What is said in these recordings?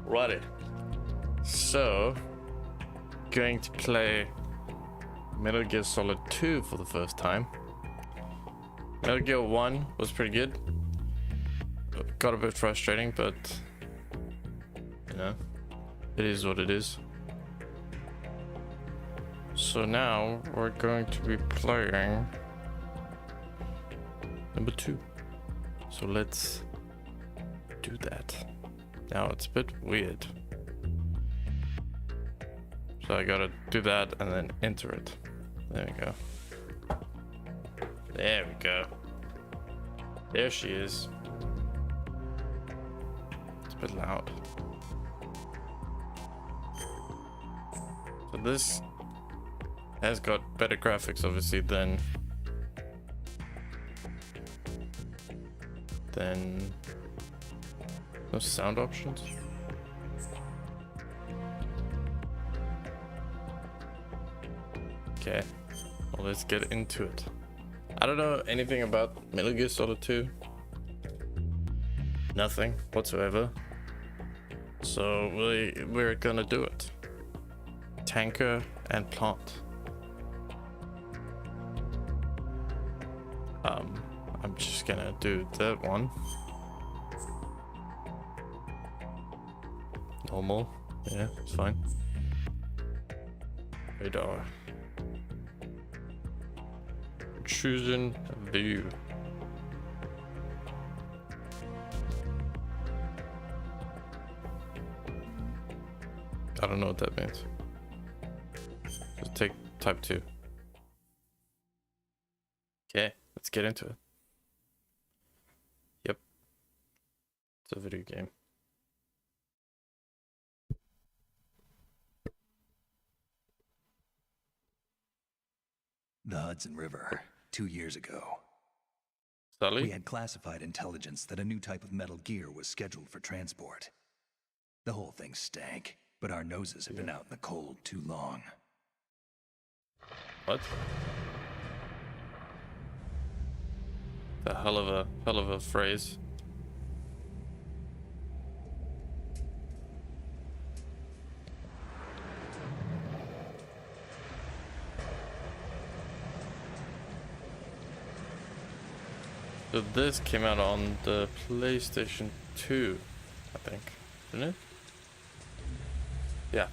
Righty. So, going to play Metal Gear Solid 2 for the first time. Metal Gear 1 was pretty good. Got a bit frustrating, but you know, it is what it is. So now we're going to be playing number 2. So let's do that. Now it's a bit weird. So I gotta do that and then enter it. There we go. There we go. There she is. It's a bit loud. So this has got better graphics obviously than no sound options. Okay, well, let's get into it. I don't know anything about Metal Gear Solid 2. Nothing whatsoever. So we're gonna do it. Tanker and plant. I'm just gonna do that one. Normal, yeah, it's fine. Radar. Choosing view. I don't know what that means. Just take type 2. Okay, let's get into it. Yep. It's a video game. The Hudson River, 2 years ago. Sully? We had classified intelligence that a new type of metal gear was scheduled for transport. The whole thing stank, but our noses had been out in the cold too long. What? The hell of a phrase. So this came out on the PlayStation 2, I think, didn't it? Yeah.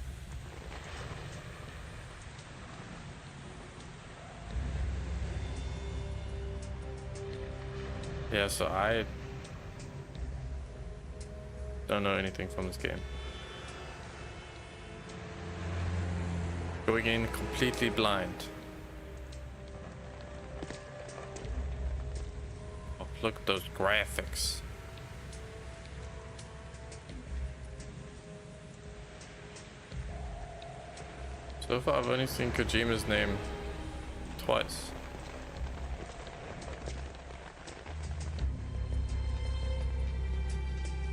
Yeah, so I don't know anything from this game. Going in completely blind. Oh, look at those graphics. So far I've only seen Kojima's name twice.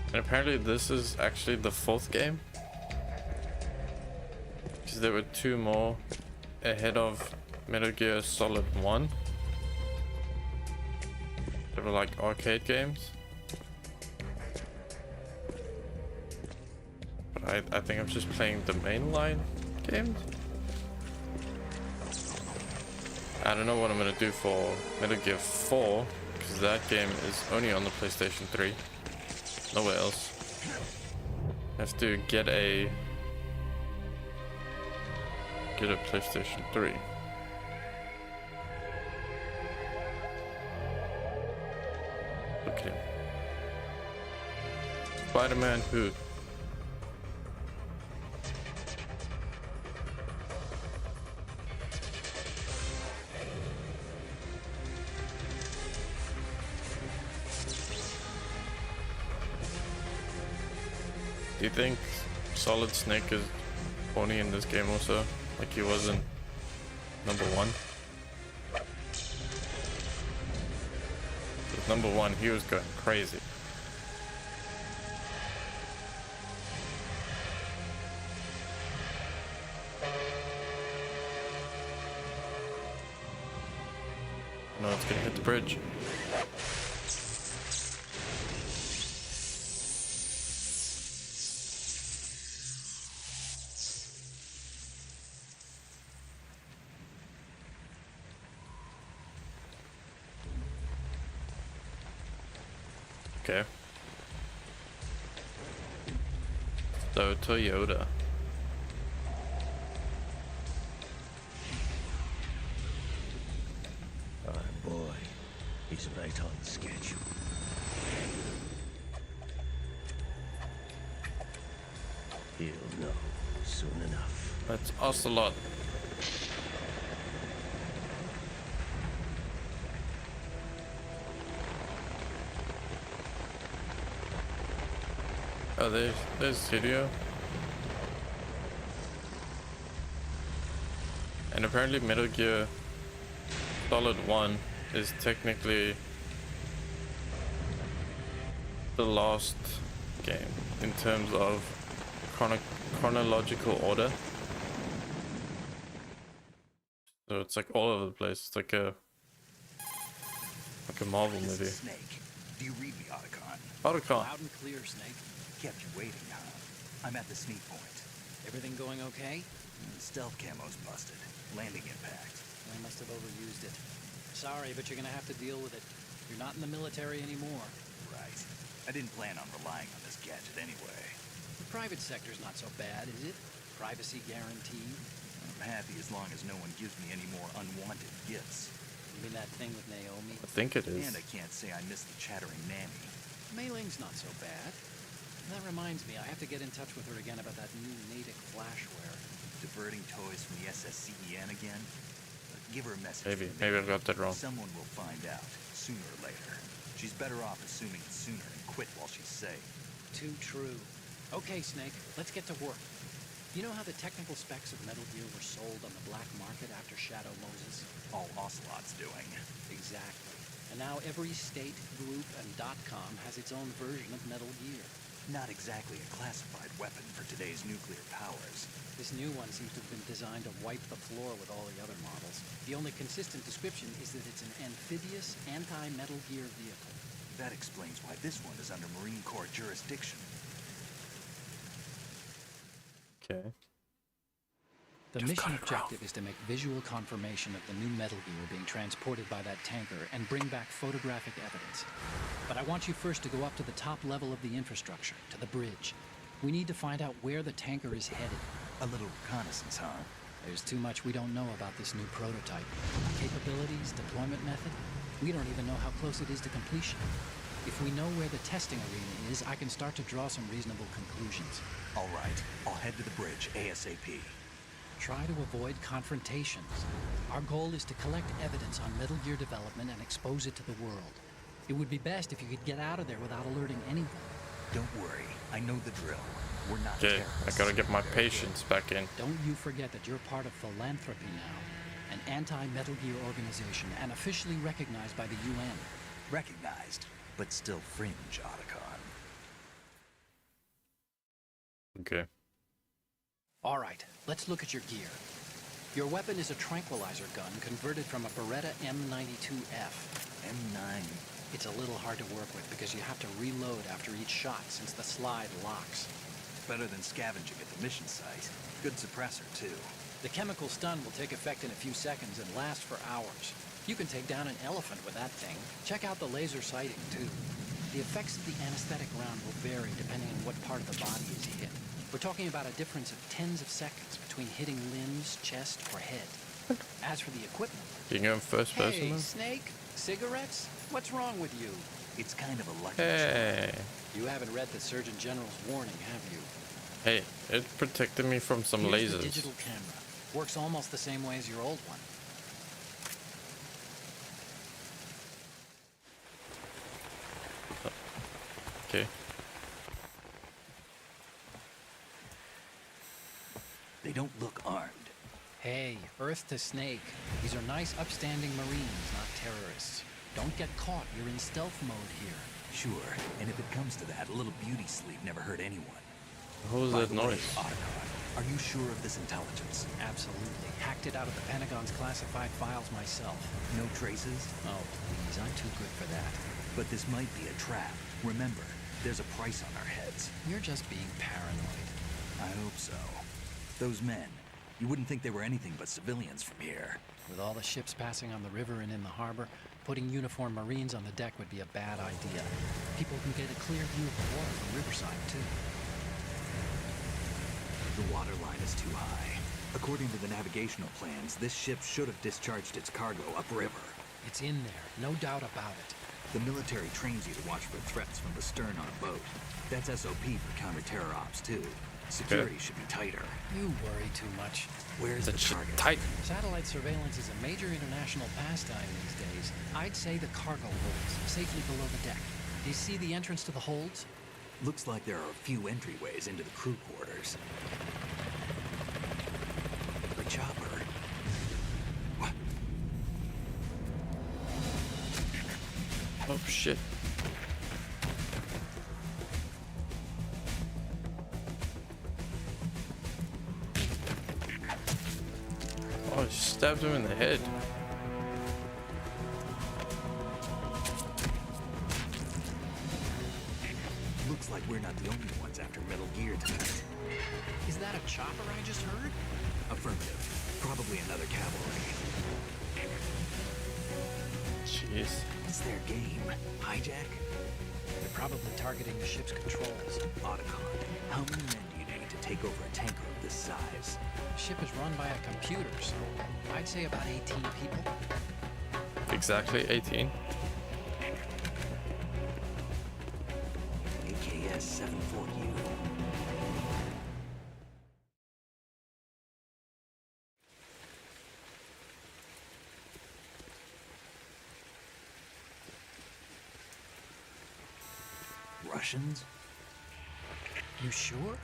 And apparently this is actually the 4th game. Because there were 2 more ahead of Metal Gear Solid 1. They were like arcade games. But I think I'm just playing the mainline games. I don't know what I'm gonna do for Metal Gear 4, because that game is only on the PlayStation 3. Nowhere else. I have to get a PlayStation 3. Look at him. Spider-Man who? Do you think Solid Snake is horny in this game also? Like he was in number 1? With number 1, he was going crazy. No, it's gonna hit the bridge. Okay. So Toyota. Oh boy, he's right on schedule. He'll know soon enough. That's Ocelot. Oh, there's Hideo. And apparently Metal Gear Solid 1 is technically the last game in terms of chronological order. So it's like all over the place. It's like a Marvel This is movie. Snake. Do you read me, Otacon? Otacon. Loud and clear, Snake. Kept you waiting, huh? I'm at the sneak point. Everything going okay? Stealth camo's busted. Landing impact. I must have overused it. Sorry, but you're gonna have to deal with it. You're not in the military anymore. Right. I didn't plan on relying on this gadget anyway. The private sector's not so bad, is it? Privacy guaranteed. I'm happy as long as no one gives me any more unwanted gifts. You mean that thing with Naomi? I think it is. And I can't say I miss the chattering nanny. Mei Ling's not so bad. That reminds me, I have to get in touch with her again about that new Natick flashware. Diverting toys from the SSCEN again? Give her a message. Maybe I got that wrong. Someone will find out, sooner or later. She's better off assuming it sooner and quit while she's safe. Too true. Okay, Snake, let's get to work. You know how the technical specs of Metal Gear were sold on the black market after Shadow Moses? All Ocelot's doing. Exactly. And now every state, group, and .com has its own version of Metal Gear. Not exactly a classified weapon for today's nuclear powers. This new one seems to have been designed to wipe the floor with all the other models. The only consistent description is that it's an amphibious, anti-Metal Gear vehicle. That explains why this one is under Marine Corps jurisdiction. Okay. The mission objective is to make visual confirmation of the new Metal Gear being transported by that tanker and bring back photographic evidence. But I want you first to go up to the top level of the infrastructure, to the bridge. We need to find out where the tanker is headed. A little reconnaissance, huh? There's too much we don't know about this new prototype. Capabilities, deployment method. We don't even know how close it is to completion. If we know where the testing arena is, I can start to draw some reasonable conclusions. All right, I'll head to the bridge ASAP. Try to avoid confrontations. Our goal is to collect evidence on Metal Gear development and expose it to the world. It would be best if you could get out of there without alerting anyone. Don't worry, I know the drill. We're not Okay, I terrorists. gotta get my patience back in. Don't you forget that you're part of Philanthropy now, an anti-Metal Gear organization and officially recognized by the UN. Recognized, but still fringe, Otacon. Okay. All right, let's look at your gear. Your weapon is a tranquilizer gun converted from a Beretta M92F. M9. It's a little hard to work with because you have to reload after each shot since the slide locks. Better than scavenging at the mission site. Good suppressor, too. The chemical stun will take effect in a few seconds and last for hours. You can take down an elephant with that thing. Check out the laser sighting, too. The effects of the anesthetic round will vary depending on what part of the body is hit. We're talking about a difference of tens of seconds between hitting limbs, chest, or head. As for the equipment... You can go in first person Hey, now? Snake? Cigarettes? What's wrong with you? It's kind of a lucky Hey. You haven't read the Surgeon General's warning, have you? Hey, it protected me from some Here's lasers. the digital camera. Works almost the same way as your old one. Okay. They don't look armed. Hey, Earth to Snake. These are nice, upstanding Marines, not terrorists. Don't get caught. You're in stealth mode here. Sure, and if it comes to that, a little beauty sleep never hurt anyone. What was By that the way, noise? Otacon, are you sure of this intelligence? Absolutely. Hacked it out of the Pentagon's classified files myself. No traces? Oh, please. I'm too good for that. But this might be a trap. Remember, there's a price on our heads. You're just being paranoid. I hope so. Those men, you wouldn't think they were anything but civilians from here. With all the ships passing on the river and in the harbor, Putting uniformed Marines on the deck would be a bad idea. People can get a clear view of the water from Riverside, too. The water line is too high. According to the navigational plans, this ship should have discharged its cargo upriver. It's in there, no doubt about it. The military trains you to watch for threats from the stern on a boat. That's SOP for counter-terror ops, too. Security should be tighter. You worry too much. Where's the That shit target? tight. Satellite surveillance is a major international pastime these days. I'd say the cargo holds, safely below the deck. Do you see the entrance to the holds? Looks like there are a few entryways into the crew quarters. The chopper. What? Oh shit. Oh, she stabbed him in the head. Looks like we're not the only ones after Metal Gear tonight. Is that a chopper I just heard? Affirmative. Probably another cavalry. Jeez. What's their game? Hijack? They're probably targeting the ship's controls. Otacon. How many men do you need to take over a tanker of this size? The ship is run by a computer, so I'd say about 18 people. Exactly 18. AKS 74U. Russians? You sure?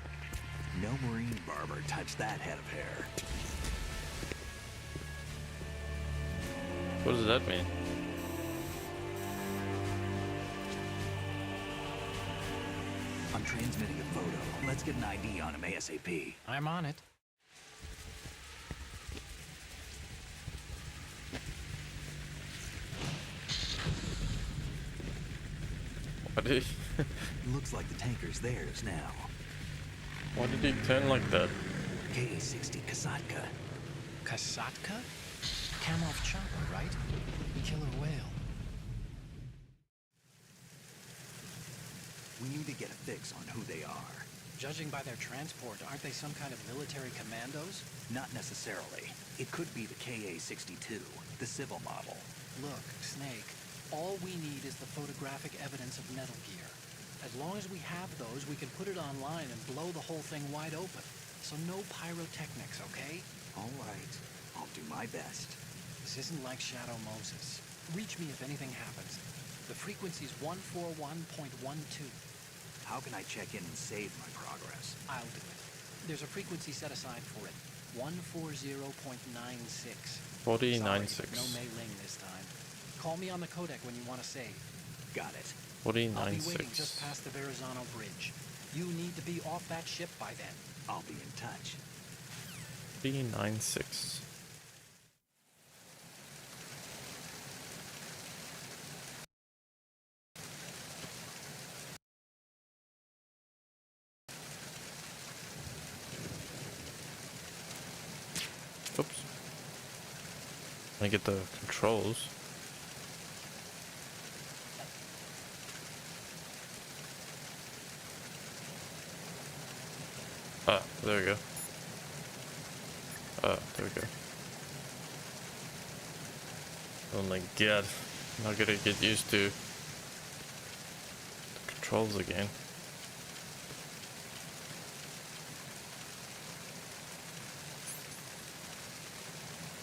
No Marine barber touched that head of hair. What does that mean? I'm transmitting a photo. Let's get an ID on him ASAP. I'm on it. What did Looks like the tanker's theirs now. why did he turn like that? KA-60 Kasatka. Kasatka? Kamov chopper, right? Killer whale. We need to get a fix on who they are. Judging by their transport, aren't they some kind of military commandos? Not necessarily. It could be the KA-62, the civil model. Look, Snake, all we need is the photographic evidence of Metal Gear. As long as we have those, we can put it online and blow the whole thing wide open. So no pyrotechnics, okay? All right. I'll do my best. This isn't like Shadow Moses. Reach me if anything happens. The frequency's 141.12. How can I check in and save my progress? I'll do it. There's a frequency set aside for it. 140.96. 49.6. No Mei Ling this time. Call me on the codec when you want to save. Got it. I'll be waiting 49.6. just past the Verrazano Bridge. You need to be off that ship by then. I'll be in touch. 49.6. Oops. I get the controls. Ah, there we go. Ah, there we go. Oh my god. I'm not gonna get used to the controls again.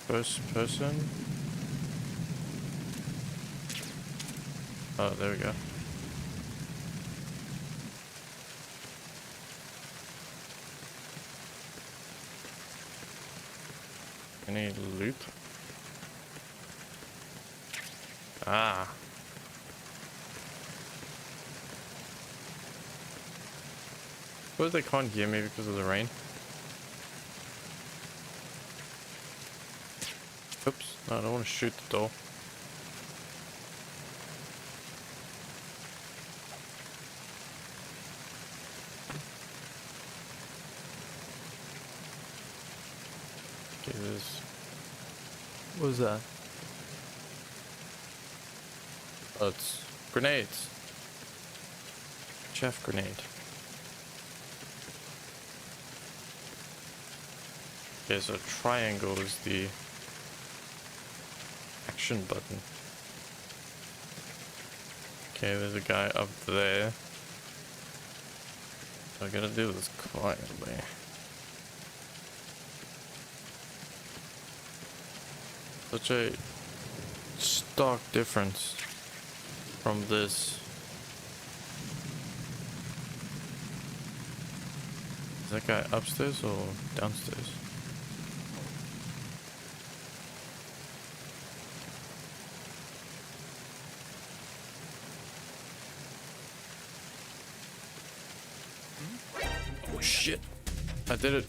First person. Oh, there we go. Any loot? Ah. Suppose they can't hear me because of the rain. Oops, no, I don't want to shoot the door. Okay, there's... What was that? Oh, it's grenades. Chef grenade. Okay, so triangle is the action button. Okay, there's a guy up there. I gotta do this quietly. Such a stark difference from this. Is that guy upstairs or downstairs? Oh shit! I did it.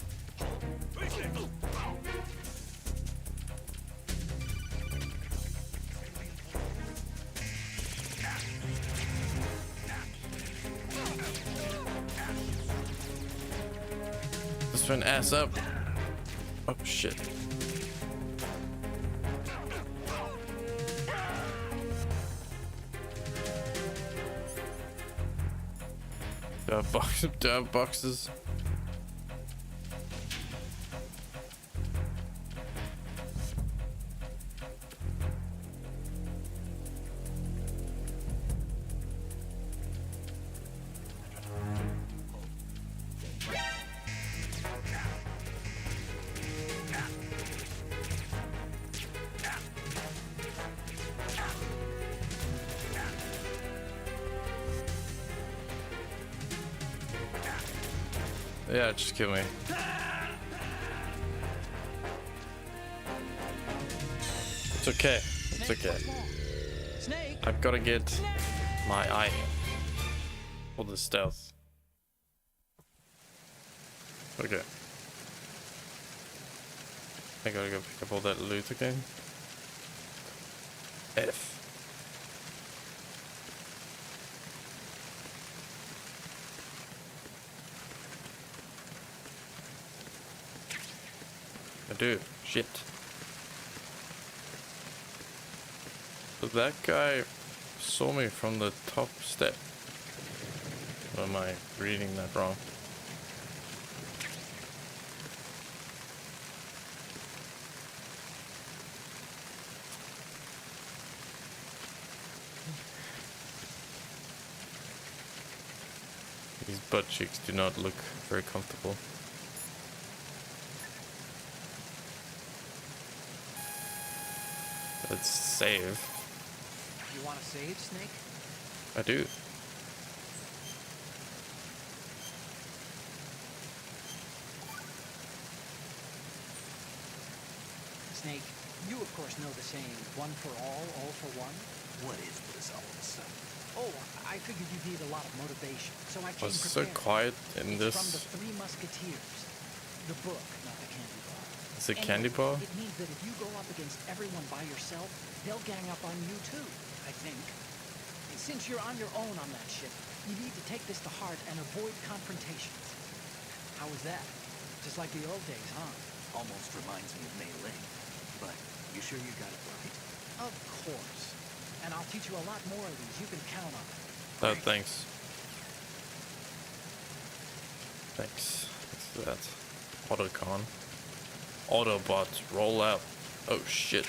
This went ass up. Oh shit. Down boxes. Yeah, just kill me. It's okay. It's okay. Snake. I've got to get my eye for the stealth. Okay. I gotta go pick up all that loot again. F. I do. Shit. So that guy saw me from the top step. Or am I reading that wrong? These butt cheeks do not look very comfortable. Let's save. You want to save, Snake? I do. Snake, you of course know the saying, one for all for one. What is this all of a sudden? Oh, I figured you'd need a lot of motivation, so I came Was so prepared. quiet in It's from the this. Three Musketeers. The book, not the candy bar. It's a candy bar? It means that if you go up against everyone by yourself, they'll gang up on you too, I think. Since you're on your own on that ship, you need to take this to heart and avoid confrontations. How was that? Just like the old days, huh? Almost reminds me of Mei Ling. But you sure you got it right? Of course. And I'll teach you a lot more of these. You can count on it. Oh, thanks. Thanks. Thanks for that. Autocon. Autobots, roll out. Oh shit.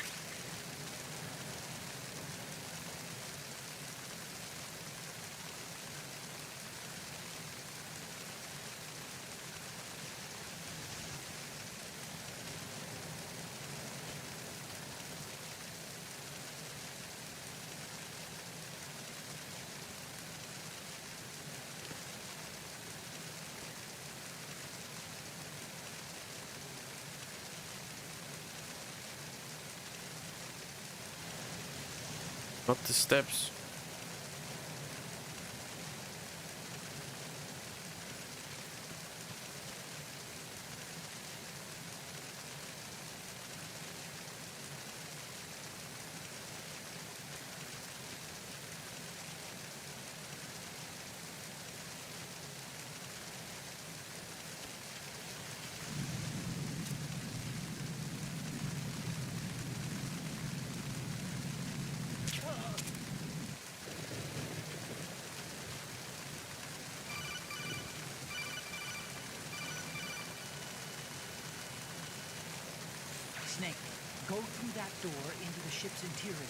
Up the steps. Snake, go through that door into the ship's interior.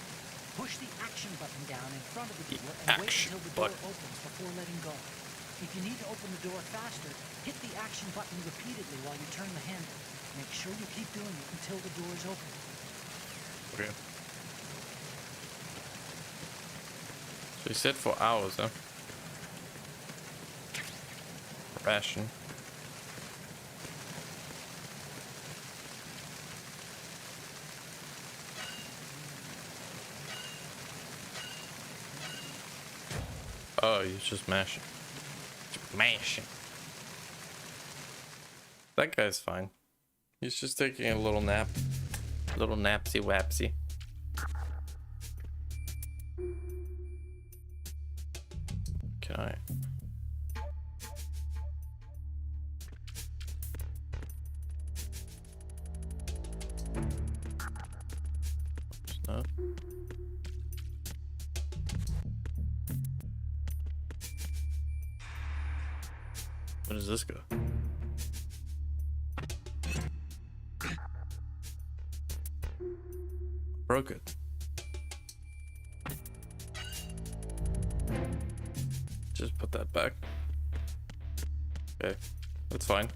Push the action button down in front of the door and wait action until the door button. opens before letting go. If you need to open the door faster, hit the action button repeatedly while you turn the handle. Make sure you keep doing it until the door is open. Okay. So he said for hours, huh? Ration. Oh, he's just mashing. Mashing. That guy's fine. He's just taking a little nap. Little napsy wapsy. Can I? No. Where does this go? Broke it. Just put that back. Okay, that's fine.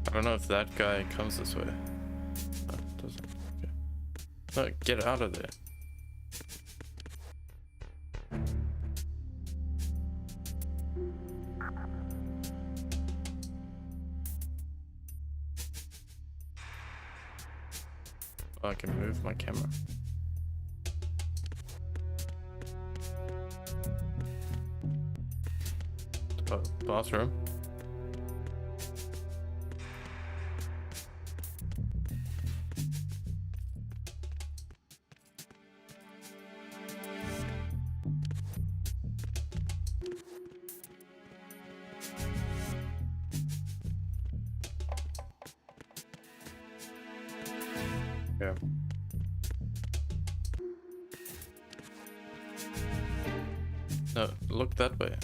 I don't know if that guy comes this way. No, it doesn't. Okay. No, get out of there. Oh, I can move my camera. Oh, bathroom. Yeah. No, look that way.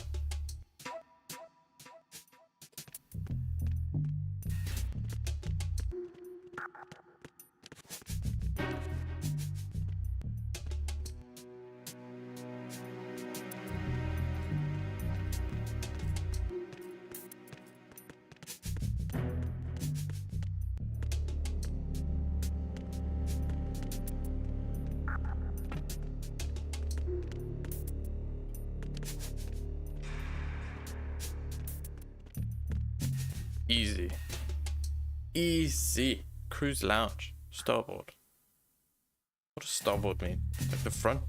Easy. Easy. Cruise lounge. Starboard. What does starboard mean? Like the front?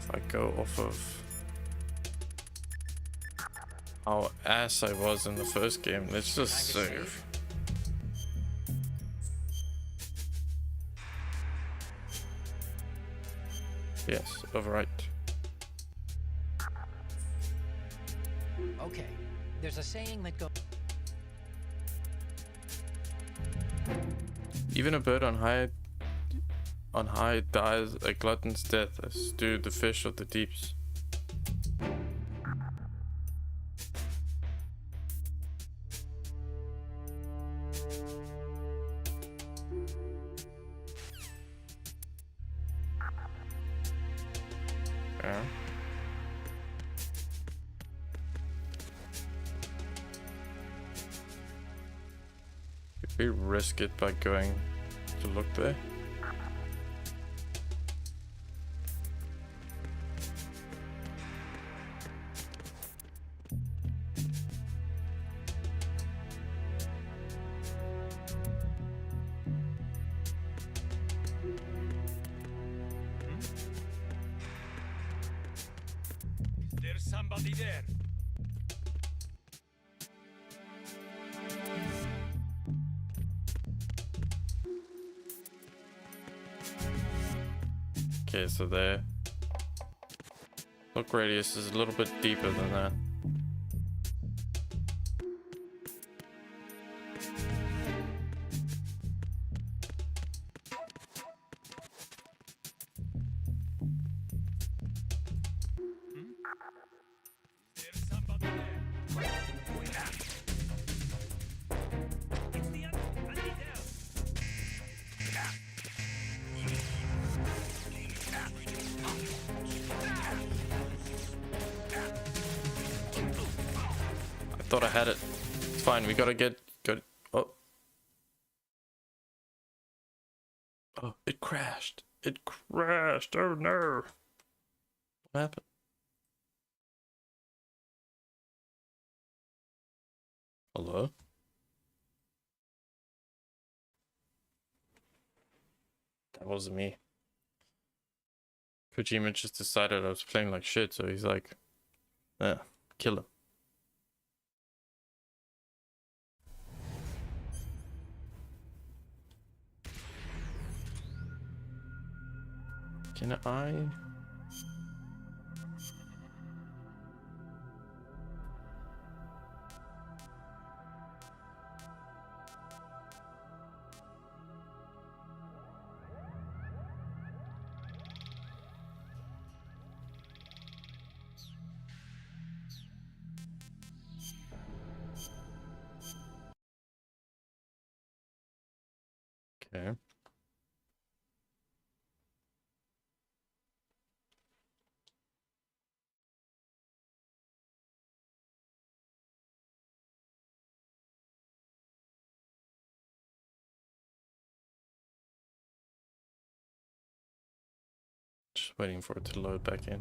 If I go off of how ass I was in the first game, let's just save. Yes, overwrite. Okay, there's a saying that goes... Even a bird on high dies a glutton's death, as do the fish of the deeps. Yeah. Could we risk it by going to look there? There's somebody there. Okay, so there. Look radius is a little bit deeper than that. I thought I had it. It's fine. We gotta get good. Oh. Oh, it crashed. It crashed. Oh no. What happened? Hello? That wasn't me. Kojima just decided I was playing like shit, so he's like, yeah, kill him. Can I? Okay. Just waiting for it to load back in.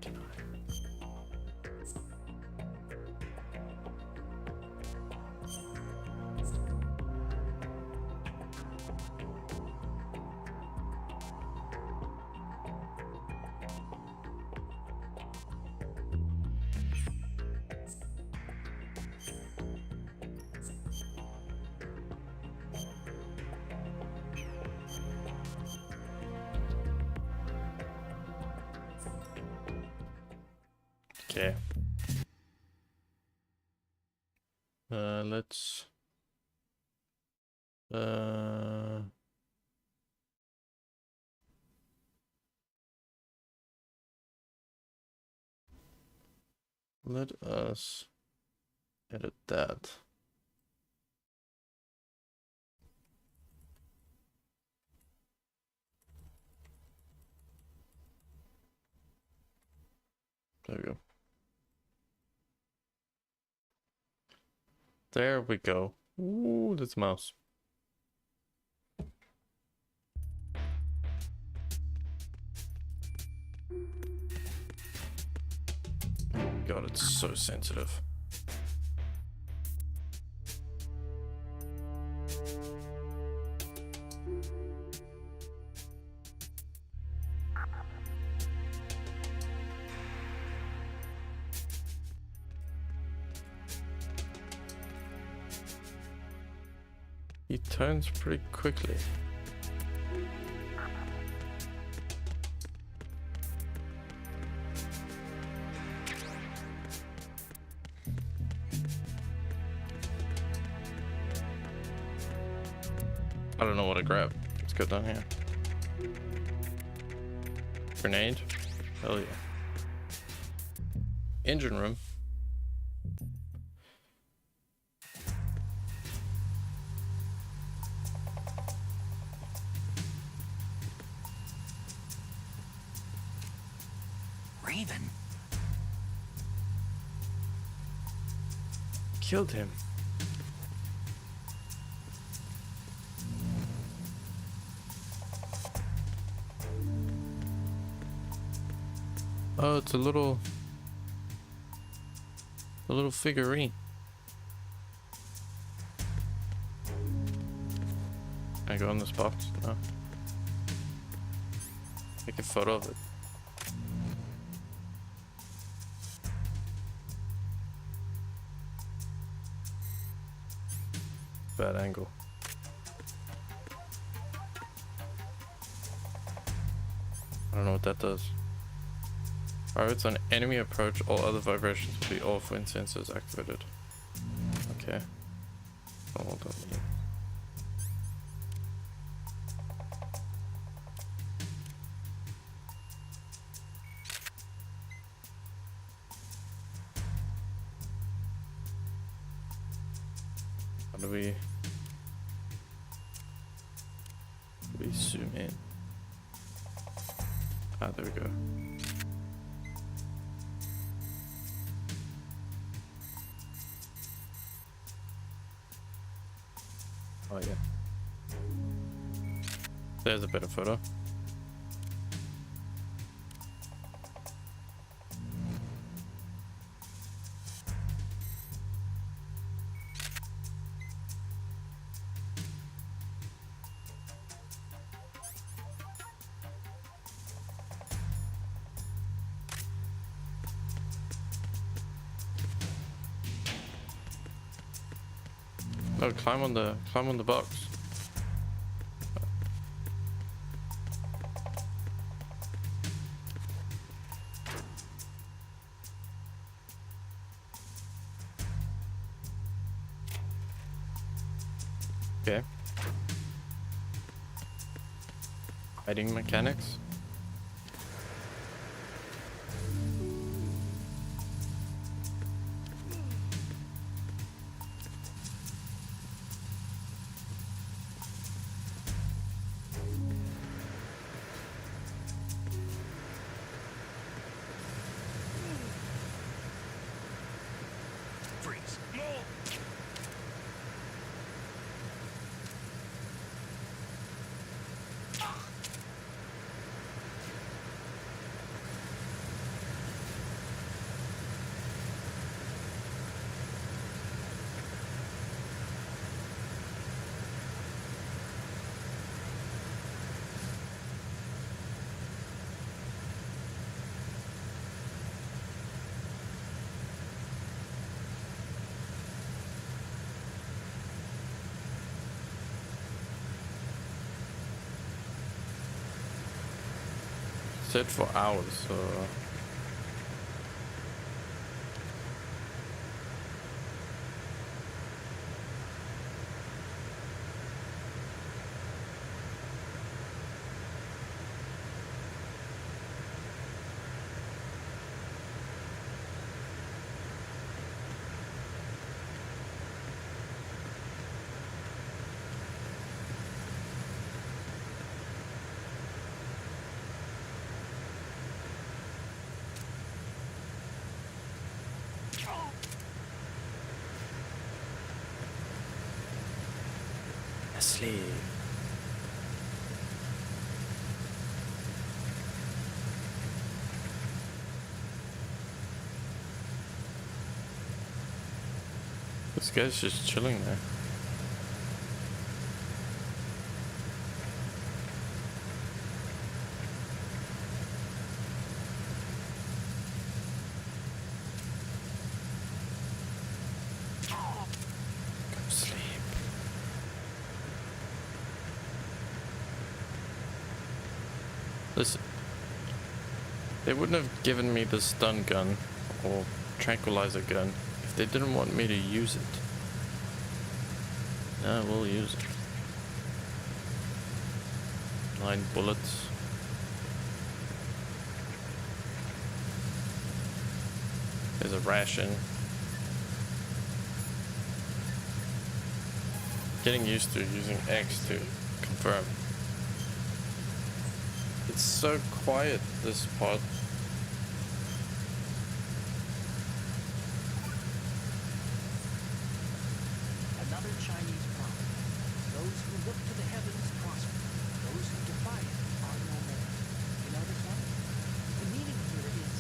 Can I? Okay. Let's let us edit that. There we go. There we go. Ooh, that's a mouse. God, it's so sensitive. He turns pretty quickly. I don't know what to grab. Let's go down here. Grenade? Hell yeah. Engine room. Raven? Killed him. Oh, it's a little figurine. Can I go in this box? No. Take a photo of it. Bad angle. I don't know what that does. It's on enemy approach, all other vibrations will be off when sensors activated. Okay. Oh, hold on. How do we zoom in? Ah, there we go. Oh yeah. There's a better photo. No, climb on the box. Okay. Hiding mechanics. Freeze. Set for hours, so asleep. This guy's just chilling there. Go sleep. Listen, they wouldn't have given me the stun gun or tranquilizer gun if they didn't want me to use it. Now we'll use it. 9 bullets. There's a ration. Getting used to using X to confirm. It's so quiet, this part. Another Chinese proverb. Those who look to the heavens prosper. Those who defy it are no more. You know this one? The meaning here is,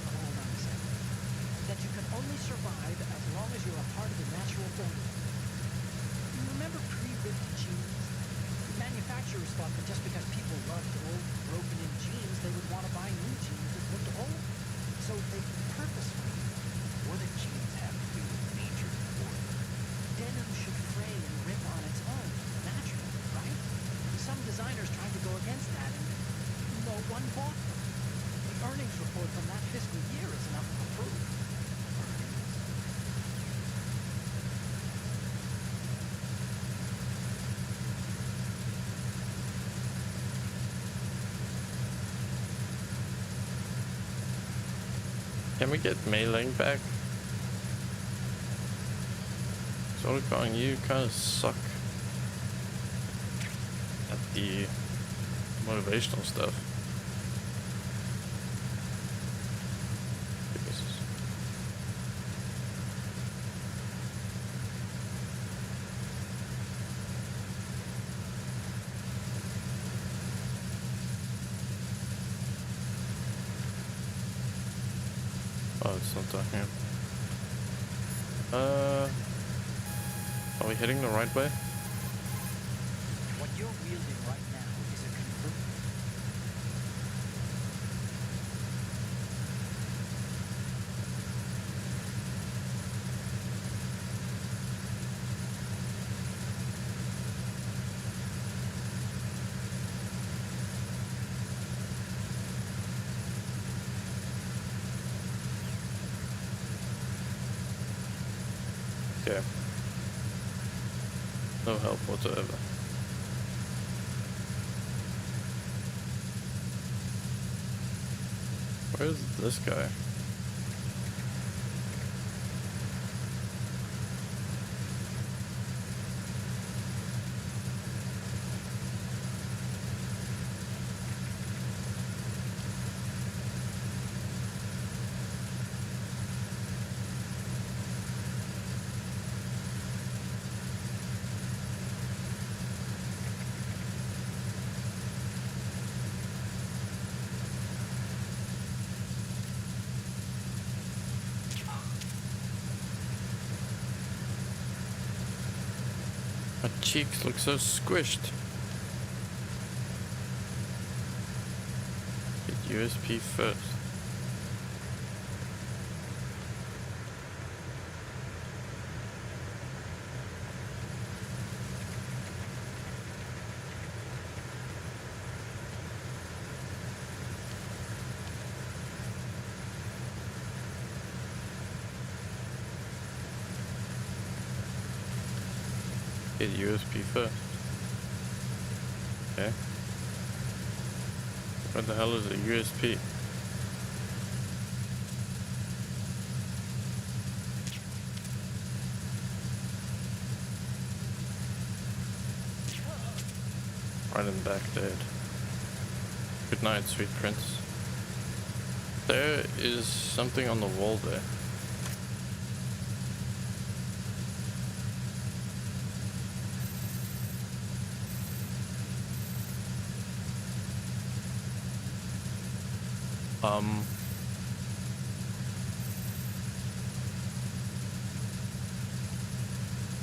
hold on a second, that you can only survive as long as you're a part of the natural order. You remember pre-ripped jeans? Manufacturers thought that just because people loved old, broken-in jeans, they would want to buy new jeans that looked old. So they purposely, what did jeans have to do with nature's order? Denim should fray and rip on its own, naturally, right? Can we get melee back? Zolkon, you kind of suck at the motivational stuff. Oh, it's not down here. Are we heading the right way? What you're wielding right now is a convert. Okay. No help whatsoever. Where's this guy? My cheeks look so squished. Hit USP first. Hit USB first. Okay. What the hell is a USP? Right in the back, dead. Good night, sweet prince. There is something on the wall there.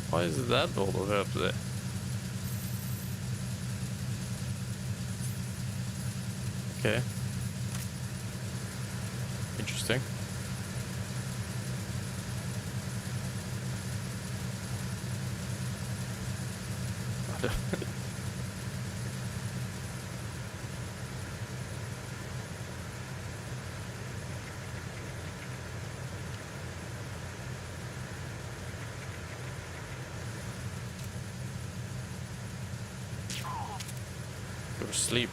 Why is that all the way up there? Okay. Interesting. Go to sleep.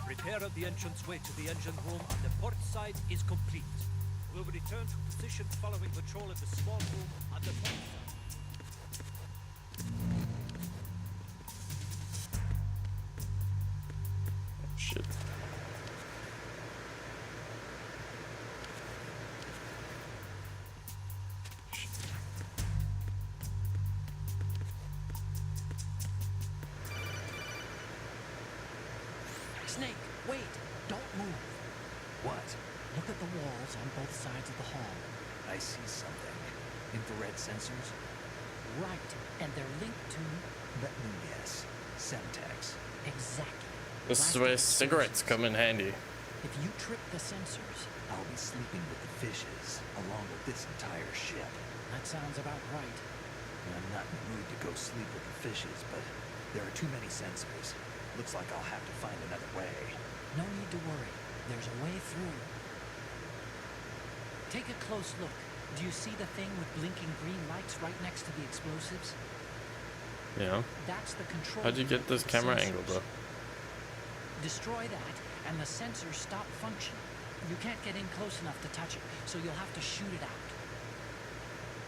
Repair of the entranceway to the engine room on the port side is complete. We'll return to position following patrol of the small room on the port side. Shit. Snake, wait! Don't move. What? Look at the walls on both sides of the hall. I see something. Infrared sensors? Right, and they're linked to... Let me guess. Semtex. Exactly. This is Plastic where cigarettes explosives. come in handy. If you trip the sensors, I'll be sleeping with the fishes, along with this entire ship. that sounds about right. I'm not in the mood to go sleep with the fishes, but there are too many sensors. Looks like I'll have to find another way. No need to worry. There's a way through. Take a close look. Do you see the thing with blinking green lights right next to the explosives? Yeah. That's the control. How'd you get this for the camera sensors. angle, though? Destroy that, and the sensors stop functioning. You can't get in close enough to touch it, so you'll have to shoot it out.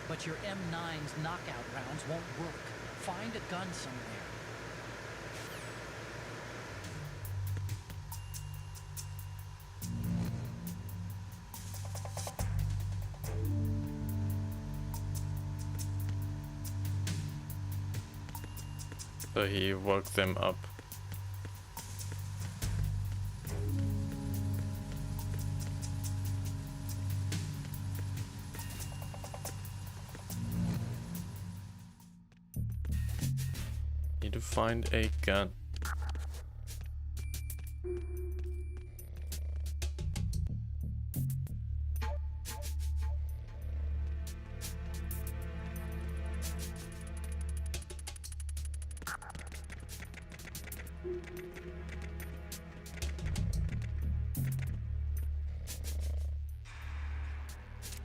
But your M9's knockout rounds won't work. Find a gun somewhere. So he woke them up. Need to find a gun.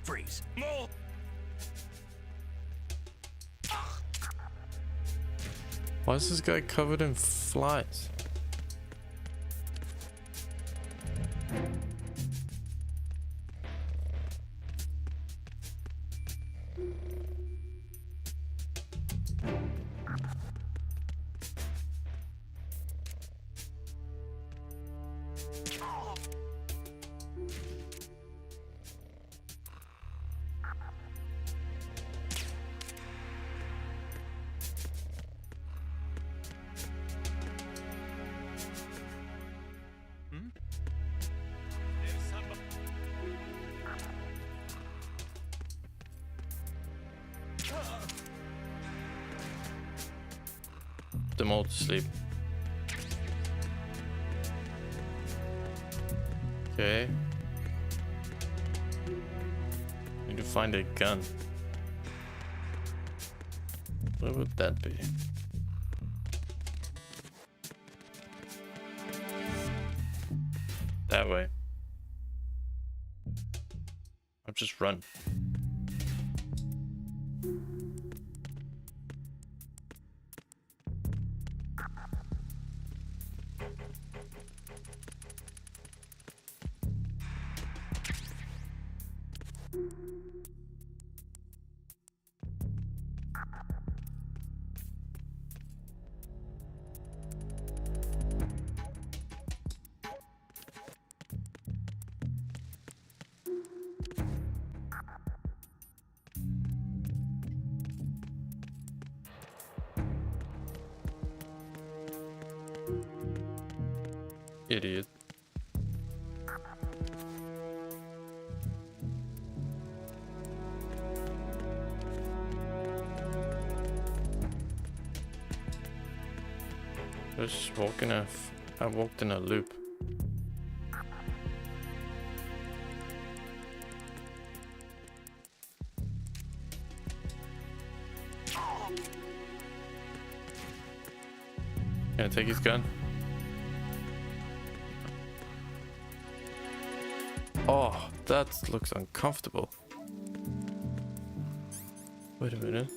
Freeze. More! Why is this guy covered in flies? There's somebody. Put them all to sleep. Okay. Need to find a gun. What would that be? That way. I'll just run. Idiot. Just walking I walked in a loop. Can I take his gun? Oh, that looks uncomfortable. Wait a minute.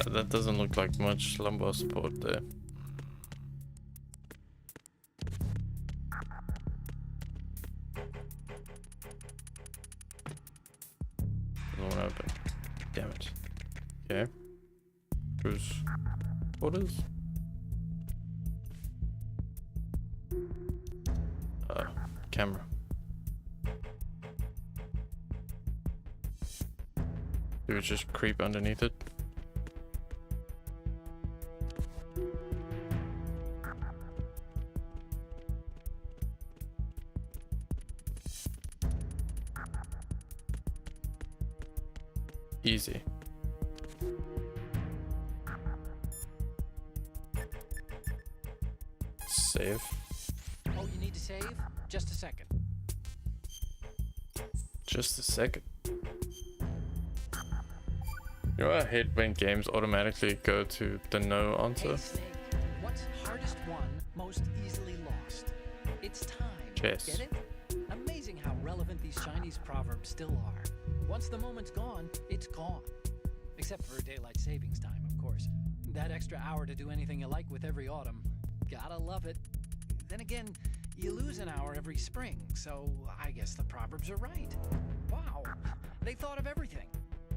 That doesn't look like much lumbar support there. Doesn't want to open. Damn it. Okay. Cruise orders. Camera. Do we just creep underneath it? Easy. Save. Oh, you need to save? Just a second. Just a second. You know, I hate when games automatically go to the no answer. Hey, Snake. What's hardest won, most easily lost? It's time. Chess. Get it? Amazing how relevant these Chinese proverbs still are. Once the moment's gone, it's gone. Except for daylight savings time, of course. That extra hour to do anything you like with every autumn. Gotta love it. Then again, you lose an hour every spring, so I guess the proverbs are right. Wow, they thought of everything.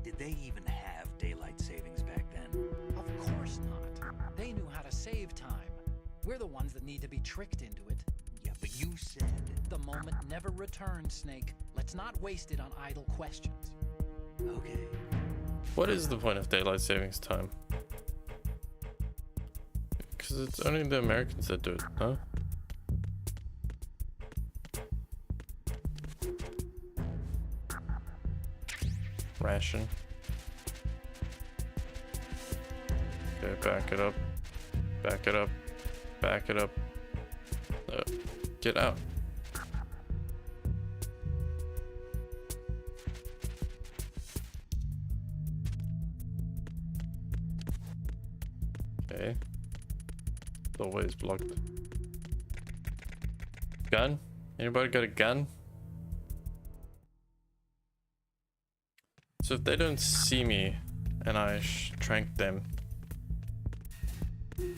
Did they even have daylight savings back then? Of course not. They knew how to save time. We're the ones that need to be tricked into it. Yeah, but you said... The moment never returns, Snake. Let's not waste it on idle questions. Okay. What is the point of daylight savings time? Because it's only the Americans that do it, no? Ration. Okay, back it up. Back it up. Back it up. Get out. Okay. It's always blocked. Gun? Anybody got a gun? So if they don't see me and I trank them. My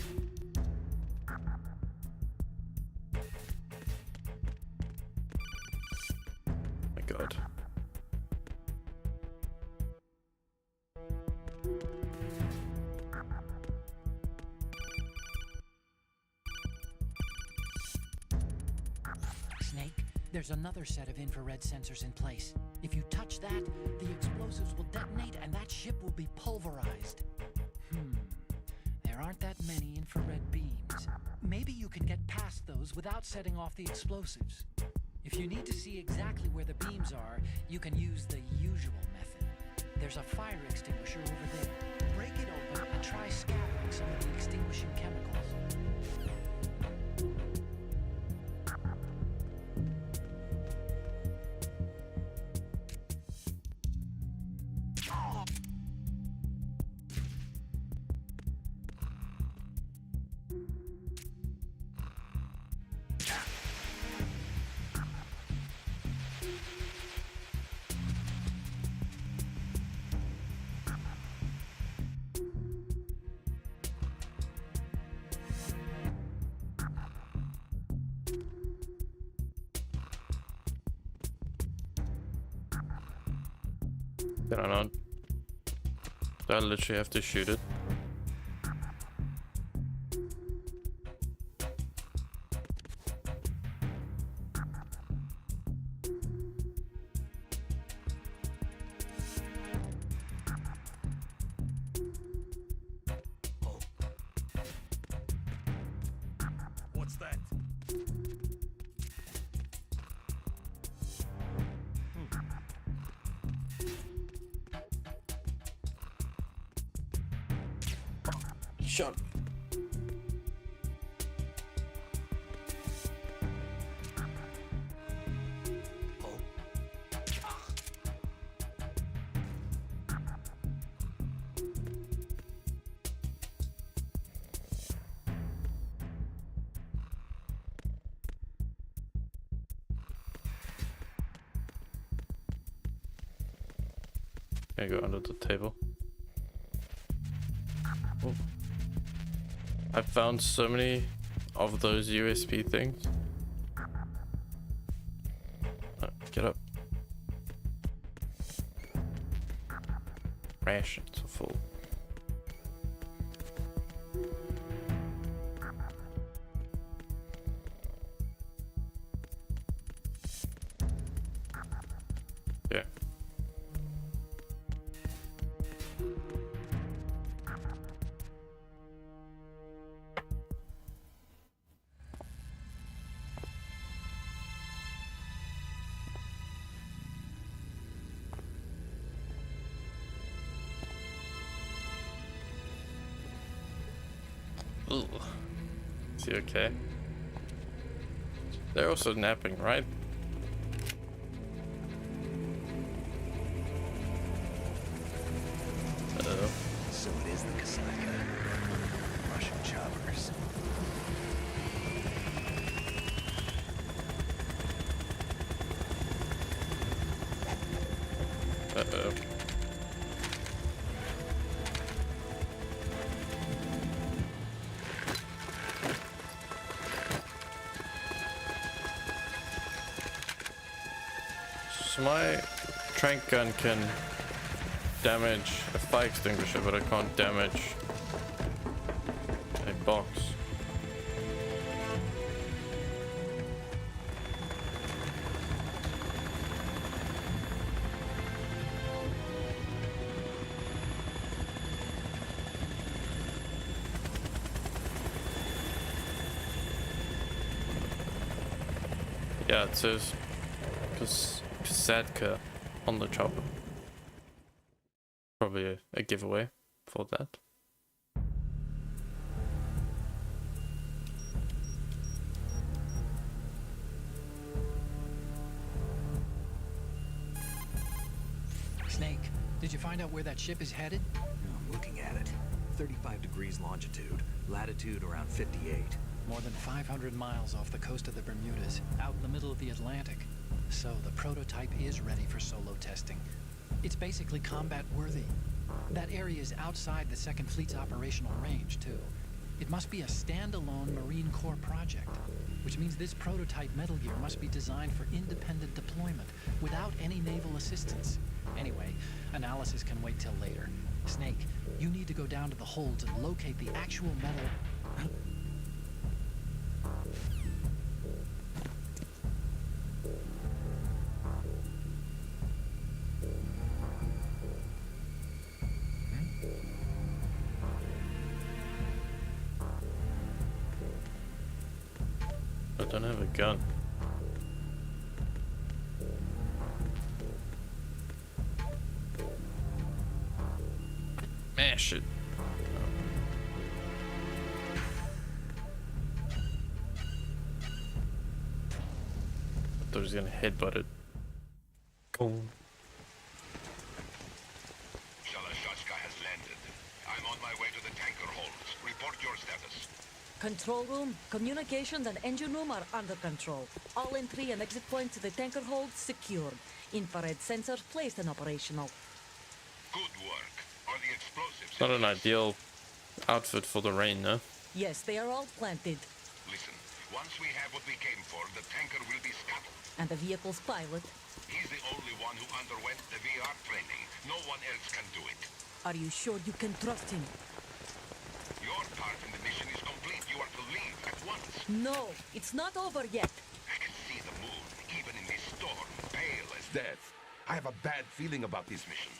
God. Snake, there's another set of infrared sensors in place. If you touch that, the explosives will detonate and that ship will be pulverized. There aren't that many infrared beams. Maybe you can get past those without setting off the explosives. If you need to see exactly where the beams are, you can use the usual method. There's a fire extinguisher over there. Break it open and try scattering some of the extinguishing chemicals. Did I not? Do I literally have to shoot it? What's that? Shot. Can I go under the table? Oh. I found so many of those USB things. Oh, get up. Rations are full. Yeah. Ugh. Is he okay? They're also napping, right? is the Kasatka. Russian choppers. Uh-oh. So my trank gun can damage a fire extinguisher, but I can't damage a box. Yeah, it says Kasatka on the chopper. Probably a giveaway for that. Snake, did you find out where that ship is headed? I'm looking at it. 35 degrees longitude, latitude around 58. More than 500 miles off the coast of the Bermudas, out in the middle of the Atlantic. So the prototype is ready for solo testing. It's basically combat worthy. That area is outside the Second Fleet's operational range, too. It must be a standalone Marine Corps project, which means this prototype Metal Gear must be designed for independent deployment, without any naval assistance. Anyway, analysis can wait till later. Snake, you need to go down to the holds and locate the actual metal... I don't have a gun. Mash it. I thought he was gonna headbutt it. Boom. Shalashaska has landed. I'm on my way to the tanker holds. Report your status. Control room, communications and engine room are under control. All entry and exit points to the tanker hold secured. Infrared sensors placed and operational. Good work. Are the explosives... Not an ideal outfit for the rain, no? Yes, they are all planted. Listen, once we have what we came for, the tanker will be scuttled. And the vehicle's pilot. He's the only one who underwent the VR training. No one else can do it. Are you sure you can trust him? Your part in the mission is complete. You are to leave at once. No, it's not over yet. I can see the moon, even in this storm, pale as death. I have a bad feeling about this mission.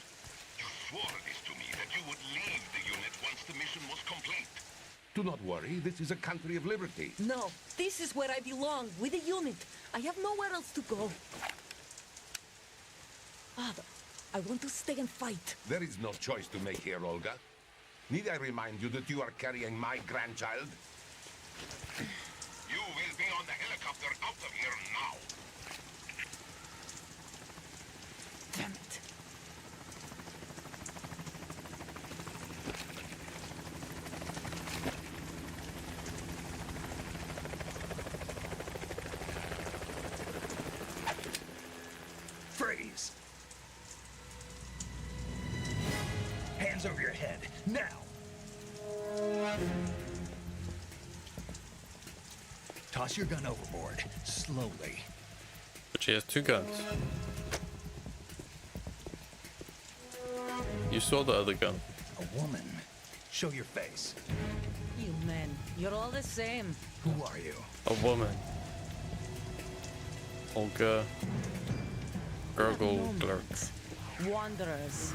You swore this to me, that you would leave the unit once the mission was complete. Do not worry, this is a country of liberty. No, this is where I belong, with the unit. I have nowhere else to go. Father, I want to stay and fight. There is no choice to make here, Olga. Need I remind you that you are carrying my grandchild? You will be on the helicopter out of here now. Damn it. Freeze! Hands over your head, now! Toss your gun overboard, slowly. But she has two guns. You saw the other gun. A woman. Show your face. You men, you're all the same. Who are you? A woman. Olga. Gurgle Glurk. Nomads. Wanderers.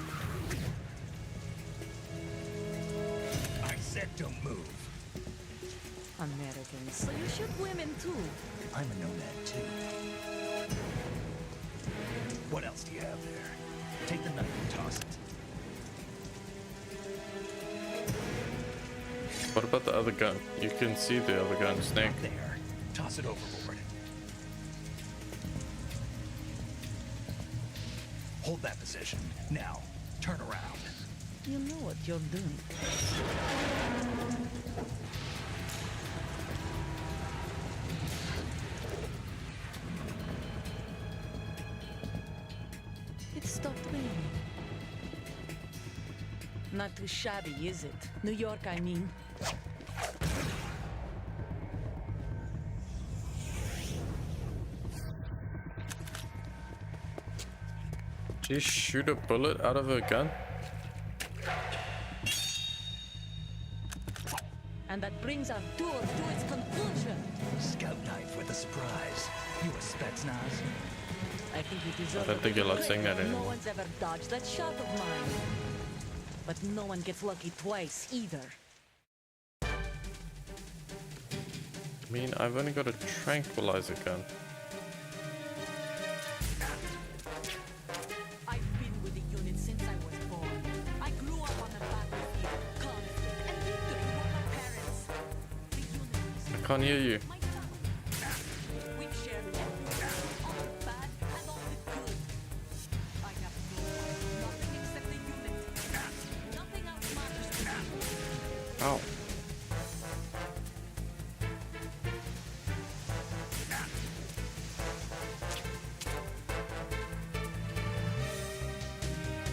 I said don't move. Americans. So you shoot women too. I'm a nomad too. What else do you have there? Take the knife and toss it. What about the other gun? You can see the other gun, Snake. There. Toss it overboard. Hold that position. Now, turn around. You know what you're doing. It stopped raining. Not too shabby, is it? New York, I mean. Did you shoot a bullet out of a gun? And that brings our tour to its conclusion. Scout knife with a surprise. You a Spetsnaz? I think we deserve I don't think you're allowed to sing that No anymore. one's ever dodged that shot of mine. But no one gets lucky twice either. I mean, I've only got a tranquilizer gun. I've been with the unit since I was born. I grew up on the battlefield, conflict, and victory were my parents. The unit is I can't hear you. my family. We've shared everything, all the bad and all the good. I have no one, nothing except the unit. Nothing else matters to me. Ow.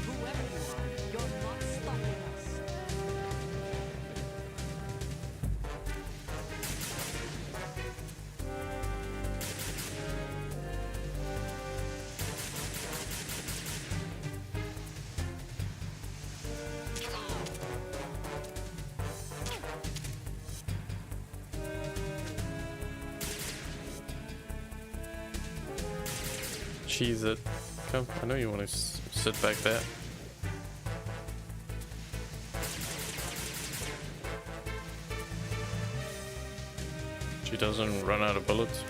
Whoever you are, you're not stopping us. Cheese it. Come, I know you want to sit back there. She doesn't run out of bullets.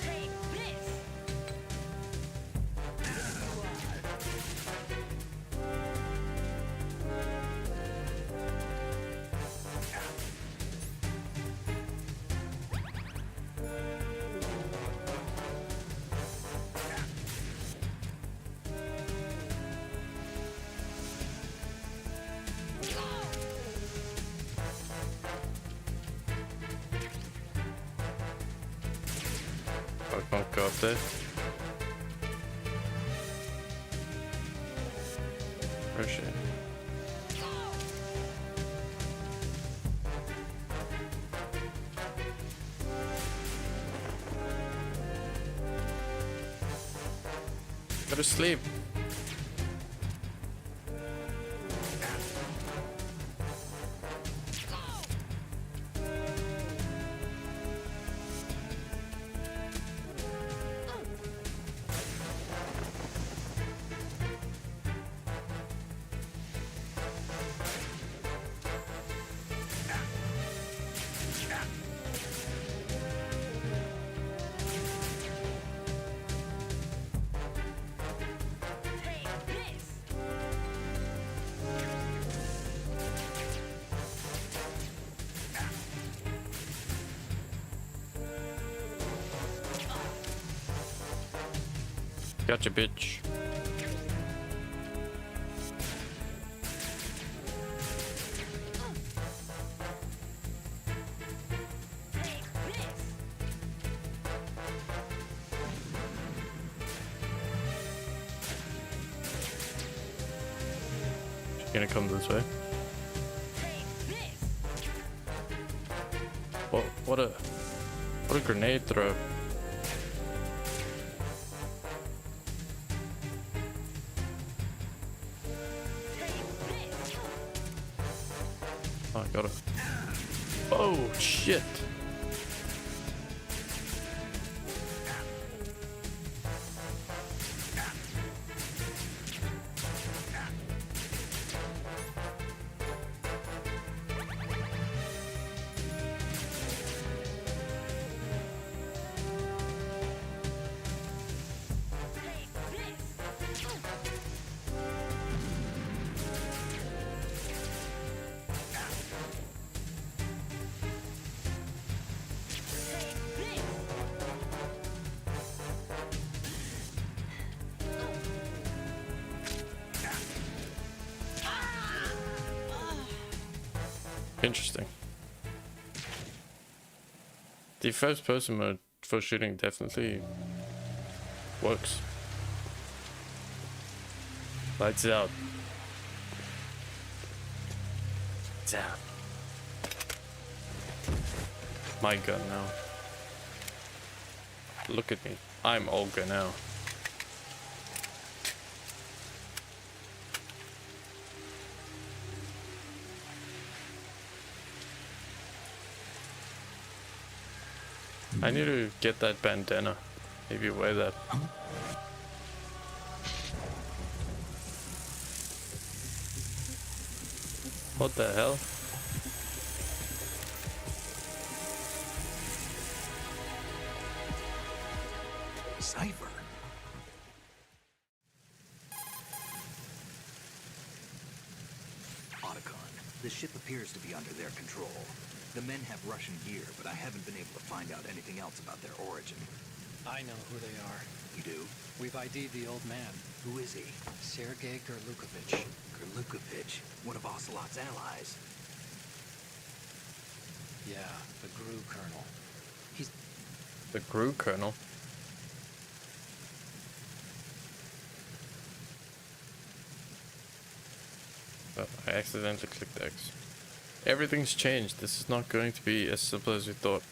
Take this! I can't go up there. Where is she? Go to sleep. Take this! Gotcha, bitch. Take this! She's gonna come this way. Take this! What a grenade throw. Take this! Oh, I got it. Oh shit. Take this! Interesting. The first person mode for shooting definitely works. Lights out. Damn. My gun now. Look at me. I'm Olga now. I need to get that bandana. Maybe wear that. What the hell? Cipher. Otacon, the ship appears to be under their control. The men have Russian gear, but I haven't been able to find out anything else about their origin. I know who they are. You do? We've ID'd the old man, Who is he? Sergei Gerlukovich. Gerlukovich, one of Ocelot's allies. Yeah, the GRU colonel. He's The GRU colonel? Oh, I accidentally clicked X. Everything's changed. This is not going to be as simple as we thought.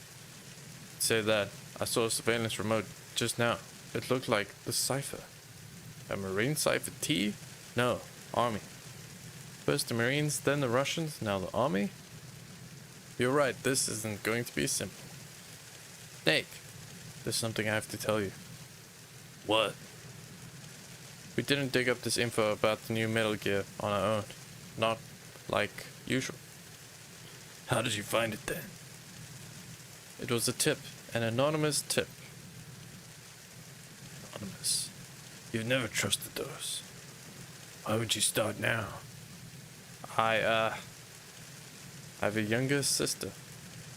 Say that. I saw a surveillance remote just now. It looked like the cipher. A Marine cipher T? No, Army. First the Marines, then the Russians, now the Army? You're right, this isn't going to be simple. Snake, there's something I have to tell you. What? We didn't dig up this info about the new Metal Gear on our own. Not like usual. How did you find it then? It was a tip, an anonymous tip. Anonymous. You've never trusted those. Why would you start now? I have a younger sister.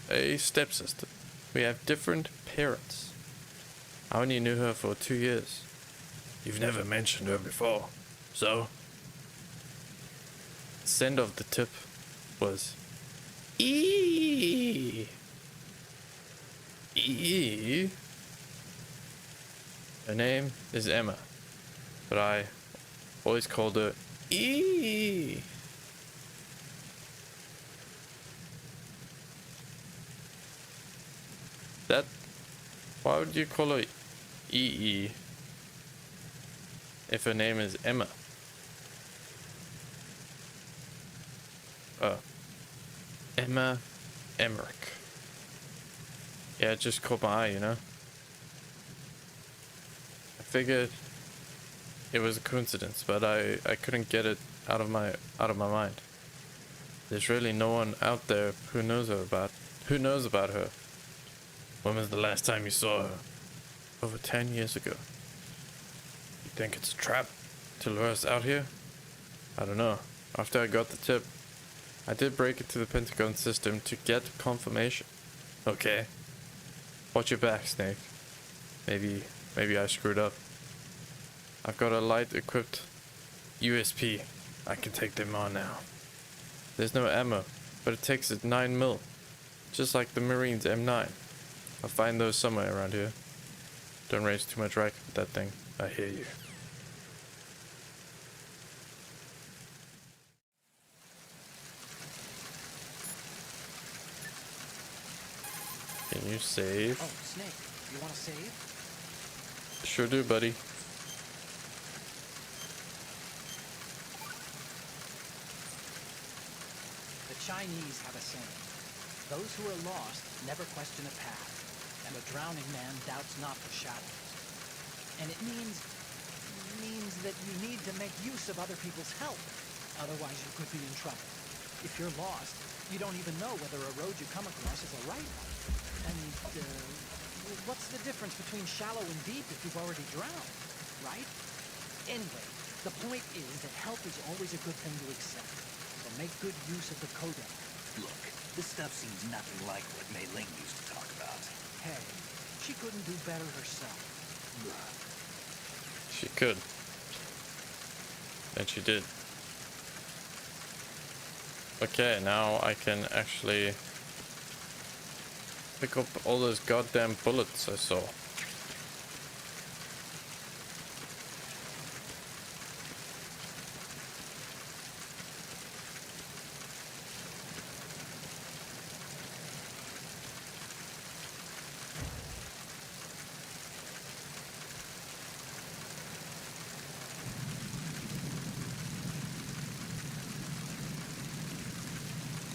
A stepsister. We have different parents. I only knew her for 2 years. You've never mentioned her before. So? The send of the tip was E. Her name is Emma, but I always called her E. That, why would you call her E if her name is Emma? Oh, Emma Emmerich. Yeah, it just caught my eye, you know? I figured it was a coincidence, but I couldn't get it out of my mind. There's really no one out there who knows about her. When was the last time you saw her? Over 10 years ago. You think it's a trap to lure us out here? I don't know. After I got the tip, I did break into the Pentagon system to get confirmation. Okay. Watch your back, Snake. Maybe I screwed up. I've got a light-equipped USP. I can take them on now. There's no ammo, but it takes it 9mm. Just like the Marines M9. I'll find those somewhere around here. Don't raise too much racket with that thing. I hear you. Can you save? Oh, Snake, you want to save? Sure do, buddy. The Chinese have a saying. Those who are lost never question a path, and a drowning man doubts not the shadows. And it means that you need to make use of other people's help. Otherwise you could be in trouble. If you're lost, you don't even know whether a road you come across is the right one. And, what's the difference between shallow and deep if you've already drowned, right? Anyway, the point is that help is always a good thing to accept. So make good use of the codec. Look, this stuff seems nothing like what Mei Ling used to talk about. Hey, she couldn't do better herself. She could. And she did. Okay, now I can actually pick up all those goddamn bullets I saw.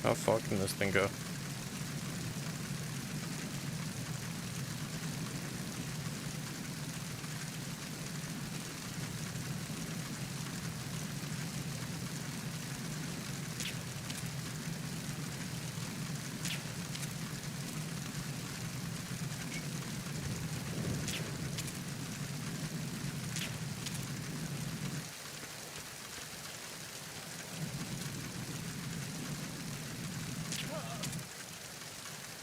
How far can this thing go?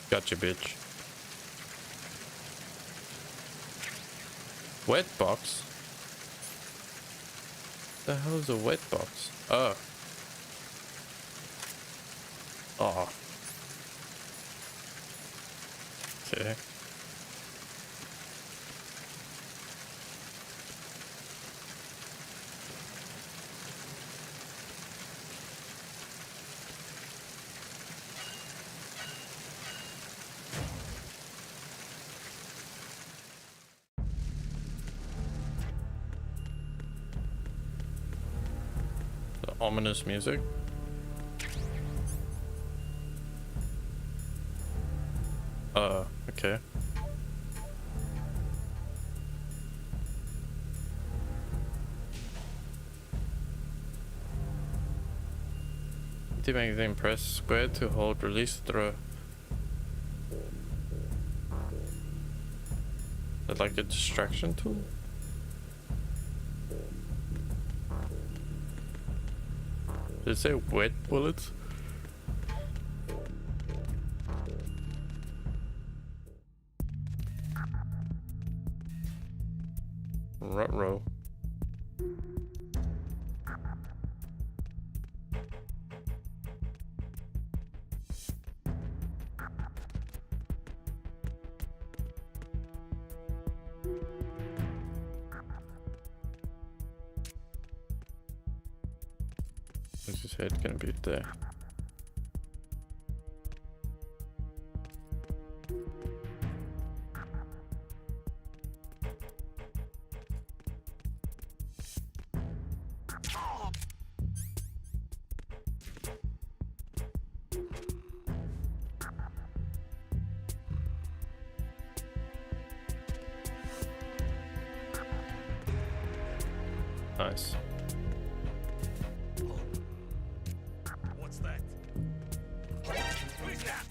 Gotcha, bitch. Wet box? The hell is a wet box? Oh. Oh. Okay. The ominous music. Okay. To make them press square to hold release throw. Is that like a distraction tool? Did it say wet bullets? Ruh-roh. Where's his head gonna be there? Nice. What's that? Who is that?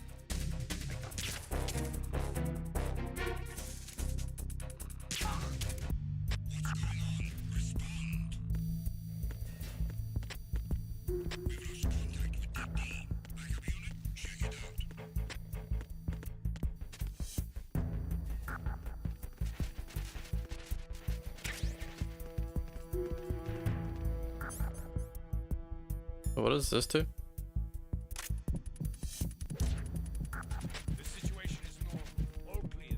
What does this do? The situation is normal. All clear.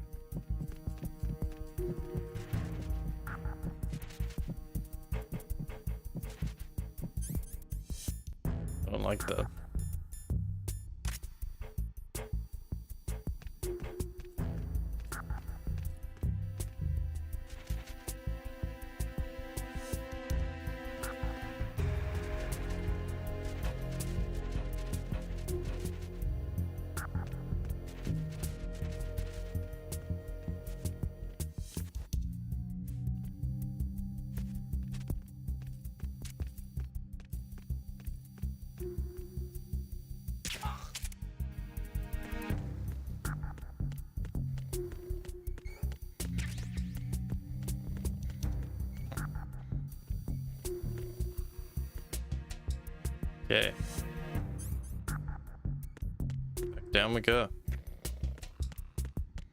I don't like that. Okay. Back down we go.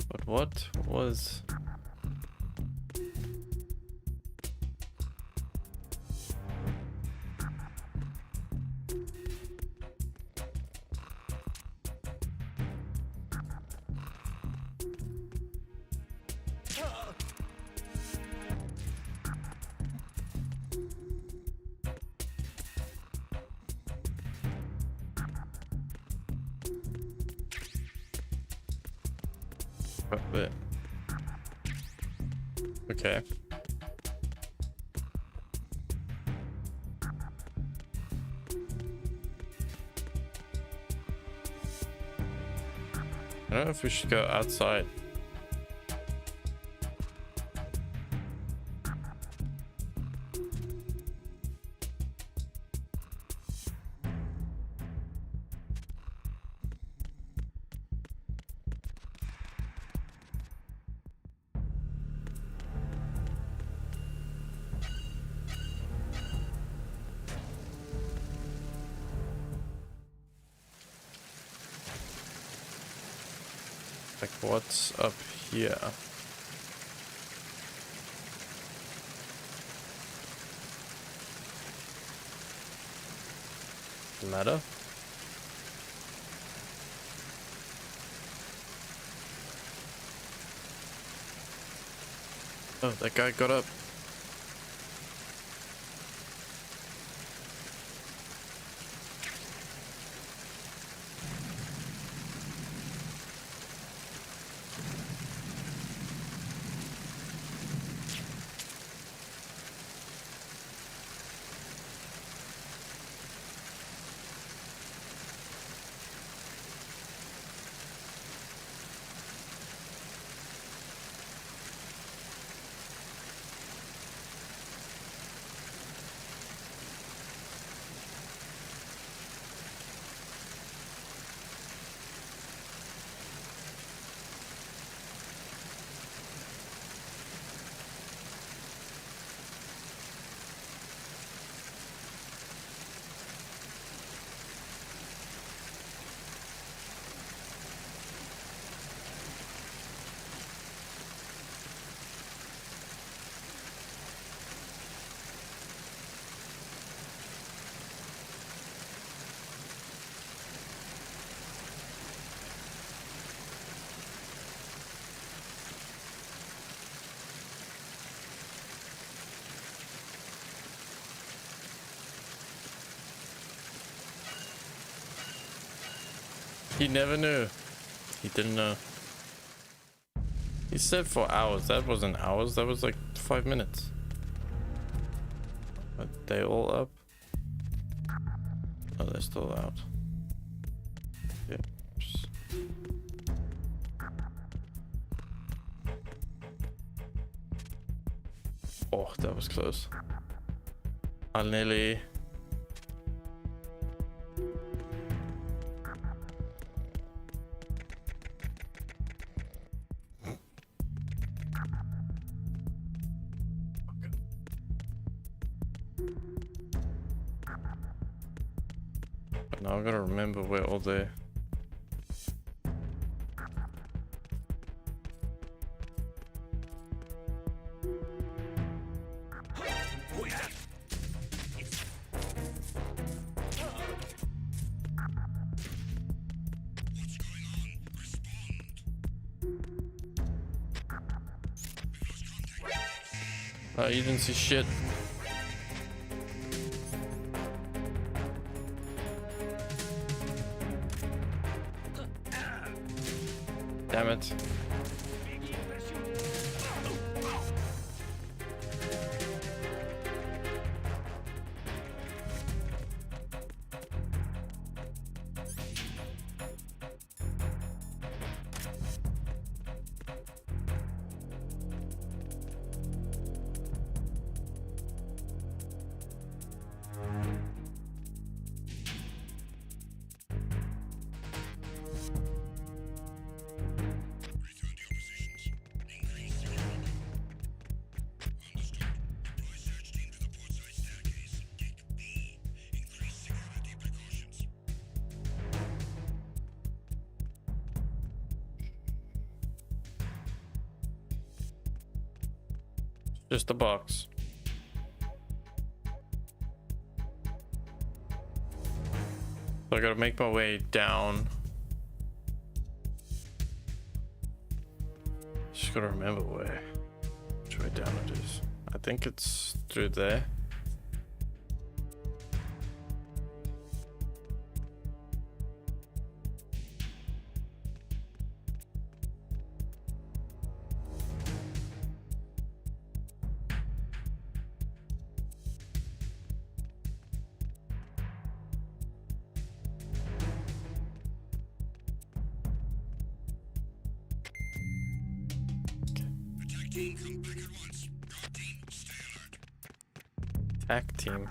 But what was... But okay. I don't know if we should go outside. Like, what's up here? Ladder? Oh, that guy got up. He never knew. He didn't know. He said for hours. That wasn't hours. That was like 5 minutes. Are they all up? Oh, they're still out. Yeah. Oh, that was close. I nearly... Now I gotta remember where all the... Oh, you didn't see shit. Damn it. Just a box. So I gotta make my way down. Just gotta remember which way down it is. I think it's through there. Attack team.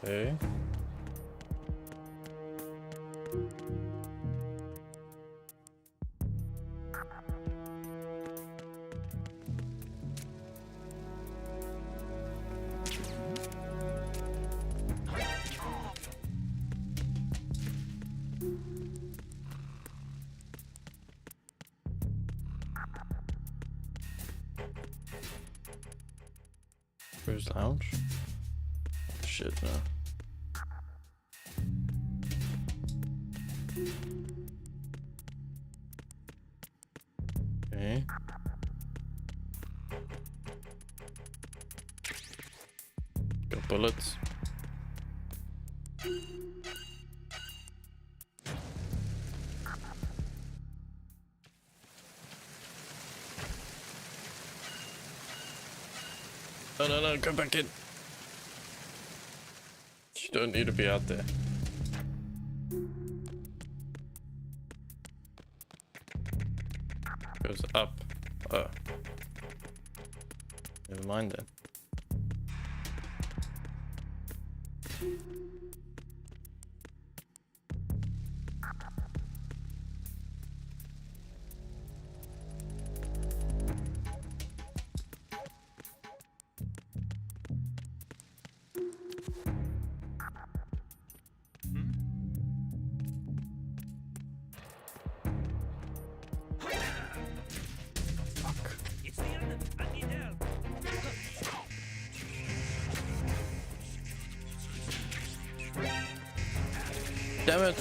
Okay. Where's lounge? Shit, no. Okay. Got bullets. No, no, no, go back in. You don't need to be out there. Goes up. Oh. Never mind then. It's the end. I need help. Damn it!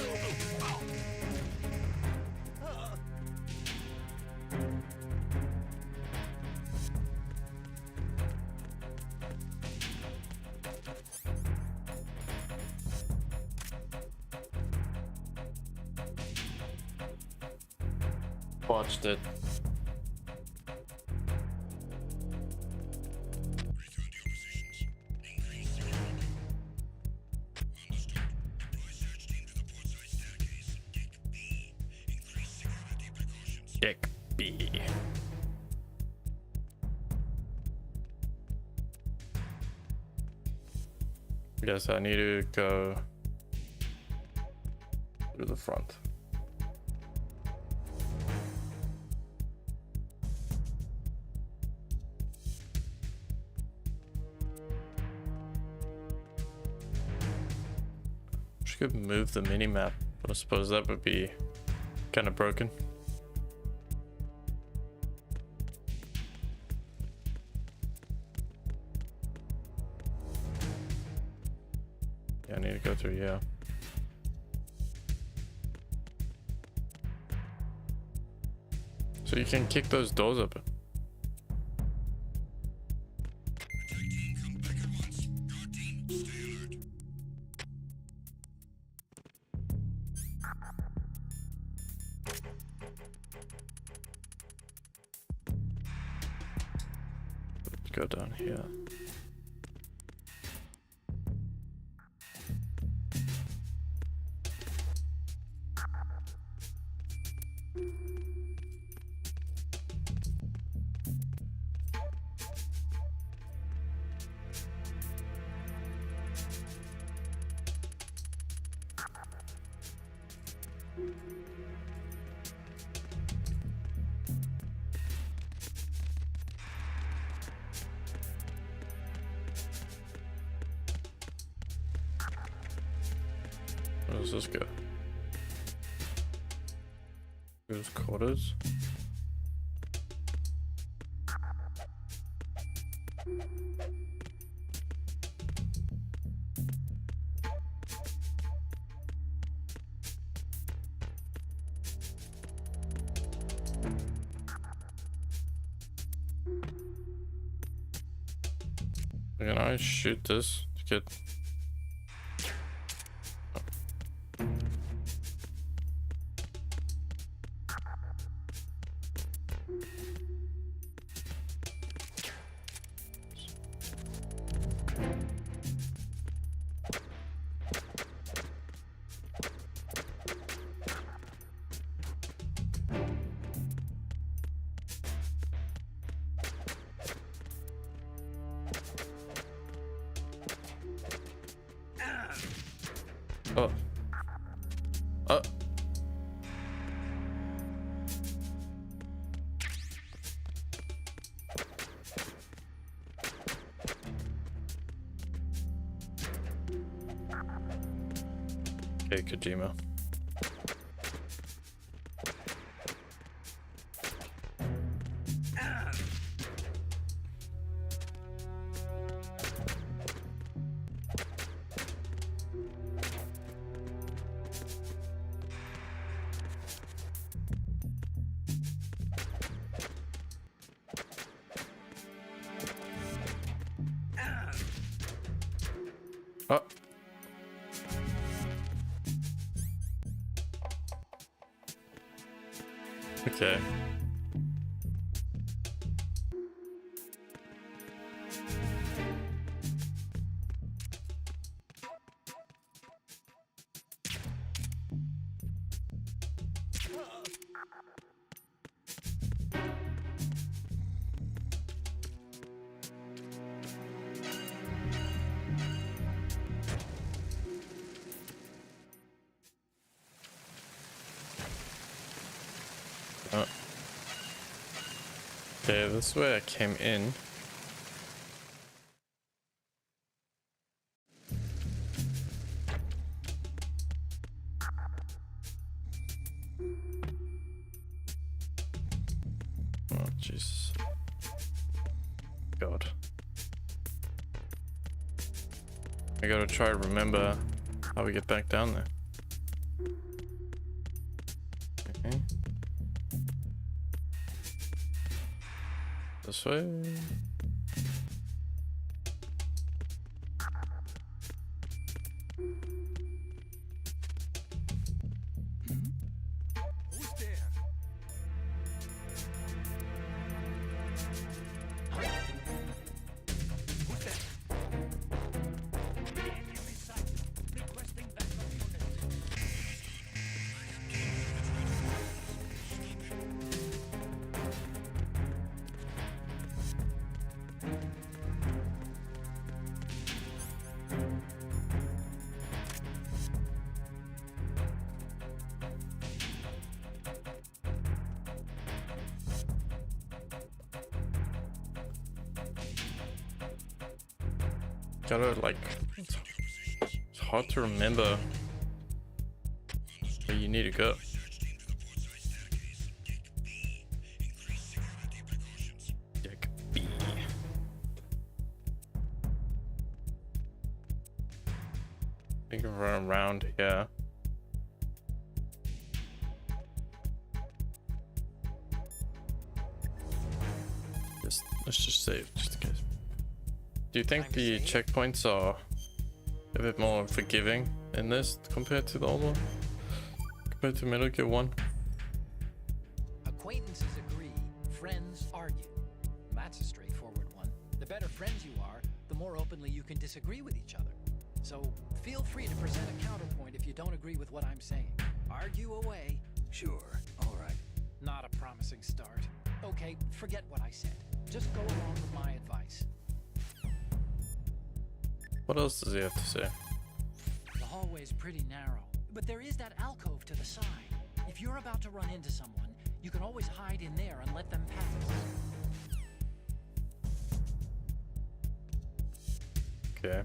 Watched it. Deck B. Guess I need to go to the front. She could move the mini map, but I suppose that would be kind of broken. Yeah, I need to go through here. So you can kick those doors open. Let's go down here. Where does this go? There's quarters. Can I shoot this to get? Oh. Oh. Okay, Kojima. Oh. Okay. Oh. Okay, this is where I came in. Oh, Jesus. God. I gotta try to remember how we get back down there. Okay. This way. Who's there? Who's there? Enemy sighted. Requesting backup units. Gotta like, it's hard to remember where you need to go. Deck B. I think I've run around here. Let's just save just in case. Do you think the checkpoints are a bit more forgiving in this compared to the old one? Compared to Metal Gear 1? Acquaintances agree, friends argue. That's a straightforward one. The better friends you are, the more openly you can disagree with each other. So feel free to present a counterpoint if you don't agree with what I'm saying. Argue away. Sure, all right. Not a promising start. Okay, forget what I said. Just go along with my advice. What else does he have to say? The hallway's pretty narrow, but there is that alcove to the side. If you're about to run into someone, you can always hide in there and let them pass. Okay.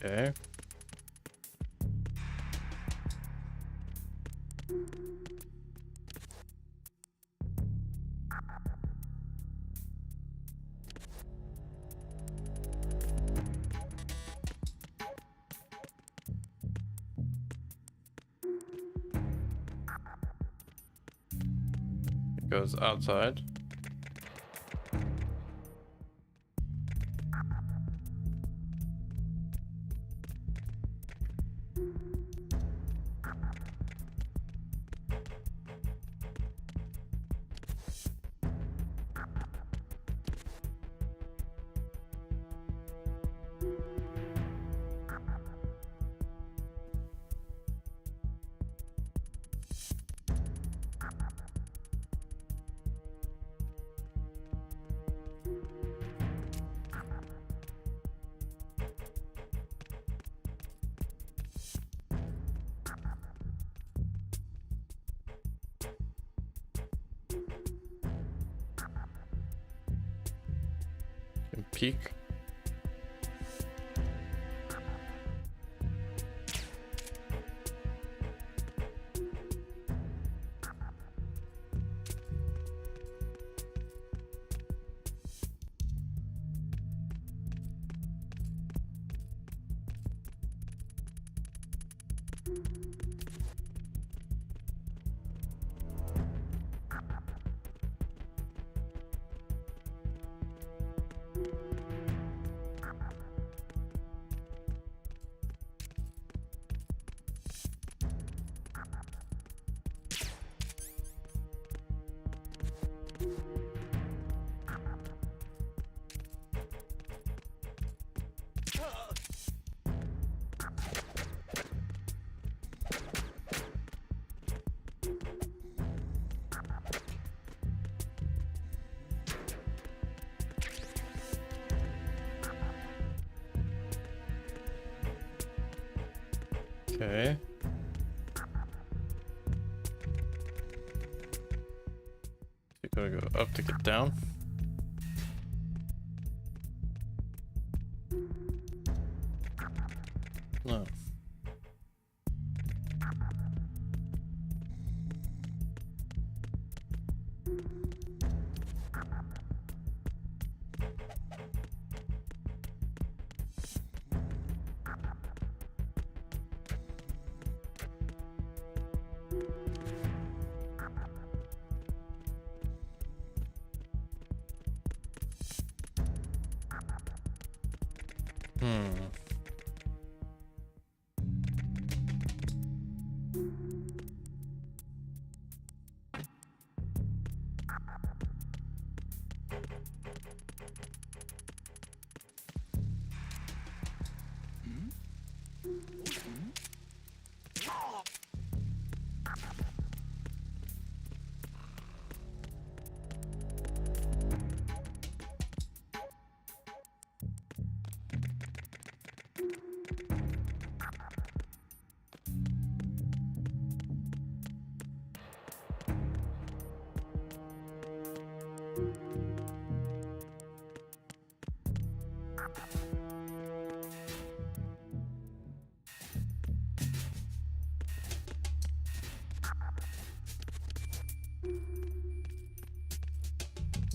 Okay. It goes outside. And peek. Okay. You gotta go up to get down. No.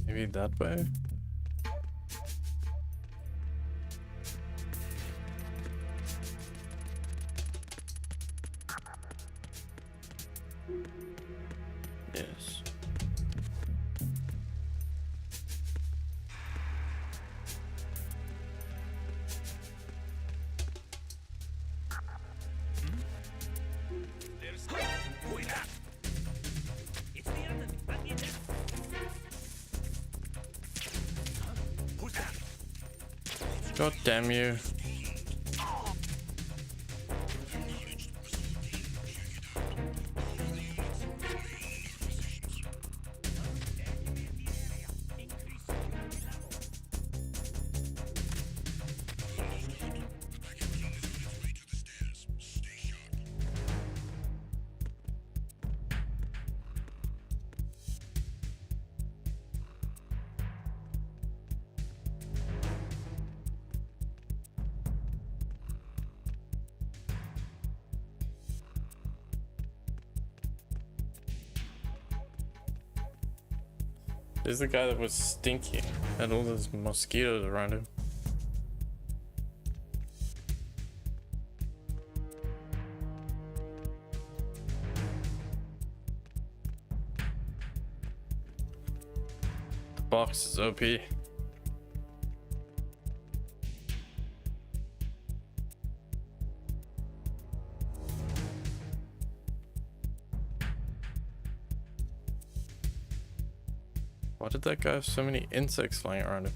Maybe that way? Yes. There's who is that? It's the enemy. Let me in. Who's that? God damn you. There's the guy that was stinky. Had all those mosquitoes around him. The box is OP. Why did that guy have so many insects flying around him?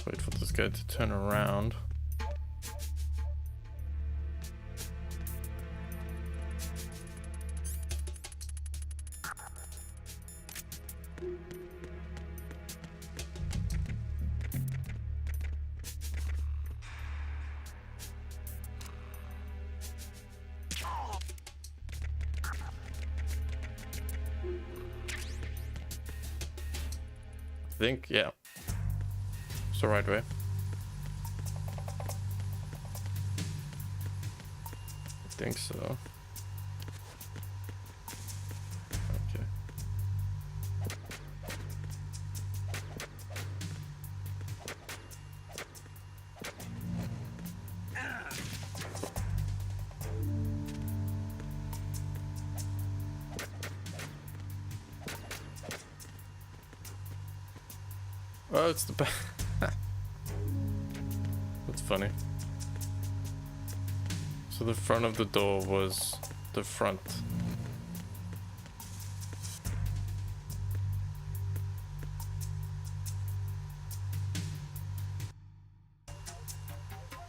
Wait for this guy to turn around. I think, yeah, it's the right way. I think so. Okay. Oh, it's the back. That's funny. So the front of the door was the front.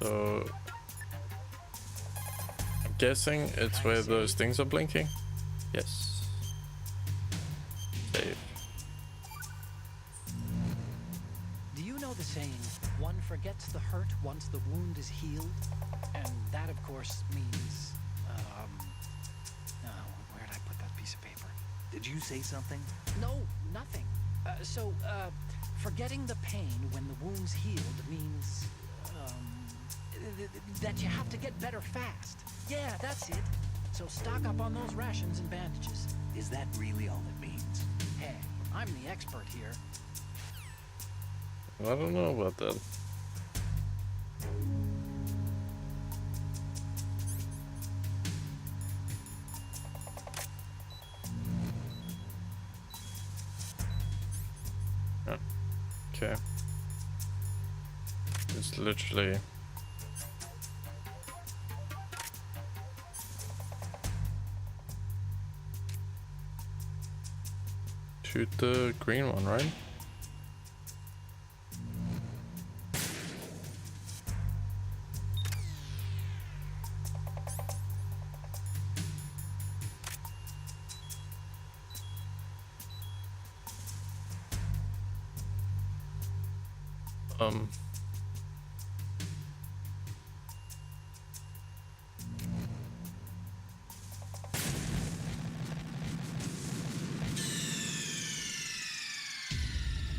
So I'm guessing it's where those things are blinking. Yes. Save. The saying, one forgets the hurt once the wound is healed, and that of course means where did I put that piece of paper? Did you say something? No, nothing. Forgetting the pain when the wound's healed means that you have to get better fast. Yeah, that's it. So stock up on those rations and bandages. Is that really all it means? Hey, I'm the expert here. I don't know about that. Oh, okay. It's literally shoot the green one, right?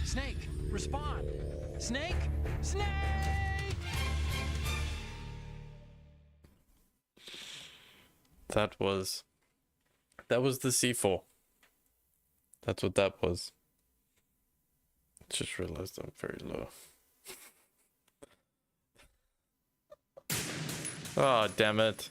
Snake, respond! Snake! Snake! That was the C4. That's what that was. Just realized I'm very low. Oh, damn it.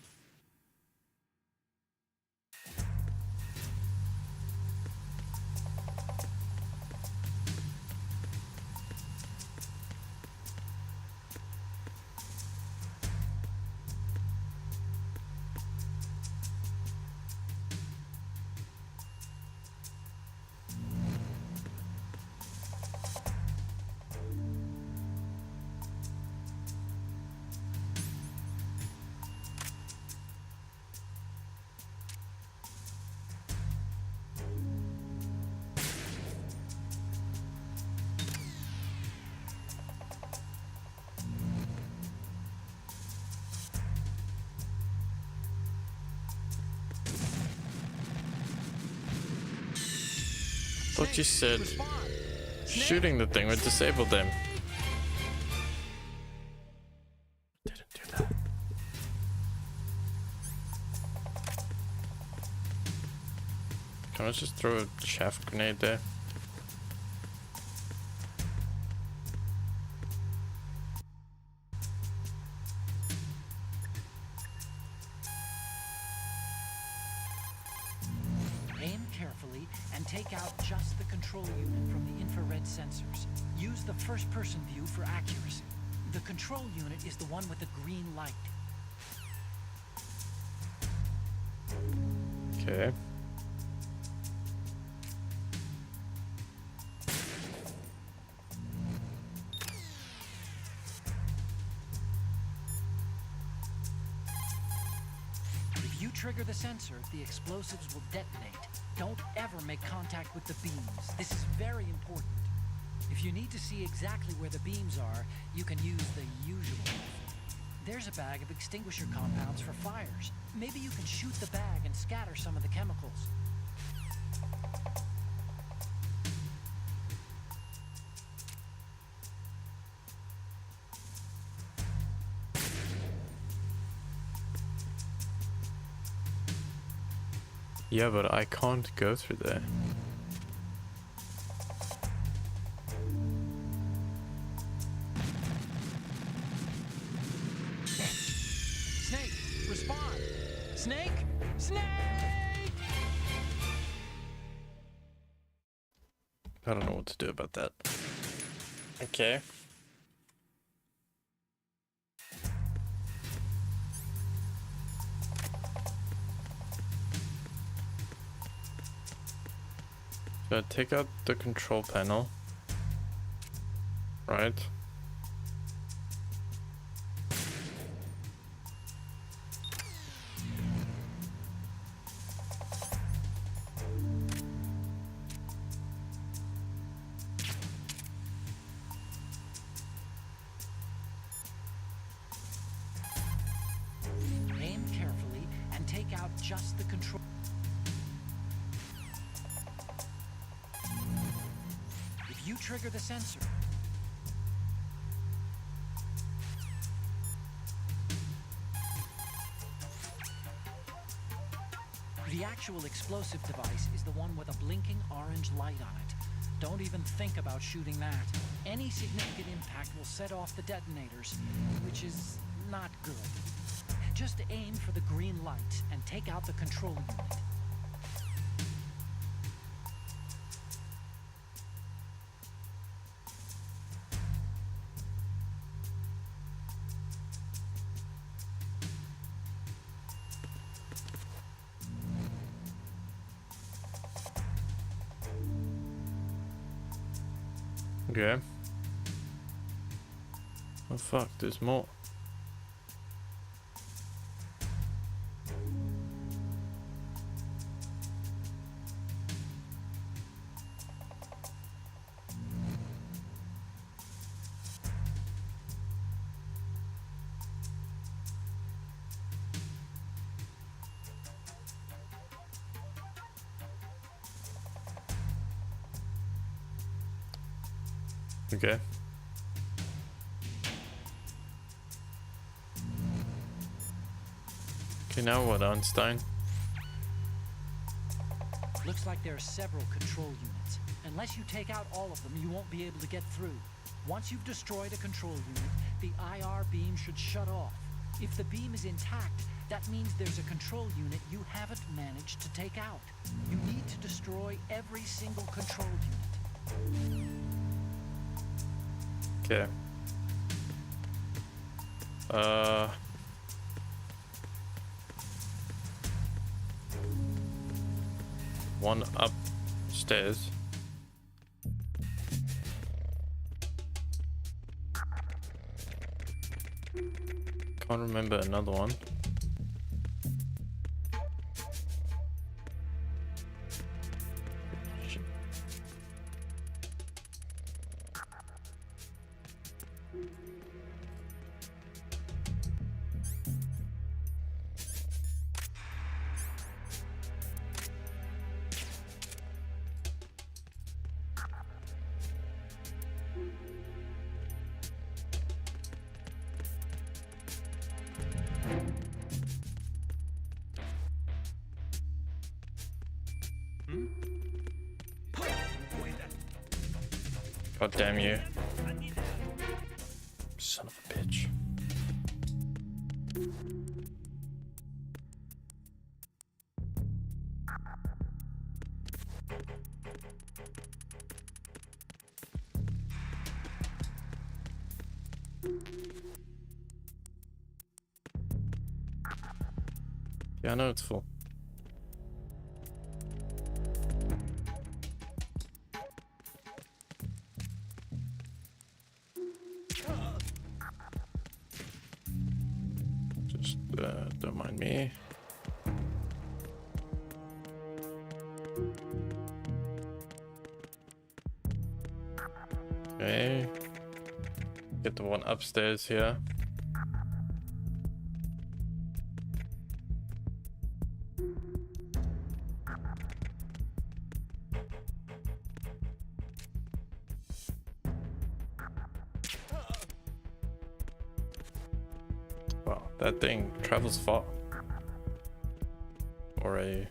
Thought you said shooting the thing would disable them. let's just throw a shaft grenade there. Aim carefully and take out just the control unit from the infrared sensors. Use the first-person view for accuracy. The control unit is the one with the green light. Okay. If you trigger the sensor, the explosives will detonate. Don't ever make contact with the beams. This is very important. If you need to see exactly where the beams are, you can use the usual method. There's a bag of extinguisher compounds for fires. Maybe you can shoot the bag and scatter some of the chemicals. Yeah, but I can't go through there. Snake, respond! Snake! Snake! I don't know what to do about that. Okay. So I take out the control panel. Right. Aim carefully and take out just the control. If you trigger the sensor, the actual explosive device is the one with a blinking orange light on it. Don't even think about shooting that. Any significant impact will set off the detonators, which is not good. Just aim for the green light and take out the control unit. Okay. Oh fuck, there's more. Okay. Okay, now what, Einstein? Looks like there are several control units. Unless you take out all of them, you won't be able to get through. Once you've destroyed a control unit, the IR beam should shut off. If the beam is intact, that means there's a control unit you haven't managed to take out. You need to destroy every single control unit. Okay. One upstairs. Can't remember another one. Shit. God damn you. Son of a bitch. Yeah, I know it's full. Just don't mind me. Okay. Get the one upstairs here. Wow, that thing travels far. Or a...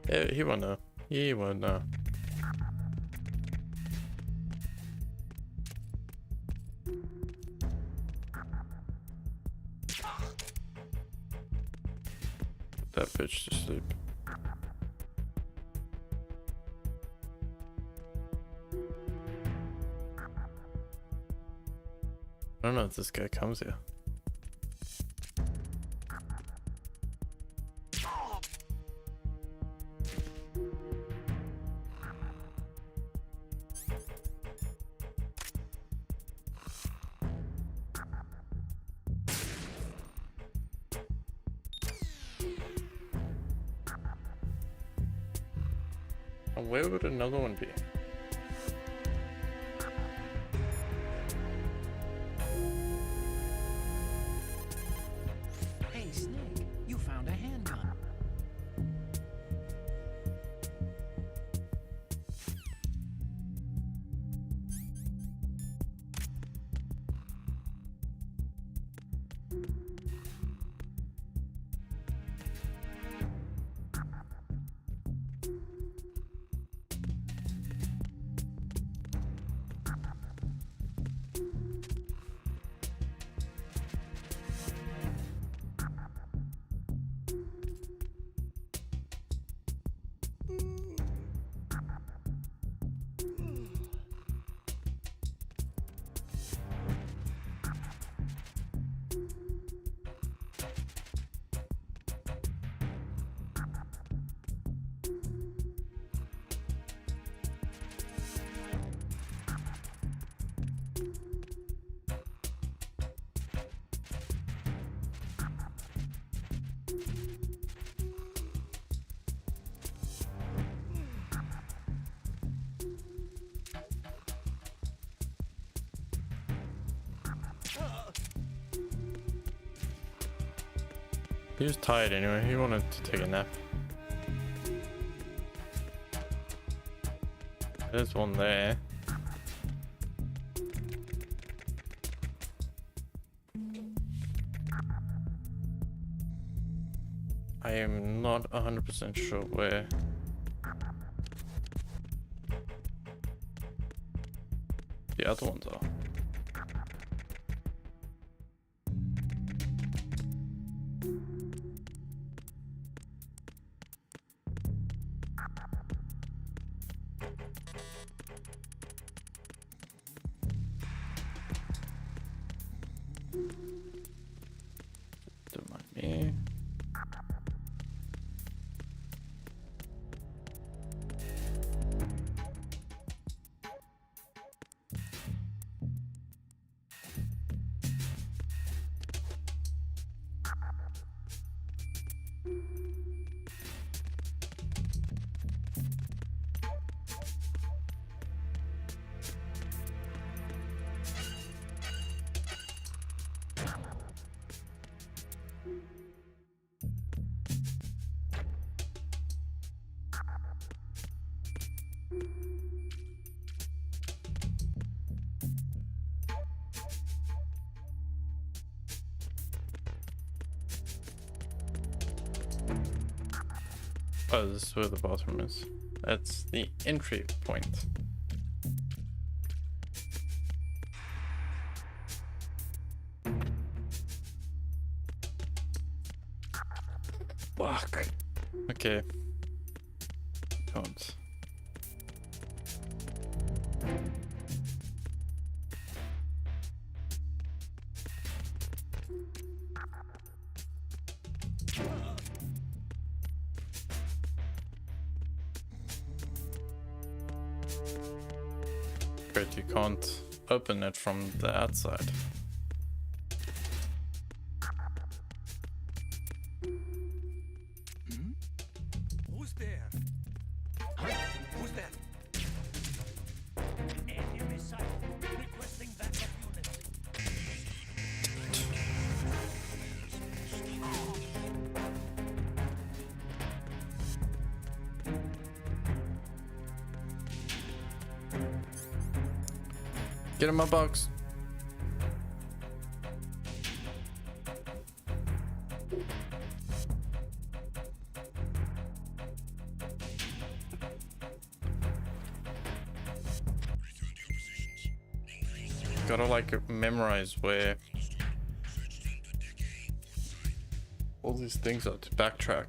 Yeah, he won't know. He won't know. Put that bitch to sleep. I don't know if this guy comes here. And where would another one be? Hey, Snake, you found a handgun. He was tired anyway, he wanted to take a nap. There's one there. I am not 100% sure where. The other ones are. Don't mind me. Oh, this is where the bathroom is. That's the entry point. Fuck. Okay. Don't. But you can't open it from the outside. Who's there? Who's that? Enemy sighted. Requesting backup units. Get in my box. Gotta like memorize where all these things are to backtrack.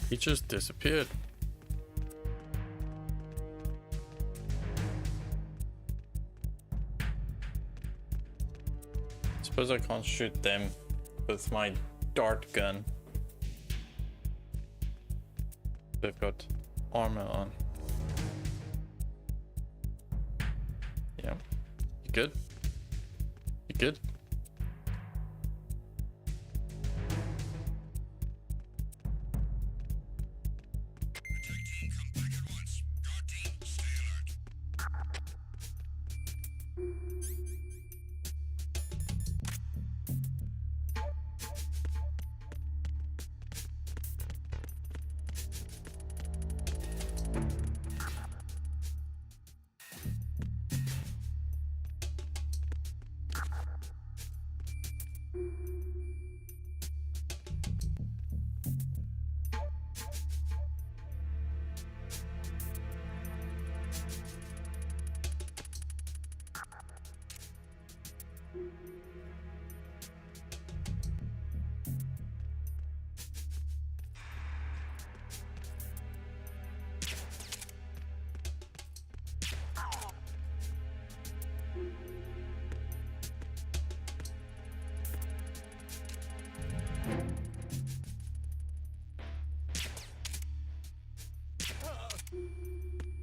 He just disappeared. Suppose I can't shoot them with my dart gun. They've got armor on. Yeah. You good? You good?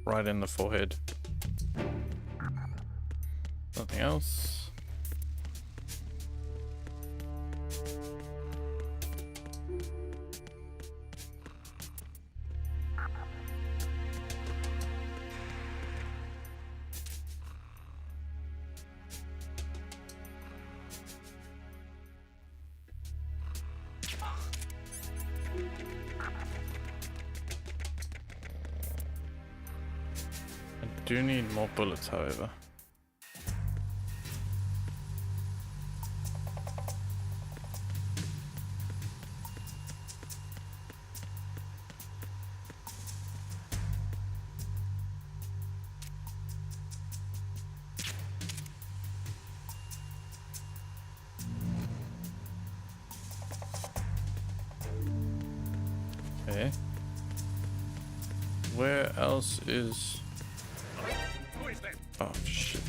Right in the forehead. Nothing else. I do need more bullets, however. Okay. Where else is... Oh shit.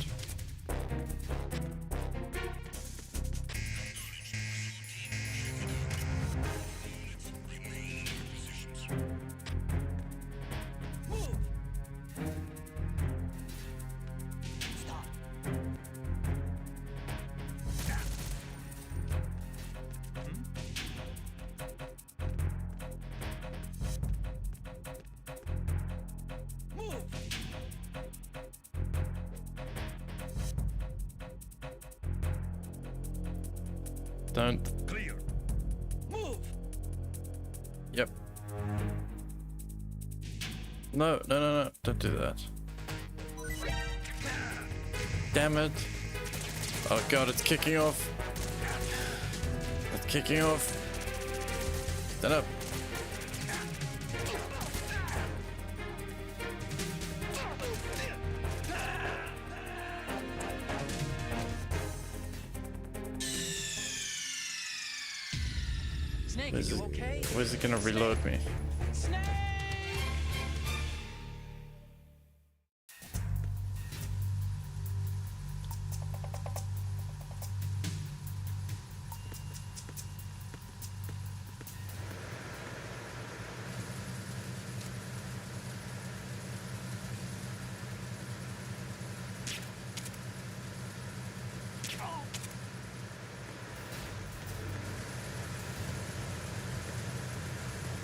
Don't. Clear. No, no, no, no. Don't do that. Damn it. Oh god, it's kicking off. It's kicking off. Stand up. Snake, are you okay? Where's it gonna reload me? Snake!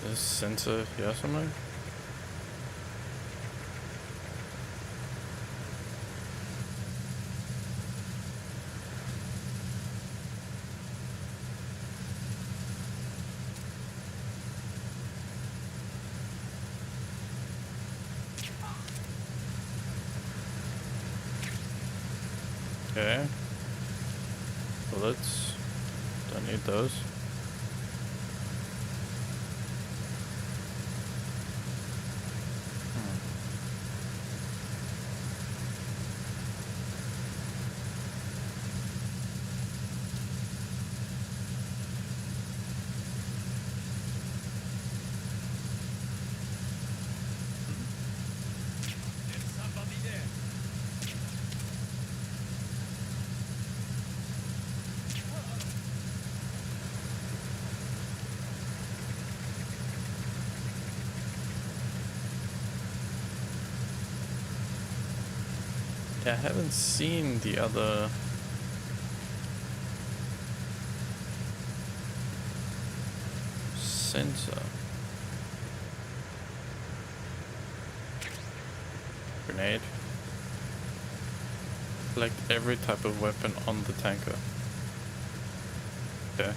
This sensor here somewhere? Okay. Bullets. Don't need those. I haven't seen the other sensor. Grenade. Select every type of weapon on the tanker. Okay.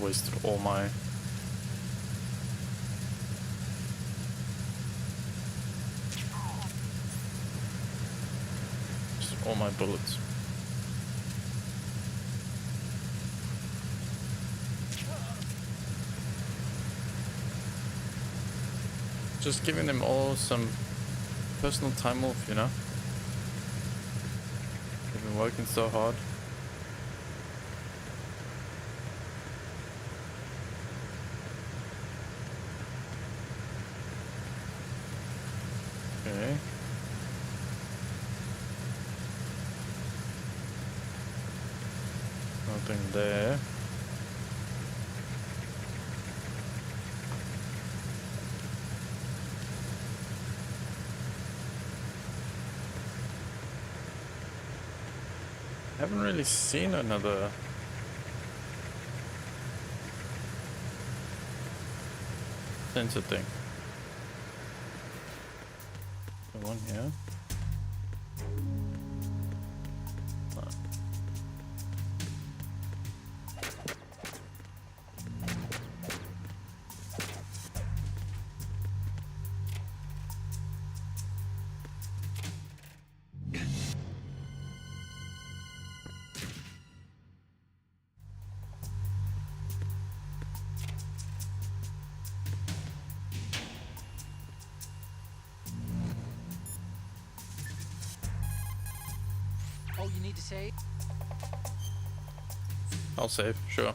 Wasted all my bullets. Just giving them all some personal time off, you know? They've been working so hard. Okay. Nothing there. I haven't really seen another sensor thing. The one here. No. Oh, you need to save? I'll save, sure.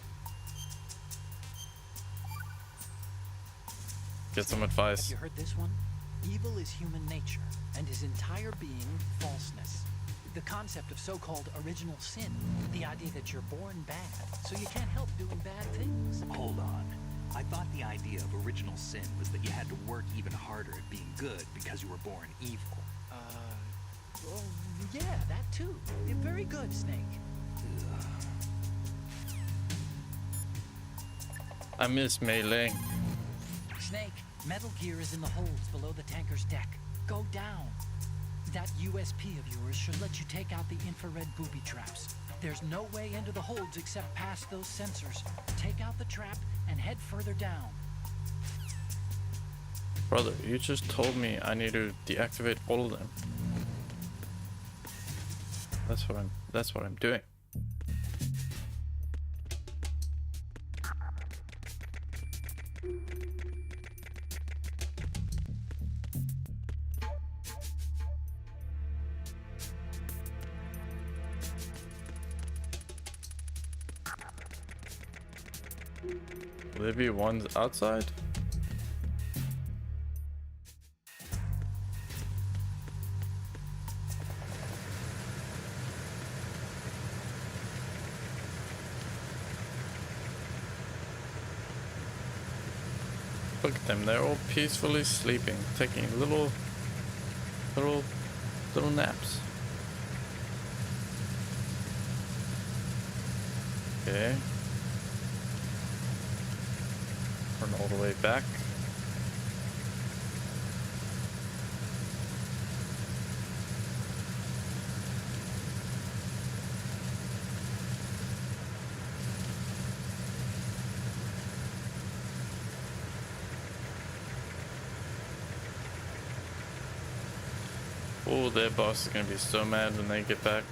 Get some advice. Have you heard this one? Evil is human nature, and his entire being falseness. The concept of so-called original sin. The idea that you're born bad, so you can't help doing bad things. Hold on. I thought the idea of original sin was that you had to work even harder at being good because you were born evil. Well, yeah, that too. You're very good, Snake. I miss Melee. Snake, Metal Gear is in the holds below the tanker's deck. Go down. That USP of yours should let you take out the infrared booby traps. There's no way into the holds except past those sensors. Take out the trap and head further down. Brother, you just told me I need to deactivate all of them. That's what I'm doing. Will there be ones outside? Look at them, they're all peacefully sleeping, taking little naps. Okay. Run all the way back. Oh, their boss is gonna be so mad when they get back.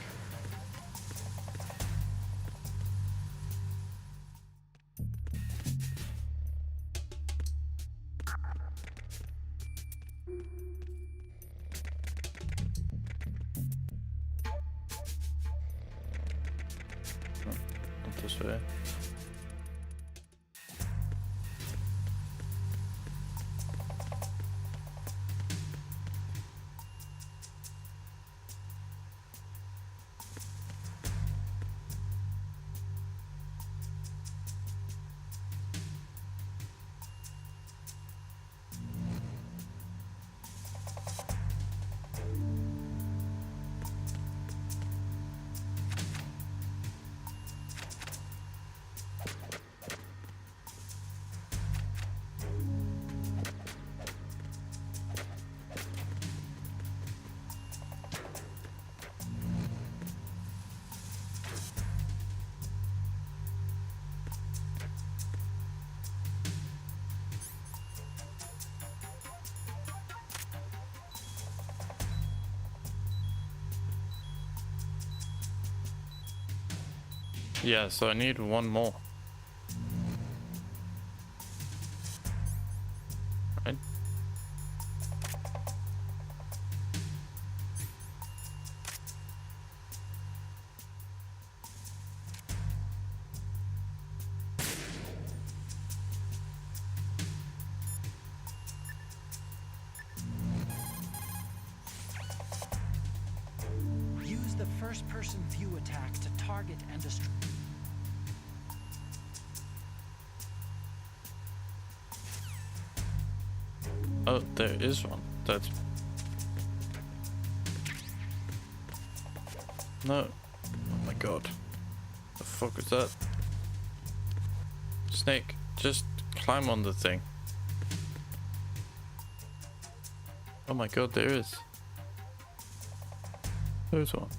Not this way. Yeah, so I need one more. Right? Use the first-person view attack to target and destroy. Oh, there is one. That's... No. Oh my god. The fuck is that? Snake, just climb on the thing. Oh my god, there is. There's one.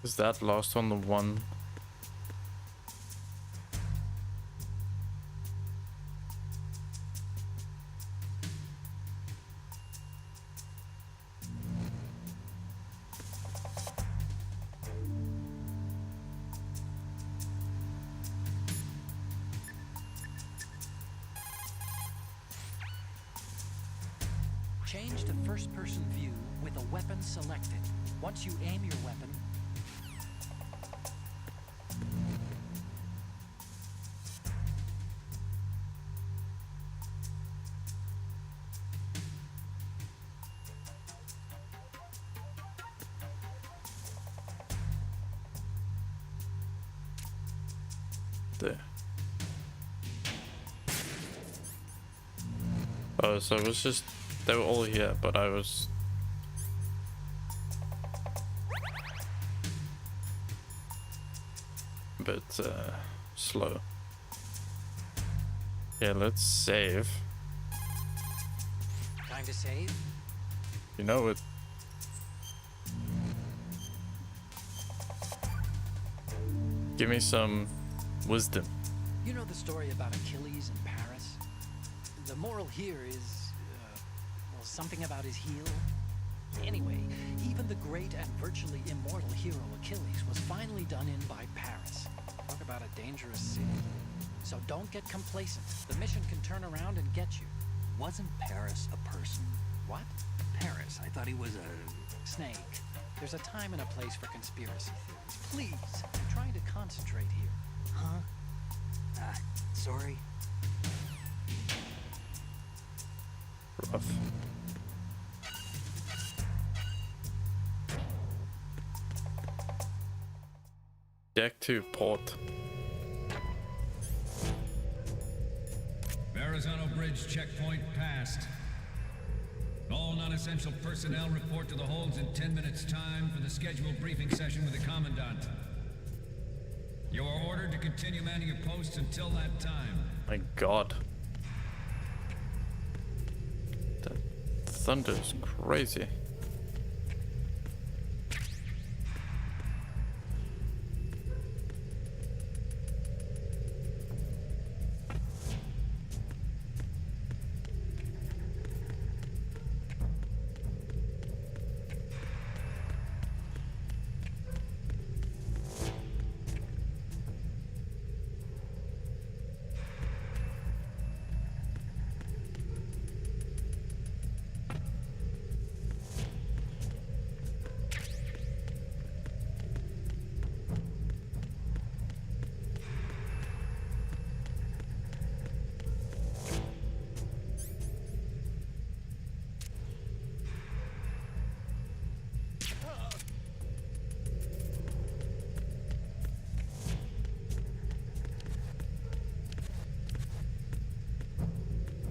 Is that lost on the one? Change to first-person view with a weapon selected. Once you aim your weapon, there. Oh, so it was just, they were all here, but I was... a bit slow. Yeah, let's save. time to save. You know it. Give me some wisdom. You know the story about Achilles in Paris? The moral here is, well, something about his heel. Anyway, even the great and virtually immortal hero Achilles was finally done in by Paris. Talk about a dangerous city. So don't get complacent. The mission can turn around and get you. Wasn't Paris a person? What? Paris, I thought he was a... Snake. There's a time and a place for conspiracy theories. Please, I'm trying to concentrate here. Huh? Sorry. Rough. Deck 2 port. Verrazano Bridge checkpoint passed. All non-essential personnel report to the holds in 10 minutes' time for the scheduled briefing session with the Commandant. You are ordered to continue manning your posts until that time. My god. That thunder's crazy.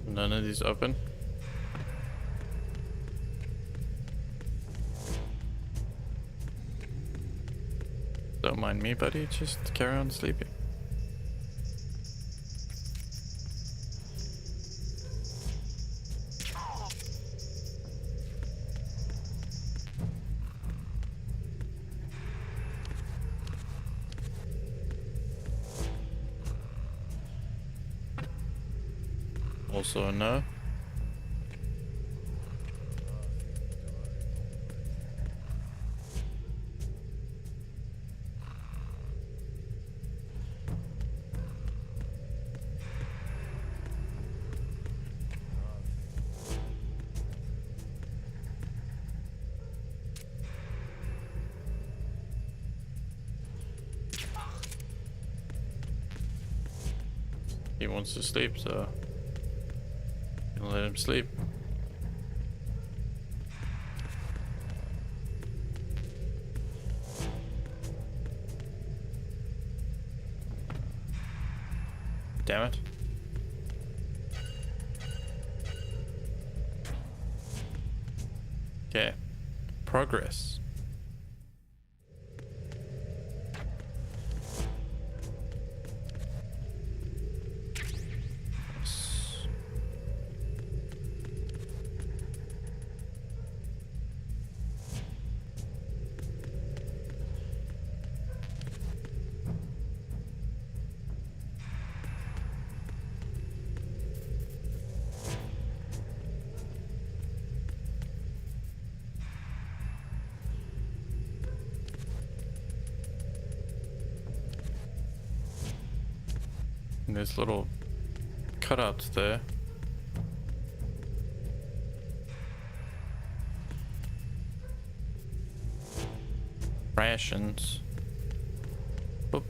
None of these open. Don't mind me, buddy. Just carry on sleeping. Also a no. He wants to sleep, so I'll let him sleep. Damn it. Okay. Progress. And there's little cutouts there. Rations. Oop.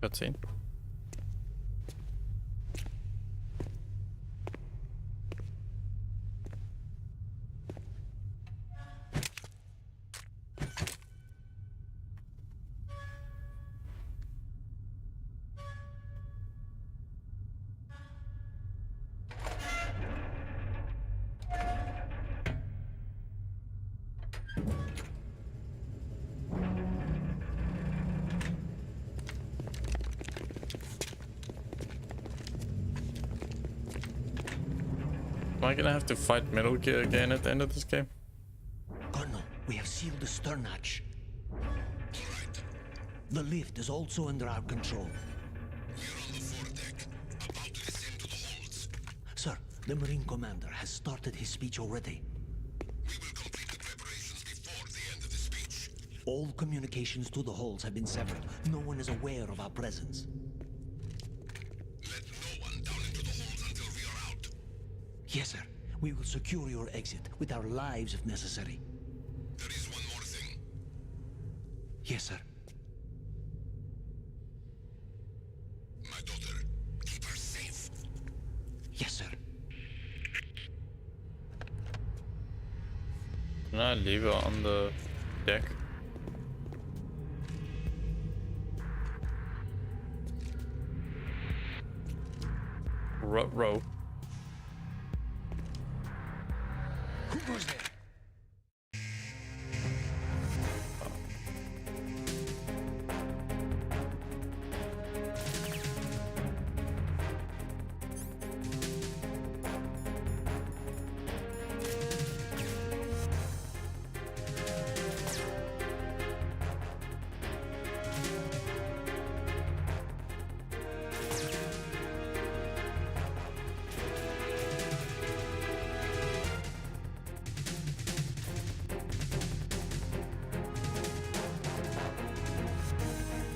Cutscene. Am I gonna have to fight Metal Gear again at the end of this game? Colonel, we have sealed the stern hatch. The lift is also under our control. We're on the foredeck, about to descend to the holds. Sir, the Marine Commander has started his speech already. We will complete the preparations before the end of the speech. All communications to the holds have been severed. No one is aware of our presence. Let no one down into the holds until we are out. Yes, sir. We will secure your exit with our lives if necessary. There is one more thing. Yes, sir. My daughter, keep her safe. Yes, sir. Can I leave it on the deck? Row. Who goes there?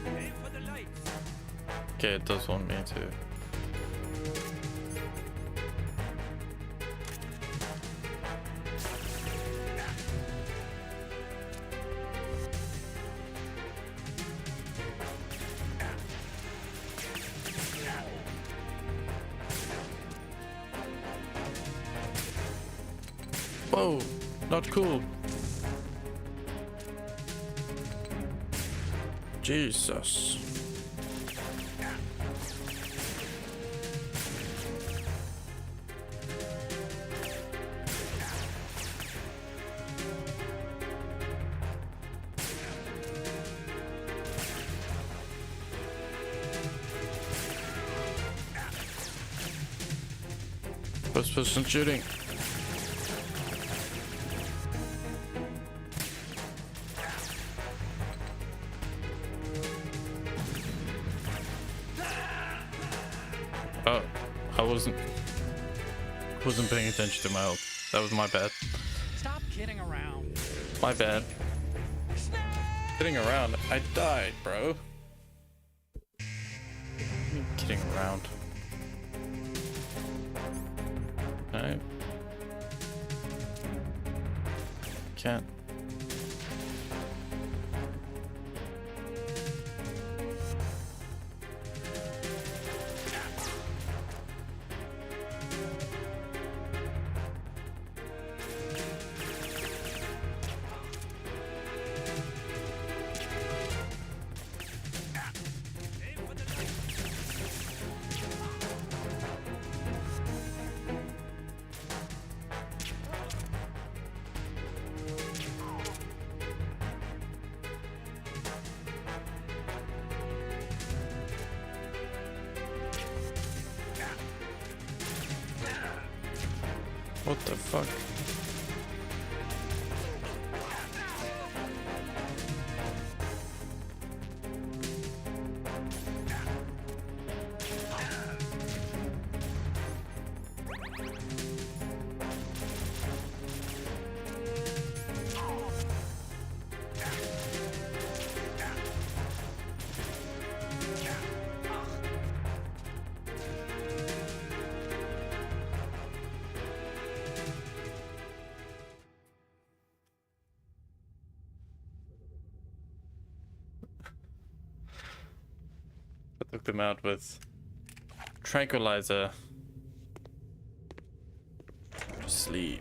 Aim for the lights. Okay, it does want me to. Whoa, not cool. Jesus. First person shooting. Oh, I wasn't paying attention to my health. That was my bad. Stop kidding around. My bad. Kidding around. I died, bro. I'm kidding around. Alright. Can't. Aim for the lights. What the fuck? Took them out with tranquilizer. To sleep.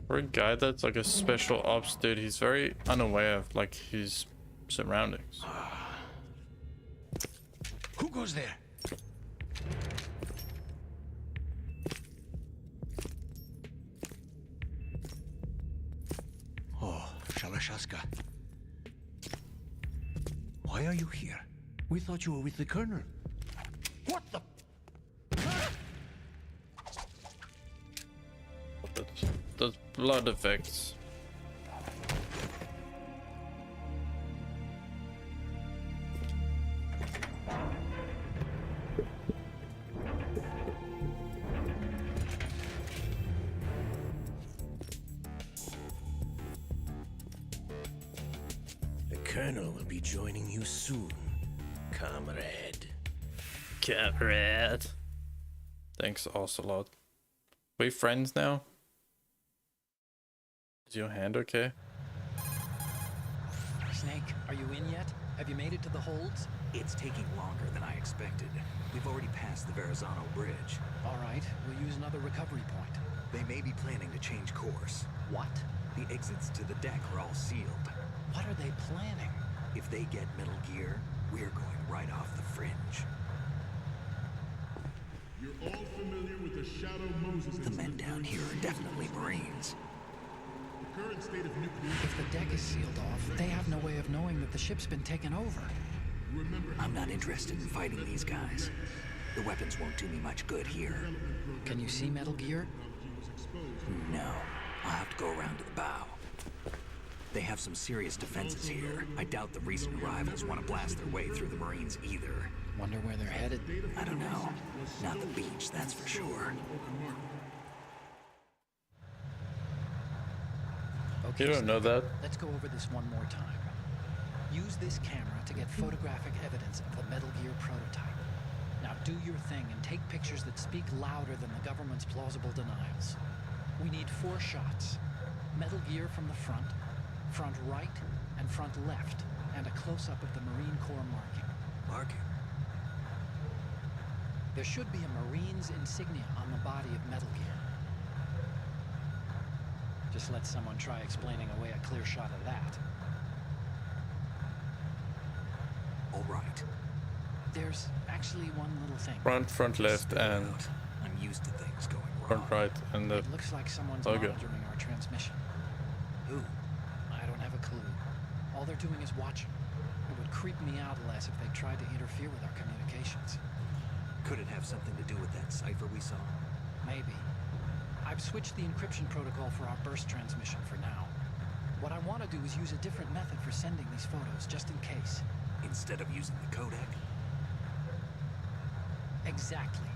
For a guy that's like a special ops dude, he's very unaware of like his surroundings. Who goes there? Oh, Shalashaska. Why are you here? We thought you were with the Colonel. What the? Those blood effects. The Colonel will be joining you soon, comrade. Comrade. Thanks, Ocelot. We friends now? Is your hand okay? Snake, are you in yet? Have you made it to the holds? It's taking longer than I expected. We've already passed the Verrazano Bridge. All right, we'll use another recovery point. They may be planning to change course. What? The exits to the deck are all sealed. What are they planning? If they get Metal Gear, we're going right off the fringe. You're all familiar with the Shadow Moses. The men down here are definitely Marines. The current state of nuclear... If the deck is sealed off, they have no way of knowing that the ship's been taken over. I'm not interested in fighting these guys. The weapons won't do me much good here. Can you see Metal Gear? No. I'll have to go around to the bow. They have some serious defenses here. I doubt the recent arrivals want to blast their way through the Marines either. Wonder where they're headed? I don't know. Not the beach, that's for sure. Okay, You don't know that. Let's go over this one more time. Use this camera to get photographic evidence of the Metal Gear prototype. Now do your thing and take pictures that speak louder than the government's plausible denials. We need 4 shots. Metal Gear from the front right, and front left, and a close-up of the Marine Corps marking. Marking? There should be a Marine's insignia on the body of Metal Gear. Just let someone try explaining away a clear shot of that. All right. There's actually one little thing. Front left, and I'm used to things going wrong. front right, and the It looks like someone's logo. monitoring our transmission. Who? I don't have a clue. All they're doing is watching. It would creep me out less if they tried to interfere with our communications. Could it have something to do with that cipher we saw? Maybe. I've switched the encryption protocol for our burst transmission for now. What I want to do is use a different method for sending these photos, just in case. Instead of using the codec? Exactly.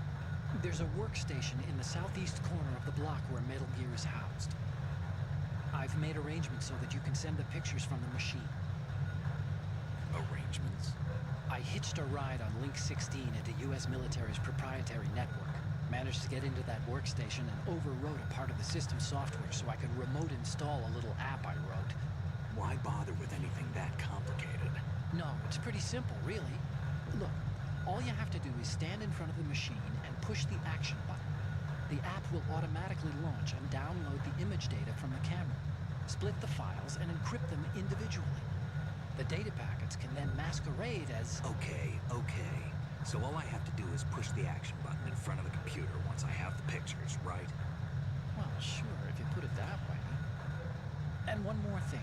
There's a workstation in the southeast corner of the block where Metal Gear is housed. I've made arrangements so that you can send the pictures from the machine. Arrangements? I hitched a ride on Link 16 into U.S. military's proprietary network. Managed to get into that workstation and overwrote a part of the system software so I could remote install a little app I wrote. Why bother with anything that complicated? No, it's pretty simple, really. Look, all you have to do is stand in front of the machine and push the action button. The app will automatically launch and download the image data from the camera, split the files, and encrypt them individually. The data packets can then masquerade as... Okay. So all I have to do is push the action button in front of the computer once I have the pictures, right? Well, sure, if you put it that way. And one more thing.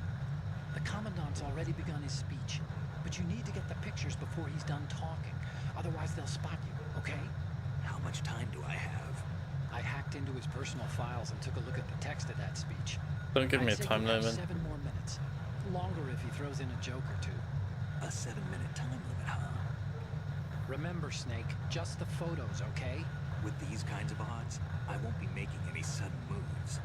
The Commandant's already begun his speech, but you need to get the pictures before he's done talking. Otherwise, they'll spot you, okay? How much time do I have? I hacked into his personal files and took a look at the text of that speech. Don't give me a I'd say time you have limit. 7 more minutes. Longer if he throws in a joke or two. A 7-minute time limit, huh? Remember, Snake, just the photos, okay? With these kinds of odds, I won't be making any sudden moves.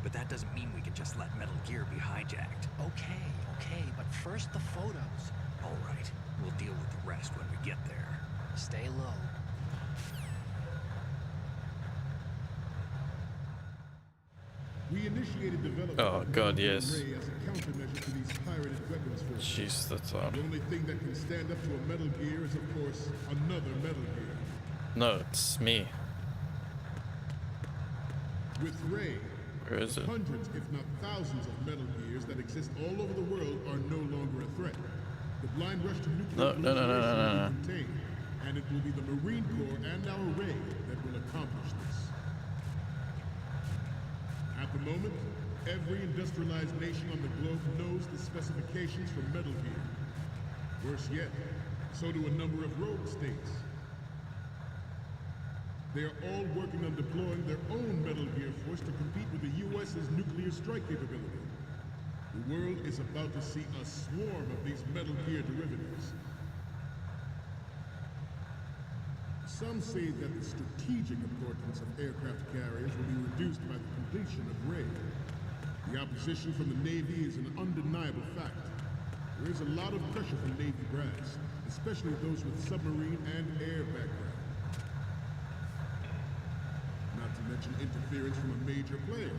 But that doesn't mean we can just let Metal Gear be hijacked. Okay, but first the photos. All right, we'll deal with the rest when we get there. Stay low. We initiated development Oh of god, Metal Gear yes. Ray as a countermeasure to these pirated weapons forces. Jeez, that's odd. The only thing that can stand up to a Metal Gear is, of course, another Metal Gear. No, it's me. With Ray, Where is it? hundreds, if not thousands, of Metal Gears that exist all over the world are no longer a threat. The blind rush to nuclear No. proliferation will be contained, and it will be the Marine Corps and our Ray that will accomplish this. At the moment, every industrialized nation on the globe knows the specifications for Metal Gear. Worse yet, so do a number of rogue states. They are all working on deploying their own Metal Gear force to compete with the U.S.'s nuclear strike capability. The world is about to see a swarm of these Metal Gear derivatives. Some say that the strategic importance of aircraft carriers will be reduced by the completion of Ray. The opposition from the Navy is an undeniable fact. There is a lot of pressure from Navy brass, especially those with submarine and air background. Not to mention interference from a major player.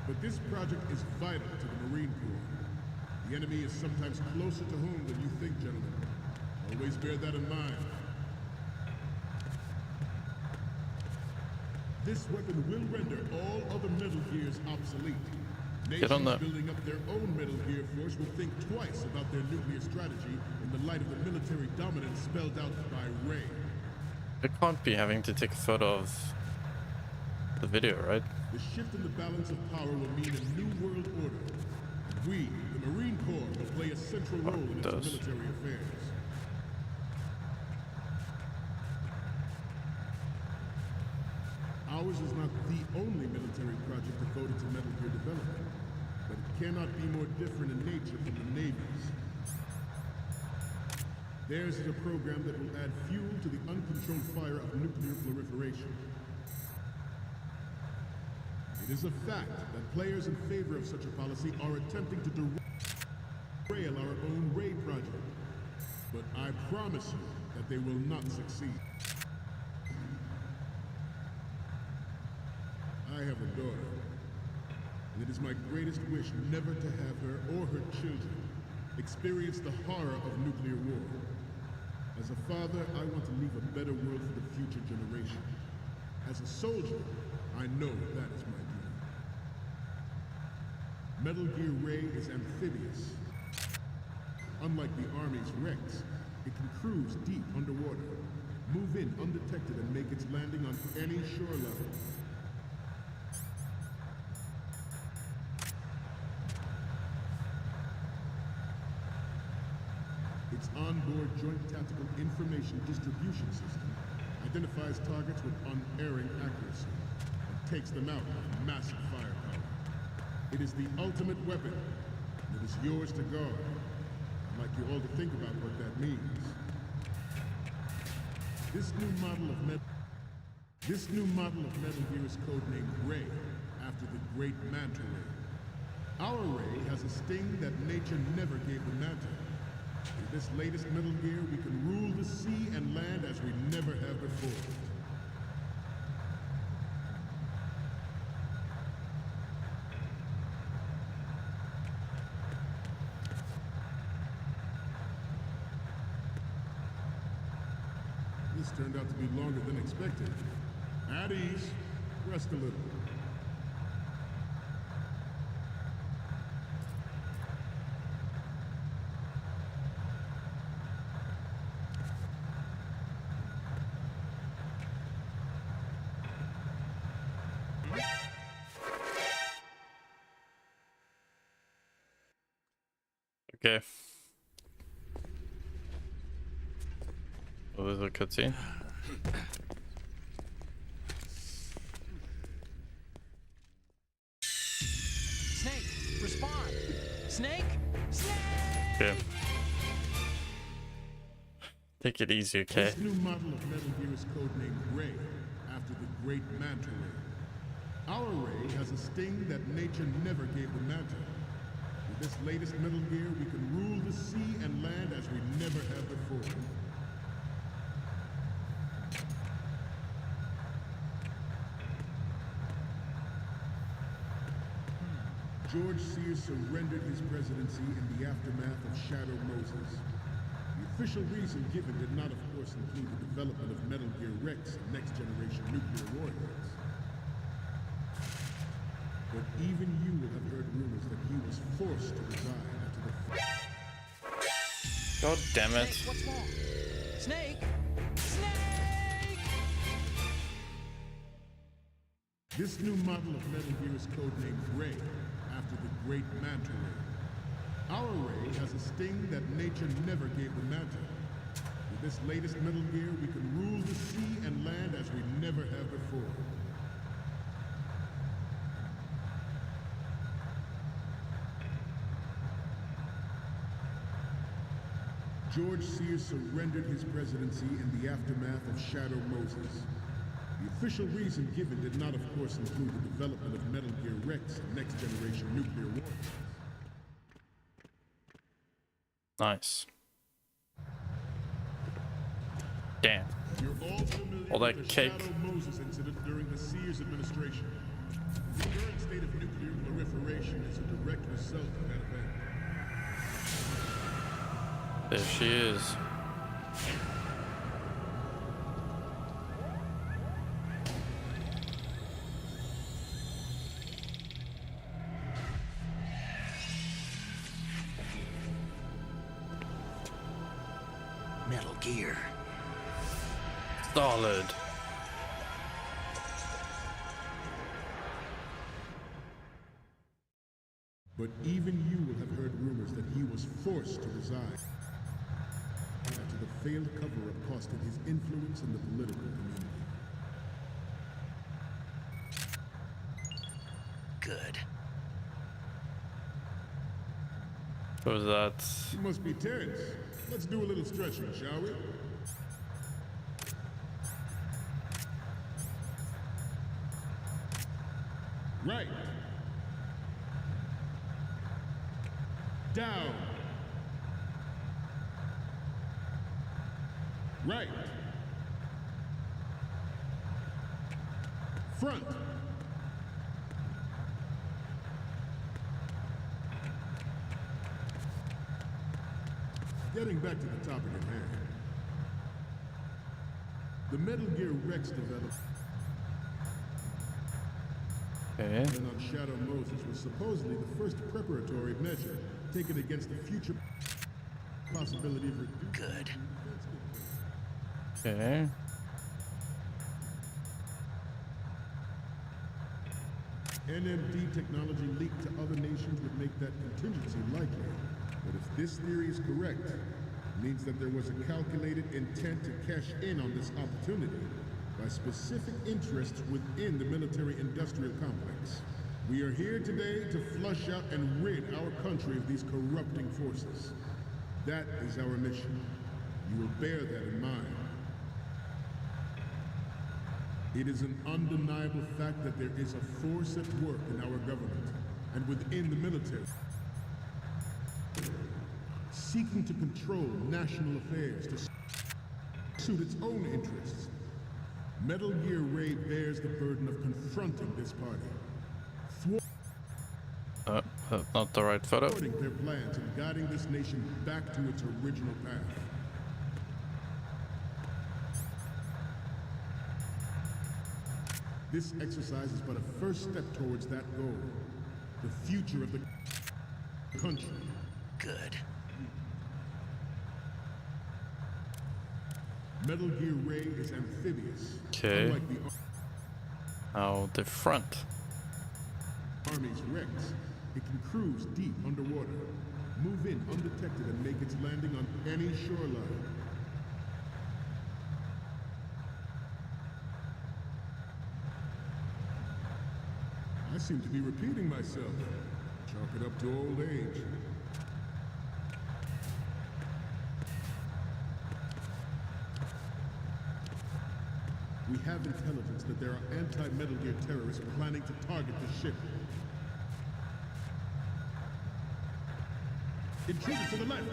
But this project is vital to the Marine Corps. The enemy is sometimes closer to home than you think, gentlemen. Always bear that in mind. This weapon will render all other Metal Gears obsolete. Nations building up their own Metal Gear force will think twice about their nuclear strategy in the light of the military dominance spelled out by Ray. I can't be having to take a photo of the video, right? The shift in the balance of power will mean a new world order. We, the Marine Corps, will play a central role in its military affairs. Ours is not the only military project devoted to Metal Gear development, but it cannot be more different in nature from the Navy's. Theirs is a program that will add fuel to the uncontrolled fire of nuclear proliferation. It is a fact that players in favor of such a policy are attempting to derail our own Ray project. But I promise you that they will not succeed. I have a daughter, and it is my greatest wish never to have her or her children experience the horror of nuclear war. As a father, I want to leave a better world for the future generation. As a soldier, I know that is my duty. Metal Gear Ray is amphibious. Unlike the Army's Rex, it can cruise deep underwater, move in undetected, and make its landing on any shore level. Its onboard Joint Tactical Information Distribution System identifies targets with unerring accuracy and takes them out with massive firepower. It is the ultimate weapon, and it is yours to guard. I'd like you all to think about what that means. This new model of Metal Gear is codenamed Ray, after the Great Manta Ray. Our Ray has a sting that nature never gave the Manta. With this latest Metal Gear, we can rule the sea and land as we never have before. This turned out to be longer than expected. At ease. Rest a little. Okay. Oh, there's a cutscene. Snake, respond! Snake! Snake! Okay. Take it easy, okay? This new model of Metal Gear is codenamed Ray, after the Great Manta Ray. Our ray has a sting that nature never gave the matter. With this latest Metal Gear, we can rule the sea and land as we never have before. George Sears surrendered his presidency in the aftermath of Shadow Moses. The official reason given did not, of course, include the development of Metal Gear Rex and next-generation nuclear warheads. But even you will have heard rumors that he was forced to resign after the... God damn it. Snake, what's wrong? Snake! Snake! This new model of Metal Gear is codenamed Ray, after the great Manta Ray. Our ray has a sting that nature never gave the Manta. With this latest Metal Gear, we can rule the sea and land as we never have before. George Sears surrendered his presidency in the aftermath of Shadow Moses. The official reason given did not, of course, include the development of Metal Gear Rex and next-generation nuclear warheads. Nice. Damn. You're all familiar All that with the cake. Shadow Moses incident during the Sears administration. The current state of nuclear proliferation is a direct result of that event. There she is. Metal Gear. Solid. But even you will have heard rumors that he was forced to resign after the failed cover-up costed his influence in the political community. Good. What was that? You must be tense. Let's do a little stretching, shall we? Right. Down. Right. Front. Getting back to the topic at hand. The Metal Gear Rex developed Okay. and on Shadow Moses was supposedly the first preparatory measure taken against the future possibility of reducing Good. Okay. NMD technology leaked to other nations would make that contingency likely. But if this theory is correct, it means that there was a calculated intent to cash in on this opportunity by specific interests within the military-industrial complex. We are here today to flush out and rid our country of these corrupting forces. That is our mission. You will bear that in mind. It is an undeniable fact that there is a force at work in our government and within the military, seeking to control national affairs to suit its own interests. Metal Gear Ray bears the burden of confronting this party, That's not the right photo. thwarting their plans and guiding this nation back to its original path. This exercise is but a first step towards that goal, the future of the country. Good. Metal Gear Ray is amphibious. Okay. Unlike the Now the front. Army's Rex, it can cruise deep underwater, move in undetected and make its landing on any shoreline. I seem to be repeating myself. Chalk it up to old age. We have intelligence that there are anti-Metal Gear terrorists planning to target the ship. Intruder to the left!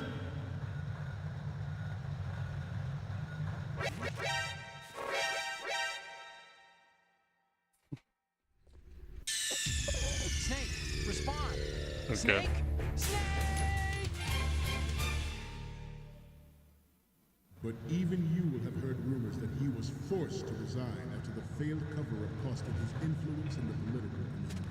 Snake, respond! Okay. Snake! Snake! But even you will have heard rumors that he was forced to resign after the failed cover-up costed his influence in the political community.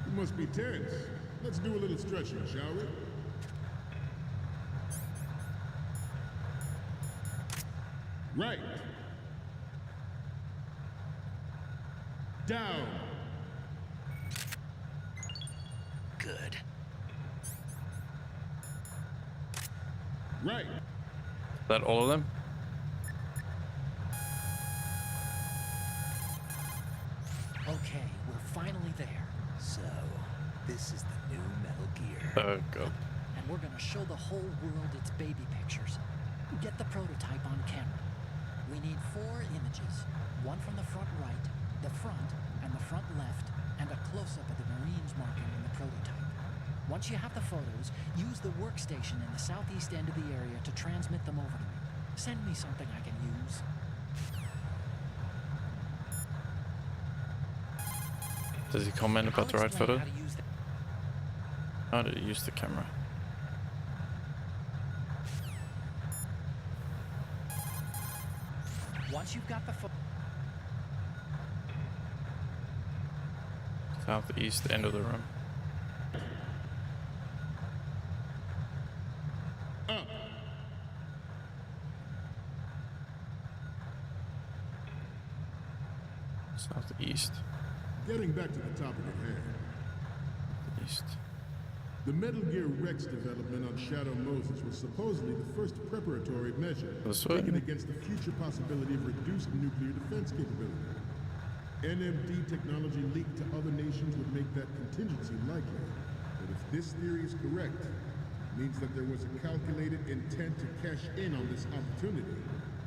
You must be tense. Let's do a little stretching, shall we? Right. Down. Good. Right. Is that all of them? Okay, we're finally there. So, this is the new Metal Gear. Oh god. And we're gonna show the whole world its baby pictures. Get the prototype on camera. We need 4 images. One from the front right, the front, and the front left, and a close-up of the Marines marking in the prototype. Once you have the photos, use the workstation in the southeast end of the area to transmit them over to me. Send me something I can use. Does he comment about the I'll right explain photo? how to use the How to use the camera? Once you've got the Southeast end of the room. Up. Southeast. Getting back to the topic at hand. East. The Metal Gear Rex development on Shadow Moses was supposedly the first preparatory measure This way? taken against the future possibility of reduced nuclear defense capability. NMD technology leaked to other nations would make that contingency likely. But if this theory is correct, it means that there was a calculated intent to cash in on this opportunity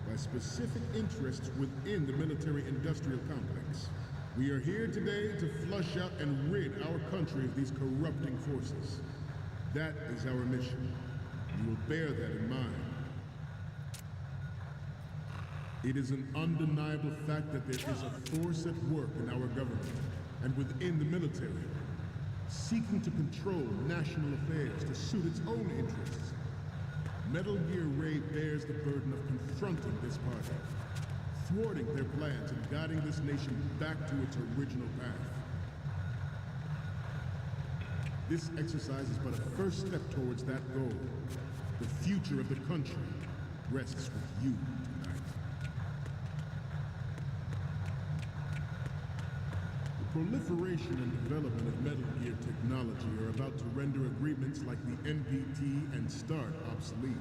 by specific interests within the military-industrial complex. We are here today to flush out and rid our country of these corrupting forces. That is our mission. You will bear that in mind. It is an undeniable fact that there is a force at work in our government and within the military, seeking to control national affairs to suit its own interests. Metal Gear Ray bears the burden of confronting this party, thwarting their plans and guiding this nation back to its original path. This exercise is but a first step towards that goal. The future of the country rests with you tonight. The proliferation and development of Metal Gear technology are about to render agreements like the NPT and START obsolete.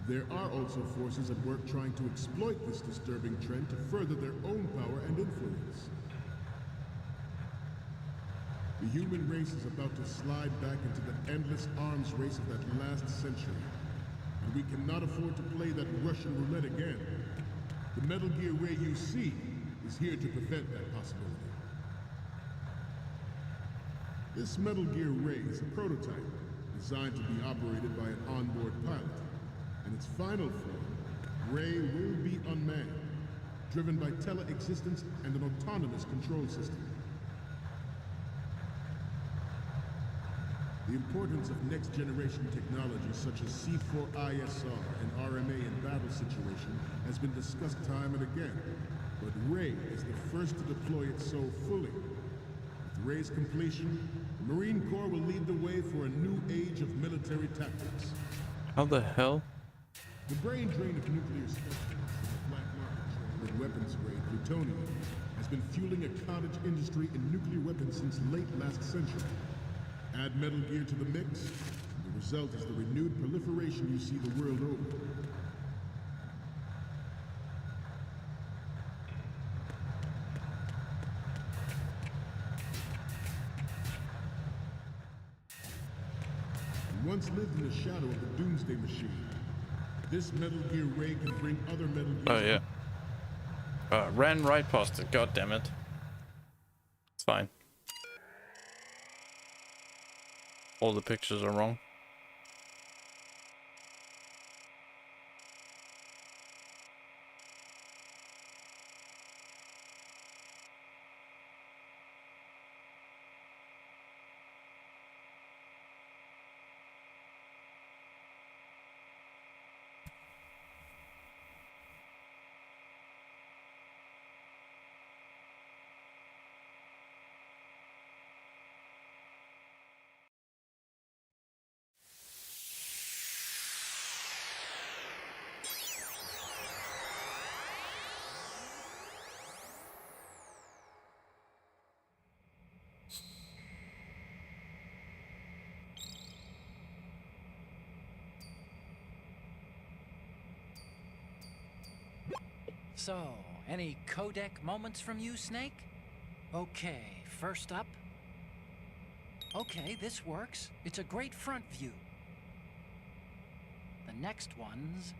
There are also forces at work trying to exploit this disturbing trend to further their own power and influence. The human race is about to slide back into the endless arms race of that last century. And we cannot afford to play that Russian roulette again. The Metal Gear Ray you see is here to prevent that possibility. This Metal Gear Ray is a prototype designed to be operated by an onboard pilot. In its final form, Ray will be unmanned, driven by tele-existence and an autonomous control system. The importance of next-generation technologies such as C4ISR and RMA in battle situation has been discussed time and again, but Ray is the first to deploy it so fully. With Ray's completion, the Marine Corps will lead the way for a new age of military tactics. How the hell? The brain drain of nuclear specialists and the black market trade in weapons grade plutonium has been fueling a cottage industry in nuclear weapons since late last century. Add Metal Gear to the mix, and the result is the renewed proliferation you see the world over. the shadow of the Doomsday Machine. This Metal Gear ray can bring other Metal Gears... Oh, yeah. Ran right past it. God damn it. It's fine. All the pictures are wrong. So, any codec moments from you, Snake? Okay, first up. Okay, this works. It's a great front view. The next one's...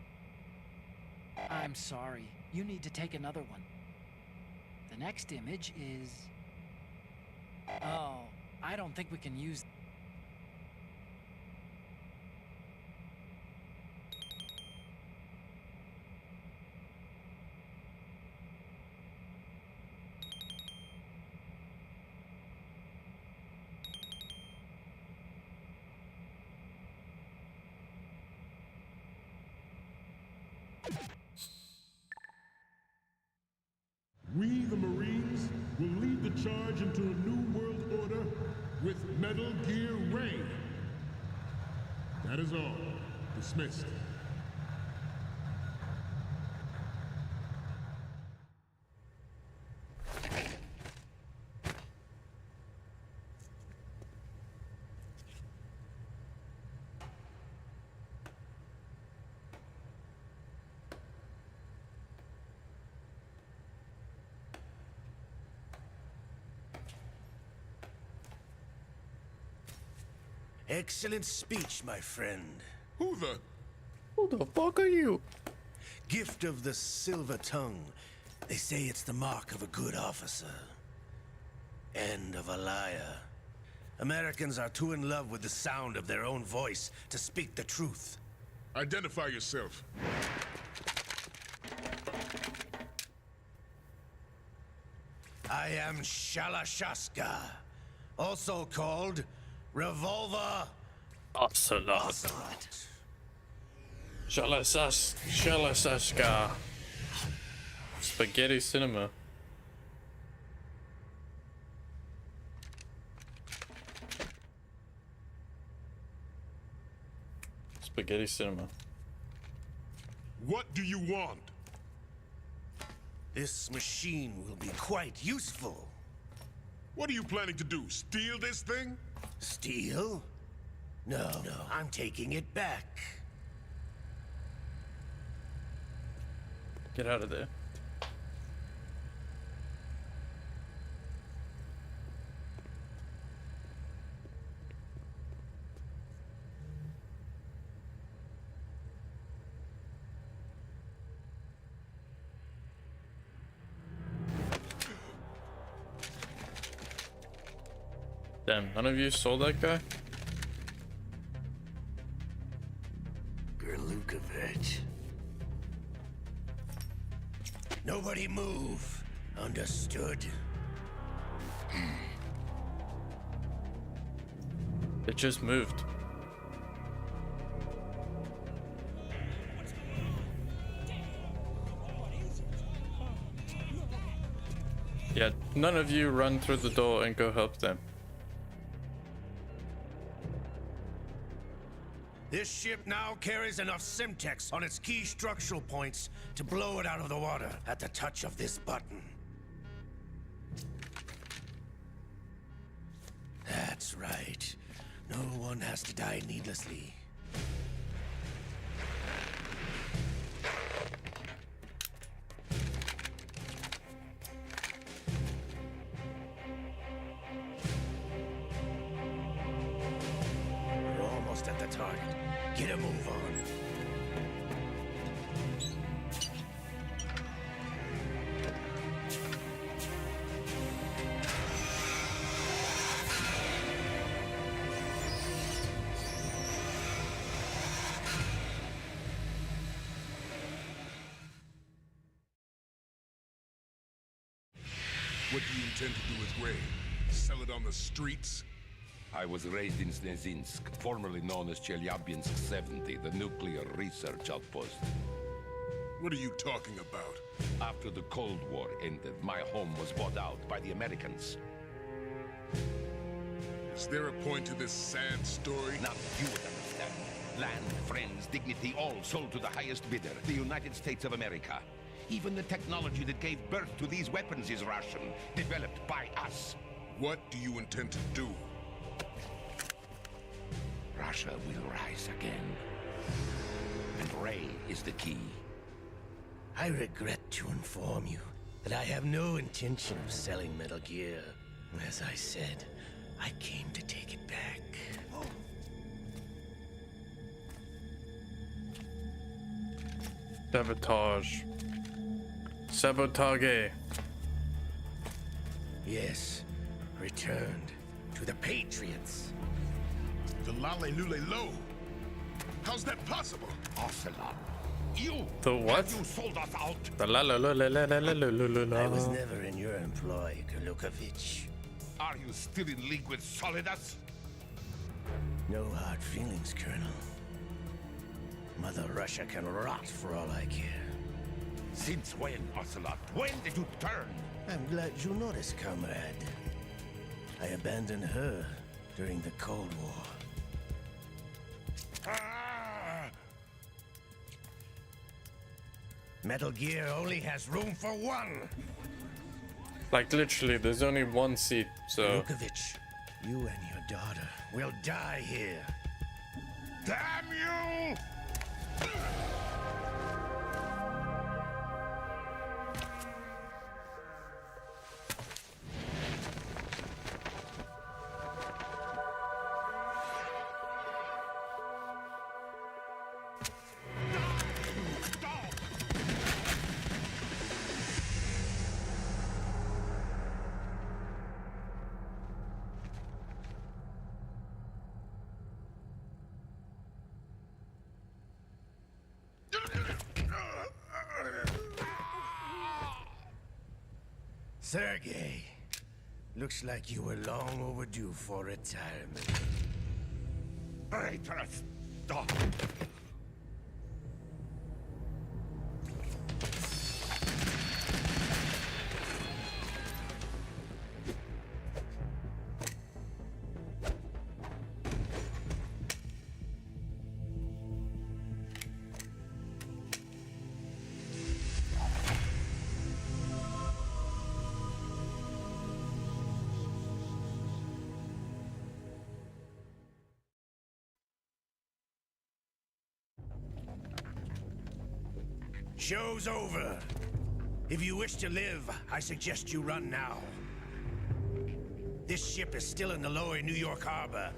I'm sorry, you need to take another one. The next image is... Oh, I don't think we can use... We, the Marines, will lead the charge into a new world order with Metal Gear Ray. That is all. Dismissed. Excellent speech, my friend. Who the fuck are you? Gift of the silver tongue. They say it's the mark of a good officer. And of a liar. Americans are too in love with the sound of their own voice to speak the truth. Identify yourself. I am Shalashaska, also called Revolver Ocelot. Shalasashka. Spaghetti cinema. Spaghetti cinema. What do you want? This machine will be quite useful. What are you planning to do? Steal this thing? Steal? No, I'm taking it back. Get out of there. Damn, none of you saw that guy? Gerlukovich. Nobody move. Understood? It just moved. Yeah, none of you run through the door and go help them. This ship now carries enough Simtex on its key structural points to blow it out of the water at the touch of this button. That's right. No one has to die needlessly. We're almost at the target. Get a move on. What do you intend to do with Ray? Sell it on the streets? I was raised in Snezinsk, formerly known as Chelyabinsk 70, the nuclear research outpost. What are you talking about? After the Cold War ended, my home was bought out by the Americans. Is there a point to this sad story? Now you would understand. Land, friends, dignity, all sold to the highest bidder, the United States of America. Even the technology that gave birth to these weapons is Russian, developed by us. What do you intend to do? Russia will rise again. And Ray is the key. I regret to inform you that I have no intention of selling Metal Gear. As I said, I came to take it back. Sabotage. Sabotage. Yes, returned to the Patriots. The Lale Lule Lo? How's that possible? Ocelot, you! The what? You sold us out! The la la la la la la la la la. I was never in your employ, Golukovich. Are you still in league with Solidus? No hard feelings, Colonel. Mother Russia can rot for all I care. Since when, Ocelot? When did you turn? I'm glad you noticed, comrade. I abandoned her during the Cold War. Ah! Metal Gear only has room for one. Like literally, there's only one seat, so. Golukovich, you and your daughter will die here. Damn you! Sergei, looks like you were long overdue for retirement. Traitorous dog! Show's over. If you wish to live, I suggest you run now. This ship is still in the lower New York harbor.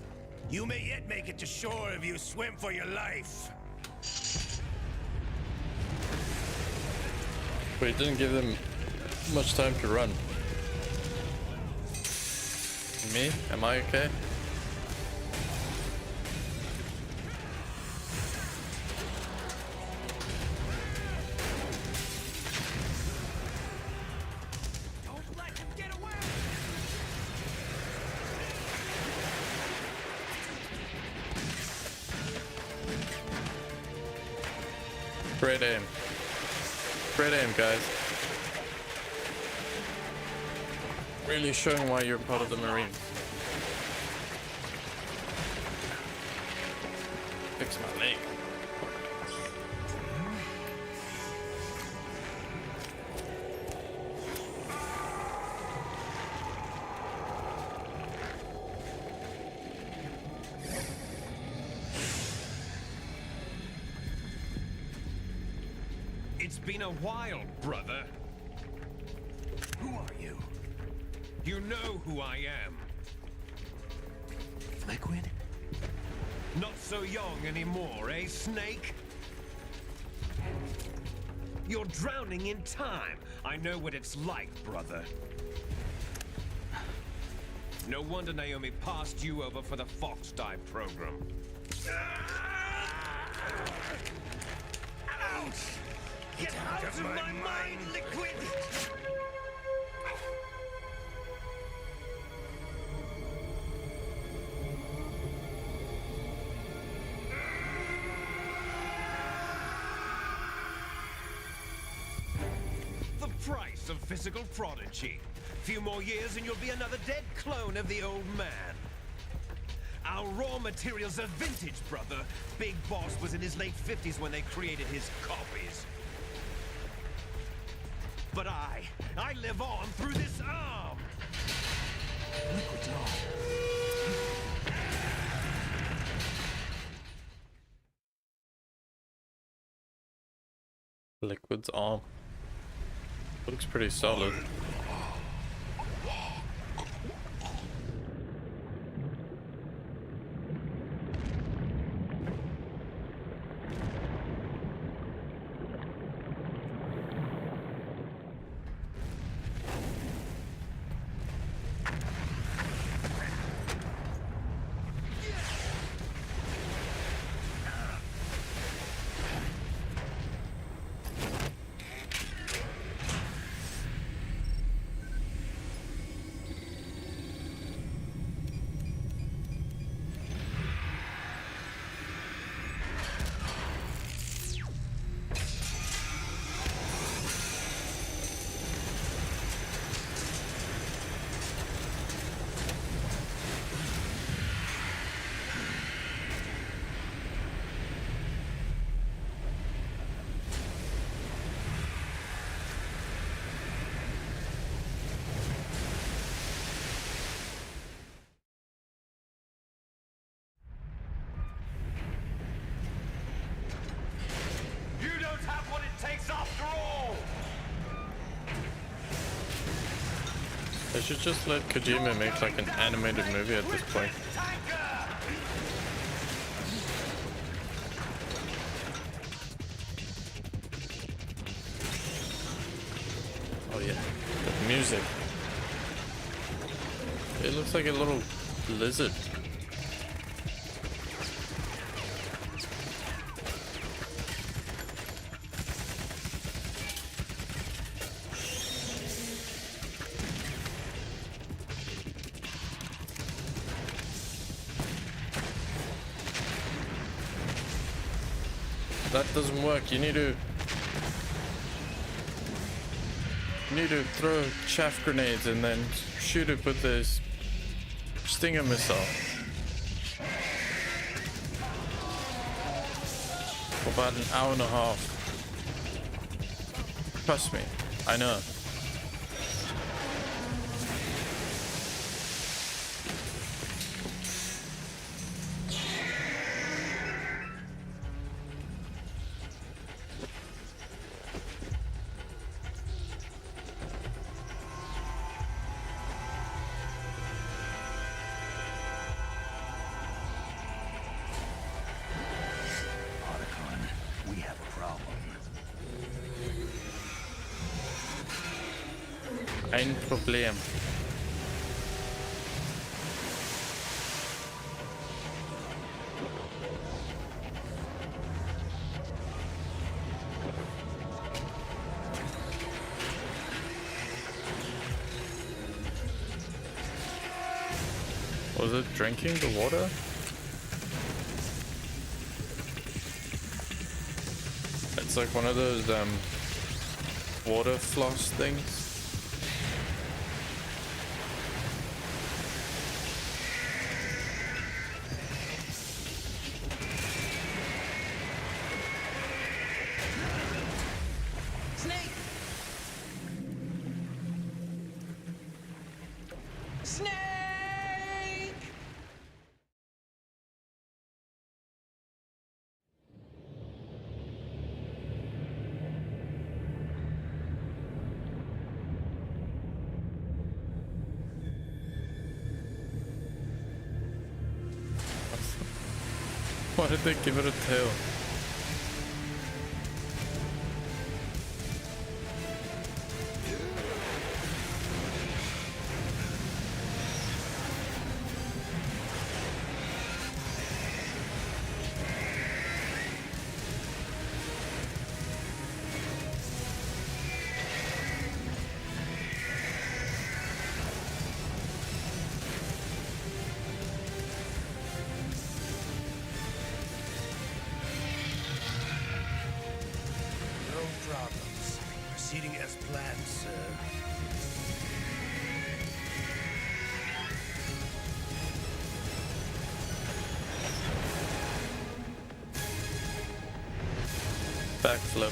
You may yet make it to shore if you swim for your life. But it didn't give them much time to run. Me? Am I okay? Great aim. Great aim, guys. Really showing why you're part of the Marines. Fix my leg. It's been a while, brother. Who are you? You know who I am. Liquid? Not so young anymore, eh, Snake? You're drowning in time. I know what it's like, brother. No wonder Naomi passed you over for the Fox Dive program. Ouch! Get out of my mind, Liquid! The price of physical prodigy. Few more years and you'll be another dead clone of the old man. Our raw materials are vintage, brother. Big Boss was in his late 50s when they created his copies. But I live on through this arm! Liquid's on. Liquid's arm. Looks pretty solid. They should just let Kojima make like an animated movie at this point. Oh yeah, the music. It looks like a little lizard. That doesn't work. You need to throw chaff grenades and then shoot it with this stinger missile. For about an hour and a half. Trust me, I know. Kein Problem. Was it drinking the water? It's like one of those water floss things. Why did they give it a tail? Problems. Proceeding as planned, sir. Backflip.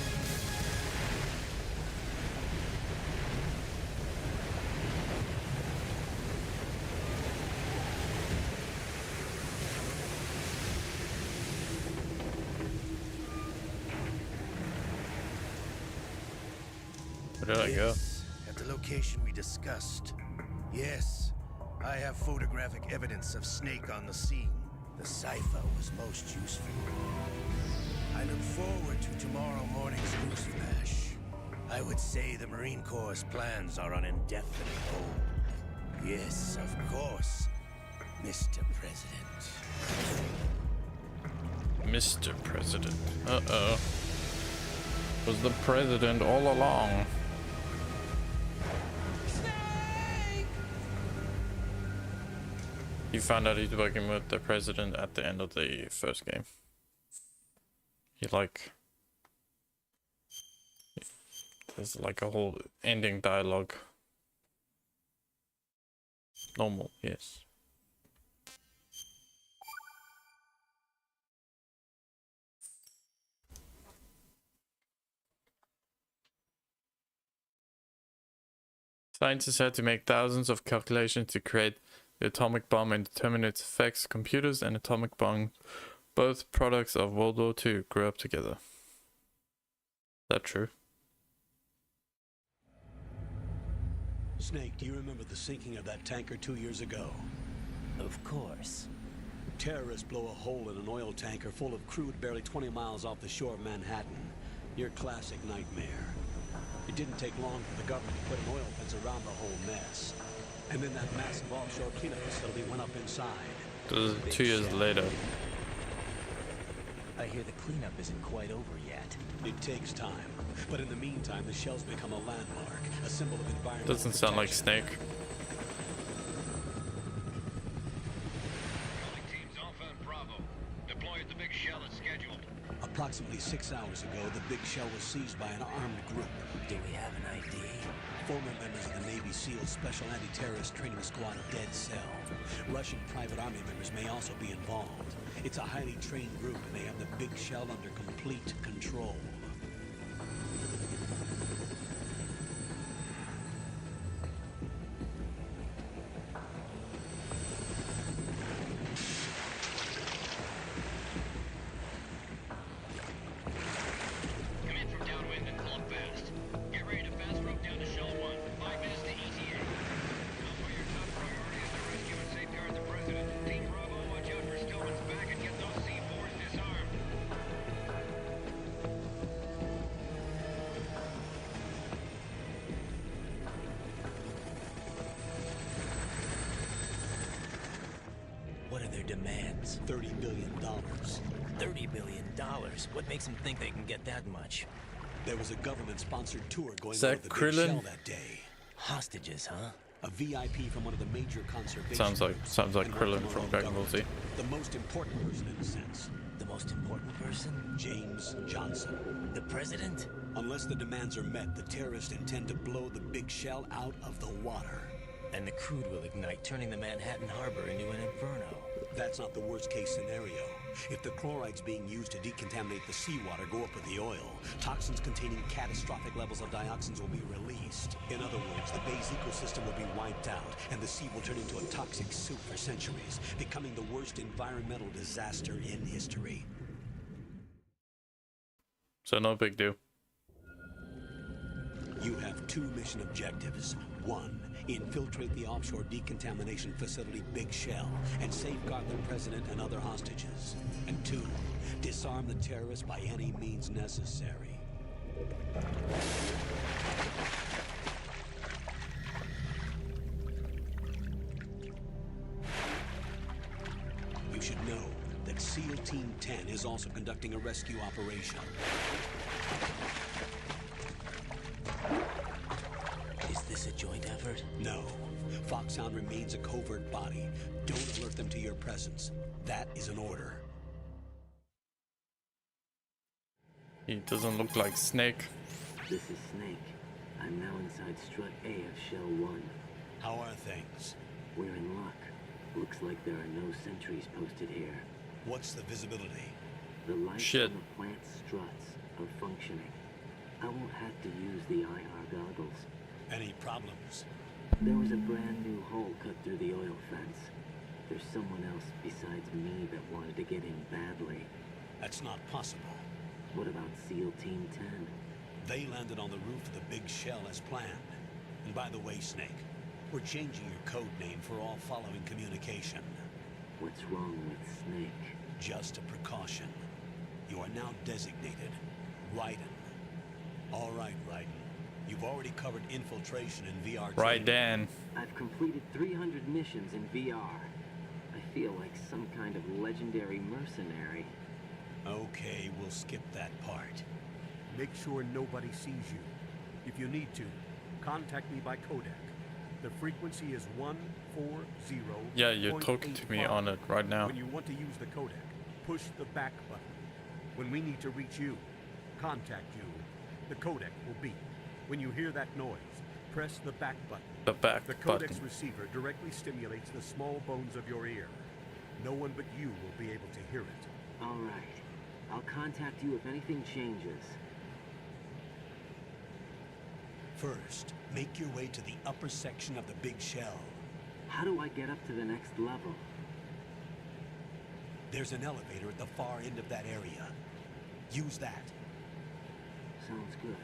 Where did I go? At the location we discussed. Yes, I have photographic evidence of Snake on the scene. The cipher was most useful. I look forward to tomorrow morning's news flash. I would say the Marine Corps' plans are on indefinite hold. Yes, of course, Mr. President. Mr. President. Uh-oh. Was the president all along? You found out he's working with the president at the end of the first game. He there's like a whole ending dialogue. Normal, yes. Scientists had to make thousands of calculations to create the atomic bomb and determine its effects. Computers and atomic bomb, both products of World War II, grew up together. Is that true? Snake, do you remember the sinking of that tanker 2 years ago? Of course. Terrorists blow a hole in an oil tanker full of crude barely 20 miles off the shore of Manhattan. Your classic nightmare. It didn't take long for the government to put an oil fence around the whole mess. And then that massive offshore cleanup facility went up inside. This is 2 years later. I hear the cleanup isn't quite over yet. It takes time. But in the meantime, the shell's become a landmark, a symbol of environmental Doesn't sound like Snake. Teams Alpha and Bravo. Deploy at the big shell as scheduled. Approximately 6 hours ago, the big shell was seized by an armed group. Do we have an ID? Former members of the Navy SEAL Special Anti-Terrorist Training Squad Dead Cell. Russian private army members may also be involved. It's a highly trained group, and they have the big shell under complete control. Demands $30 billion. $30 billion? What makes them think they can get that much? There was a government-sponsored tour going on over the big shell that day. Hostages, huh? A VIP from one of the major conservation Sounds like Krillin from Dragon Ball Z. The most important person in a sense. The most important person? James Johnson. The president? Unless the demands are met, the terrorists intend to blow the big shell out of the water. And the crude will ignite, turning the Manhattan Harbor into an inferno. That's not the worst-case scenario. If the chlorides being used to decontaminate the seawater go up with the oil, toxins containing catastrophic levels of dioxins will be released. In other words, the bay's ecosystem will be wiped out, and the sea will turn into a toxic soup for centuries, becoming the worst environmental disaster in history. So no big deal. You have 2 mission objectives. 1. Infiltrate the offshore decontamination facility Big Shell and safeguard the president and other hostages. And 2. Disarm the terrorists by any means necessary. You should know that SEAL Team 10 is also conducting a rescue operation. Is this a joint effort? No. Foxhound remains a covert body. Don't alert them to your presence. That is an order. He doesn't look like Snake. This is Snake. I'm now inside strut A of Shell 1. How are things? We're in luck. Looks like there are no sentries posted here. What's the visibility? The lights Shit. on the plant struts are functioning. I won't have to use the IR goggles. Any problems? There was a brand new hole cut through the oil fence. There's someone else besides me that wanted to get in badly. That's not possible. What about SEAL Team 10? They landed on the roof of the Big Shell as planned. And by the way, Snake, we're changing your code name for all following communication. What's wrong with Snake? Just a precaution. You are now designated Raiden. All right, Raiden. You've already covered infiltration in VR. Right, Dan. I've completed 300 missions in VR. I feel like some kind of legendary mercenary. Okay, we'll skip that part. Make sure nobody sees you. If you need to, contact me by codec. The frequency is 140. Yeah, you're talking to me on it right now. When you want to use the codec, push the back button. When we need to reach you, contact you, the codec will beep. When you hear that noise, press the back button. The back The button. codec's receiver directly stimulates the small bones of your ear. No one but you will be able to hear it. All right. I'll contact you if anything changes. First, make your way to the upper section of the Big Shell. How do I get up to the next level? There's an elevator at the far end of that area. Use that. Sounds good.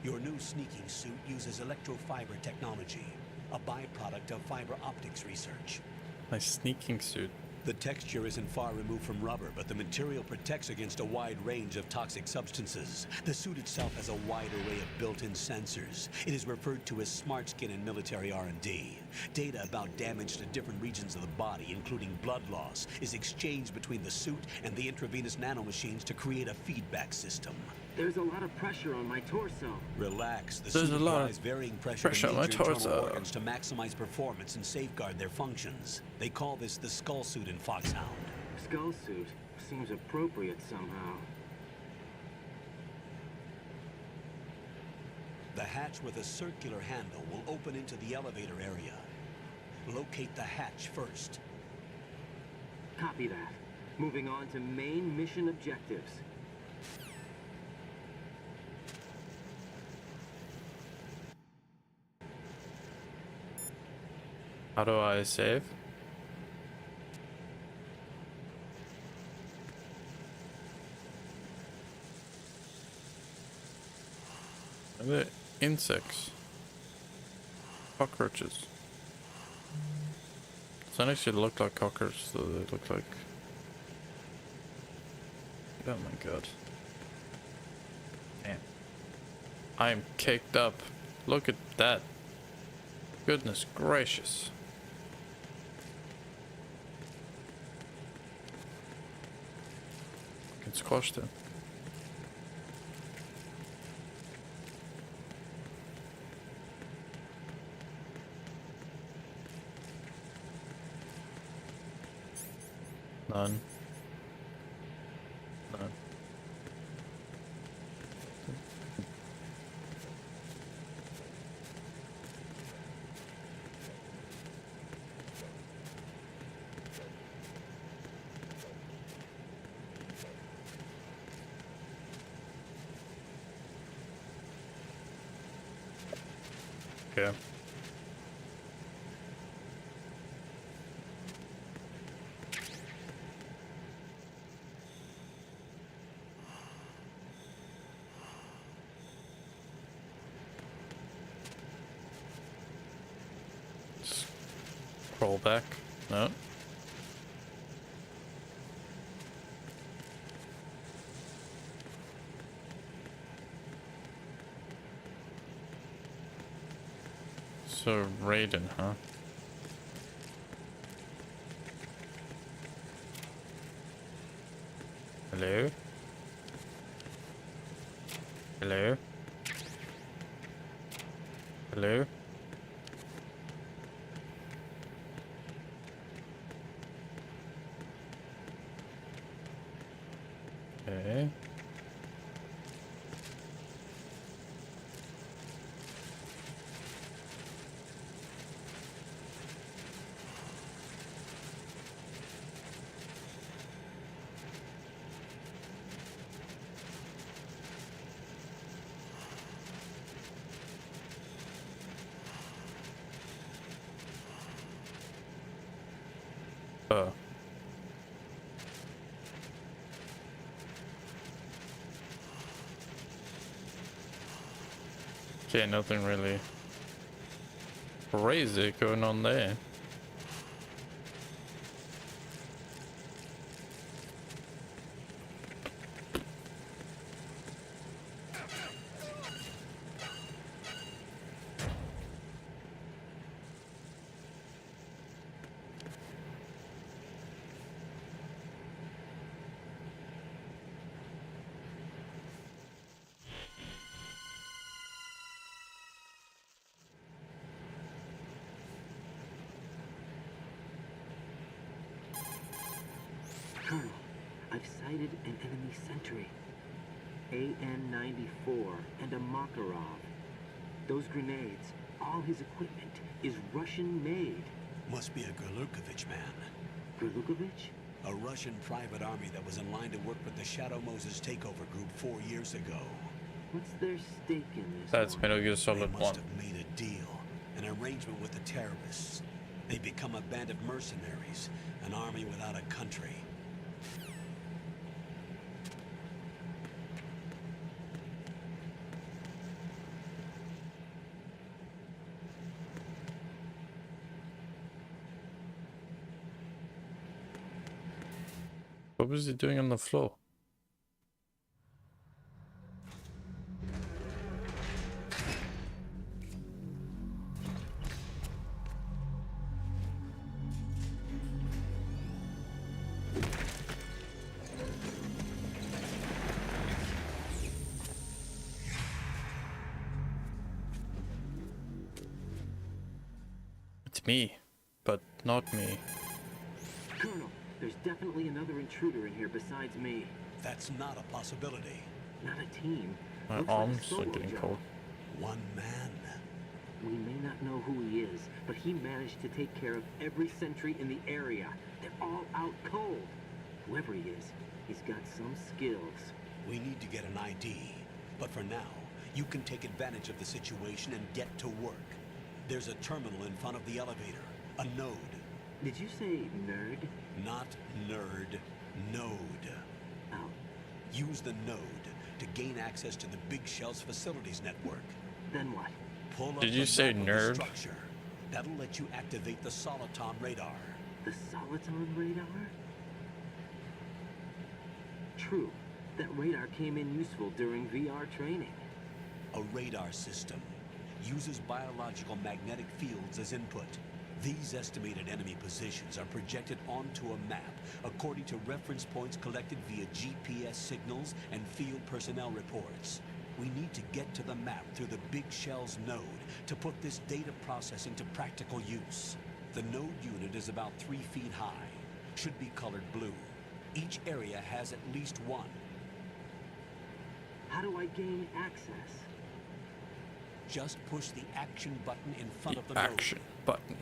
Your new sneaking suit uses electrofiber technology, a byproduct of fiber optics research. My sneaking suit. The texture isn't far removed from rubber, but the material protects against a wide range of toxic substances. The suit itself has a wide array of built-in sensors. It is referred to as smart skin in military R&D. Data about damage to different regions of the body, including blood loss, is exchanged between the suit and the intravenous nanomachines to create a feedback system. There's a lot of pressure on my torso. Relax. The There's suit a lot applies of varying pressure pressure to on my major internal torso. organs to maximize performance and safeguard their functions. They call this the skull suit in Foxhound. Skull suit seems appropriate somehow. The hatch with a circular handle will open into the elevator area. Locate the hatch first. Copy that. Moving on to main mission objectives. How do I save? Are they insects? Cockroaches. Some actually look like cockroaches, so they look like... Oh my god. Damn. I'm caked up. Look at that. Goodness gracious. I can squash them. None. None. Okay. crawl back. No. So Raiden, huh? Hello? Hello? Hello? Okay. Okay, nothing really crazy going on there. Colonel, I've sighted an enemy sentry. AN-94 and a Makarov. Those grenades, all his equipment, is Russian-made. Must be a Gurlukovich man. Gurlukovich? A Russian private army that was in line to work with the Shadow Moses takeover group 4 years ago. What's their stake in this? That's Metal Gear Solid 1. They must have made a deal, an arrangement with the terrorists. They become a band of mercenaries, an army without a country. What was he doing on the floor? It's me, but not me. Colonel, there's definitely another intruder in here besides me. That's not a possibility. Not a team. My Looks like a arms are solo getting job. cold. One man. We may not know who he is, but he managed to take care of every sentry in the area. They're all out cold. Whoever he is, he's got some skills. We need to get an ID. But for now, you can take advantage of the situation and get to work. There's a terminal in front of the elevator. A node. Did you say nerd? Not nerd. Node. Oh. Use the node to gain access to the Big Shell's facilities network. Then what? Pull up Did you the say map of the nerd? structure. That'll let you activate the Soliton radar. The Soliton radar? True. That radar came in useful during VR training. A radar system uses biological magnetic fields as input. These estimated enemy positions are projected onto a map according to reference points collected via GPS signals and field personnel reports. We need to get to the map through the Big Shell's node to put this data processing to practical use. The node unit is about 3 feet high, should be colored blue. Each area has at least one. How do I gain access? Just push the action button in front of the Action button.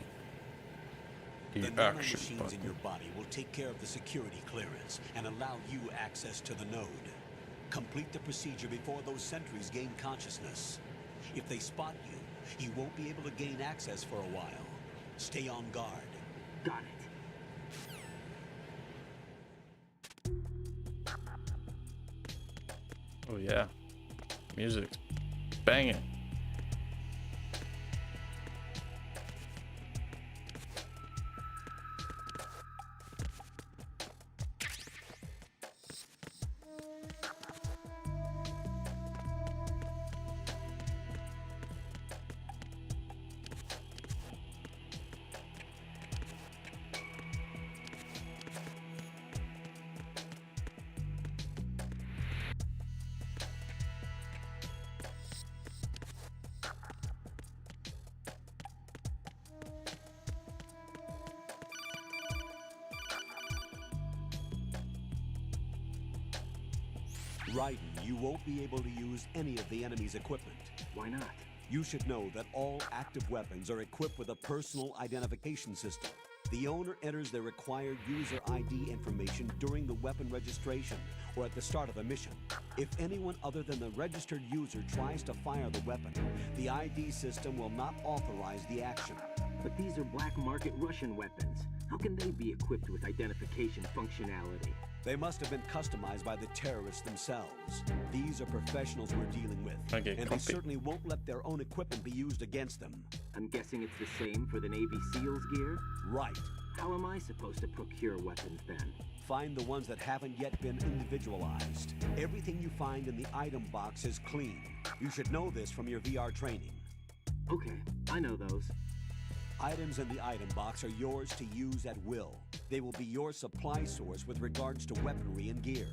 The The action nanomachines in button. your body will take care of the security clearance and allow you access to the node. Complete the procedure before those sentries gain consciousness. If they spot you, you won't be able to gain access for a while. Stay on guard. Got it. Oh yeah. Music. Banging. Raiden, you won't be able to use any of the enemy's equipment. Why not? You should know that all active weapons are equipped with a personal identification system. The owner enters their required user ID information during the weapon registration or at the start of a mission. If anyone other than the registered user tries to fire the weapon, the ID system will not authorize the action. But these are black market Russian weapons. How can they be equipped with identification functionality? They must have been customized by the terrorists themselves. These are professionals we're dealing with. Okay, and they certainly won't let their own equipment be used against them. I'm guessing it's the same for the Navy SEALs gear? Right. How am I supposed to procure weapons then? Find the ones that haven't yet been individualized. Everything you find in the item box is clean. You should know this from your VR training. Okay, I know those. Items in the item box are yours to use at will. They will be your supply source with regards to weaponry and gear.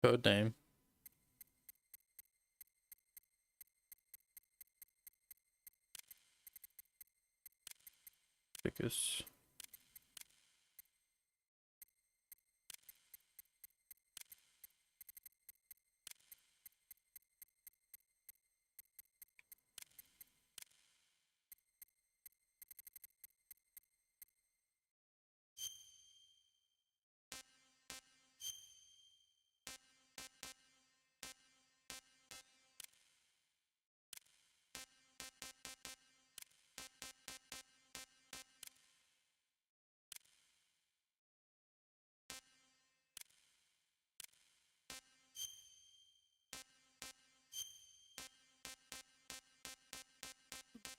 Code name. Because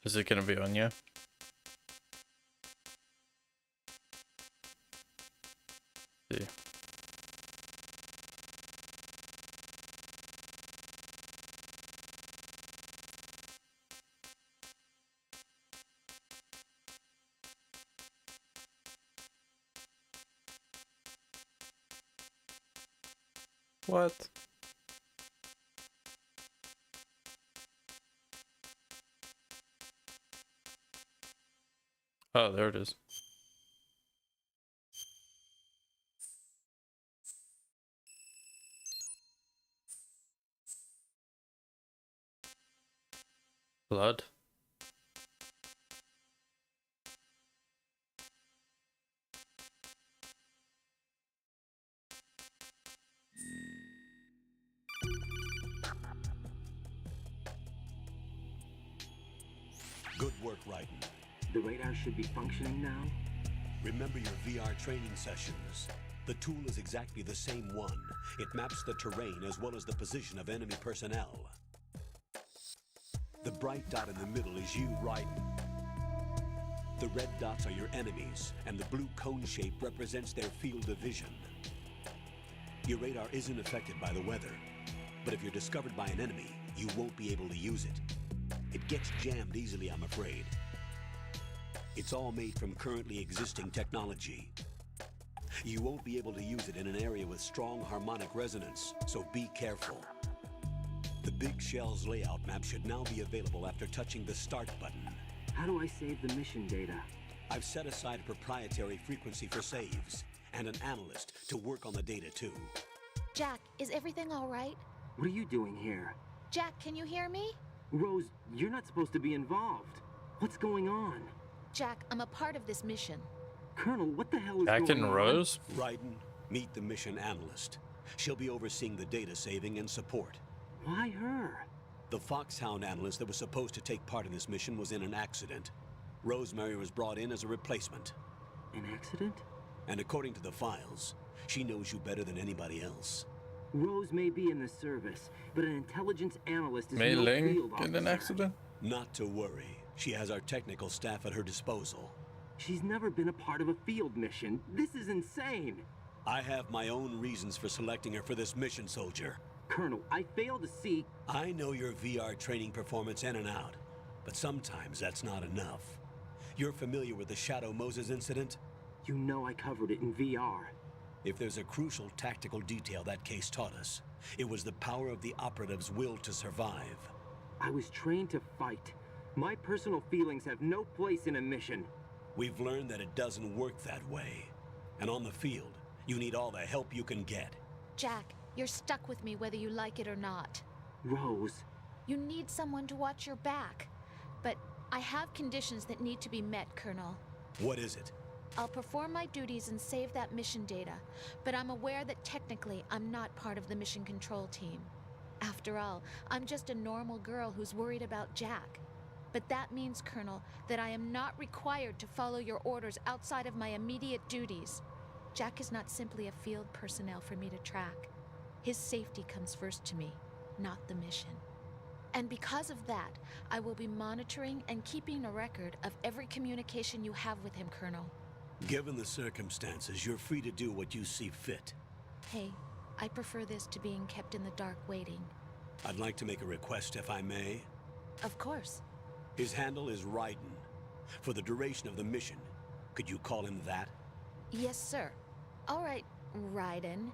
is it gonna be on you? See. What? Oh, there it is. Blood. Good work, Raiden. The radar should be functioning now? Remember your VR training sessions. The tool is exactly the same one. It maps the terrain as well as the position of enemy personnel. The bright dot in the middle is you, Raiden. The red dots are your enemies, and the blue cone shape represents their field of vision. Your radar isn't affected by the weather, but if you're discovered by an enemy, you won't be able to use it. It gets jammed easily, I'm afraid. It's all made from currently existing technology. You won't be able to use it in an area with strong harmonic resonance, so be careful. The Big Shell's layout map should now be available after touching the Start button. How do I save the mission data? I've set aside a proprietary frequency for saves, and an analyst to work on the data too. Jack, is everything all right? What are you doing here? Jack, can you hear me? Rose, you're not supposed to be involved. What's going on? Jack, I'm a part of this mission. Colonel, what the hell is Jack going and on? Rose? Raiden, meet the mission analyst. She'll be overseeing the data saving and support. Why her? The Foxhound analyst that was supposed to take part in this mission was in an accident. Rosemary was brought in as a replacement. An accident? And according to the files, she knows you better than anybody else. Rose may be in the service, but an intelligence analyst is Mei no Ling field officer. in an accident? Not to worry. She has our technical staff at her disposal. She's never been a part of a field mission. This is insane. I have my own reasons for selecting her for this mission, soldier. Colonel, I fail to see... I know your VR training performance in and out, but sometimes that's not enough. You're familiar with the Shadow Moses incident? You know I covered it in VR. If there's a crucial tactical detail that case taught us, it was the power of the operative's will to survive. I was trained to fight. My personal feelings have no place in a mission. We've learned that it doesn't work that way. And on the field, you need all the help you can get. Jack, you're stuck with me whether you like it or not. Rose. You need someone to watch your back. But I have conditions that need to be met, Colonel. What is it? I'll perform my duties and save that mission data, but I'm aware that technically I'm not part of the mission control team. After all, I'm just a normal girl who's worried about Jack. But that means, Colonel, that I am not required to follow your orders outside of my immediate duties. Jack is not simply a field personnel for me to track. His safety comes first to me, not the mission. And because of that, I will be monitoring and keeping a record of every communication you have with him, Colonel. Given the circumstances, you're free to do what you see fit. Hey, I prefer this to being kept in the dark waiting. I'd like to make a request, if I may. Of course. His handle is Raiden. For the duration of the mission, could you call him that? Yes, sir. All right, Raiden.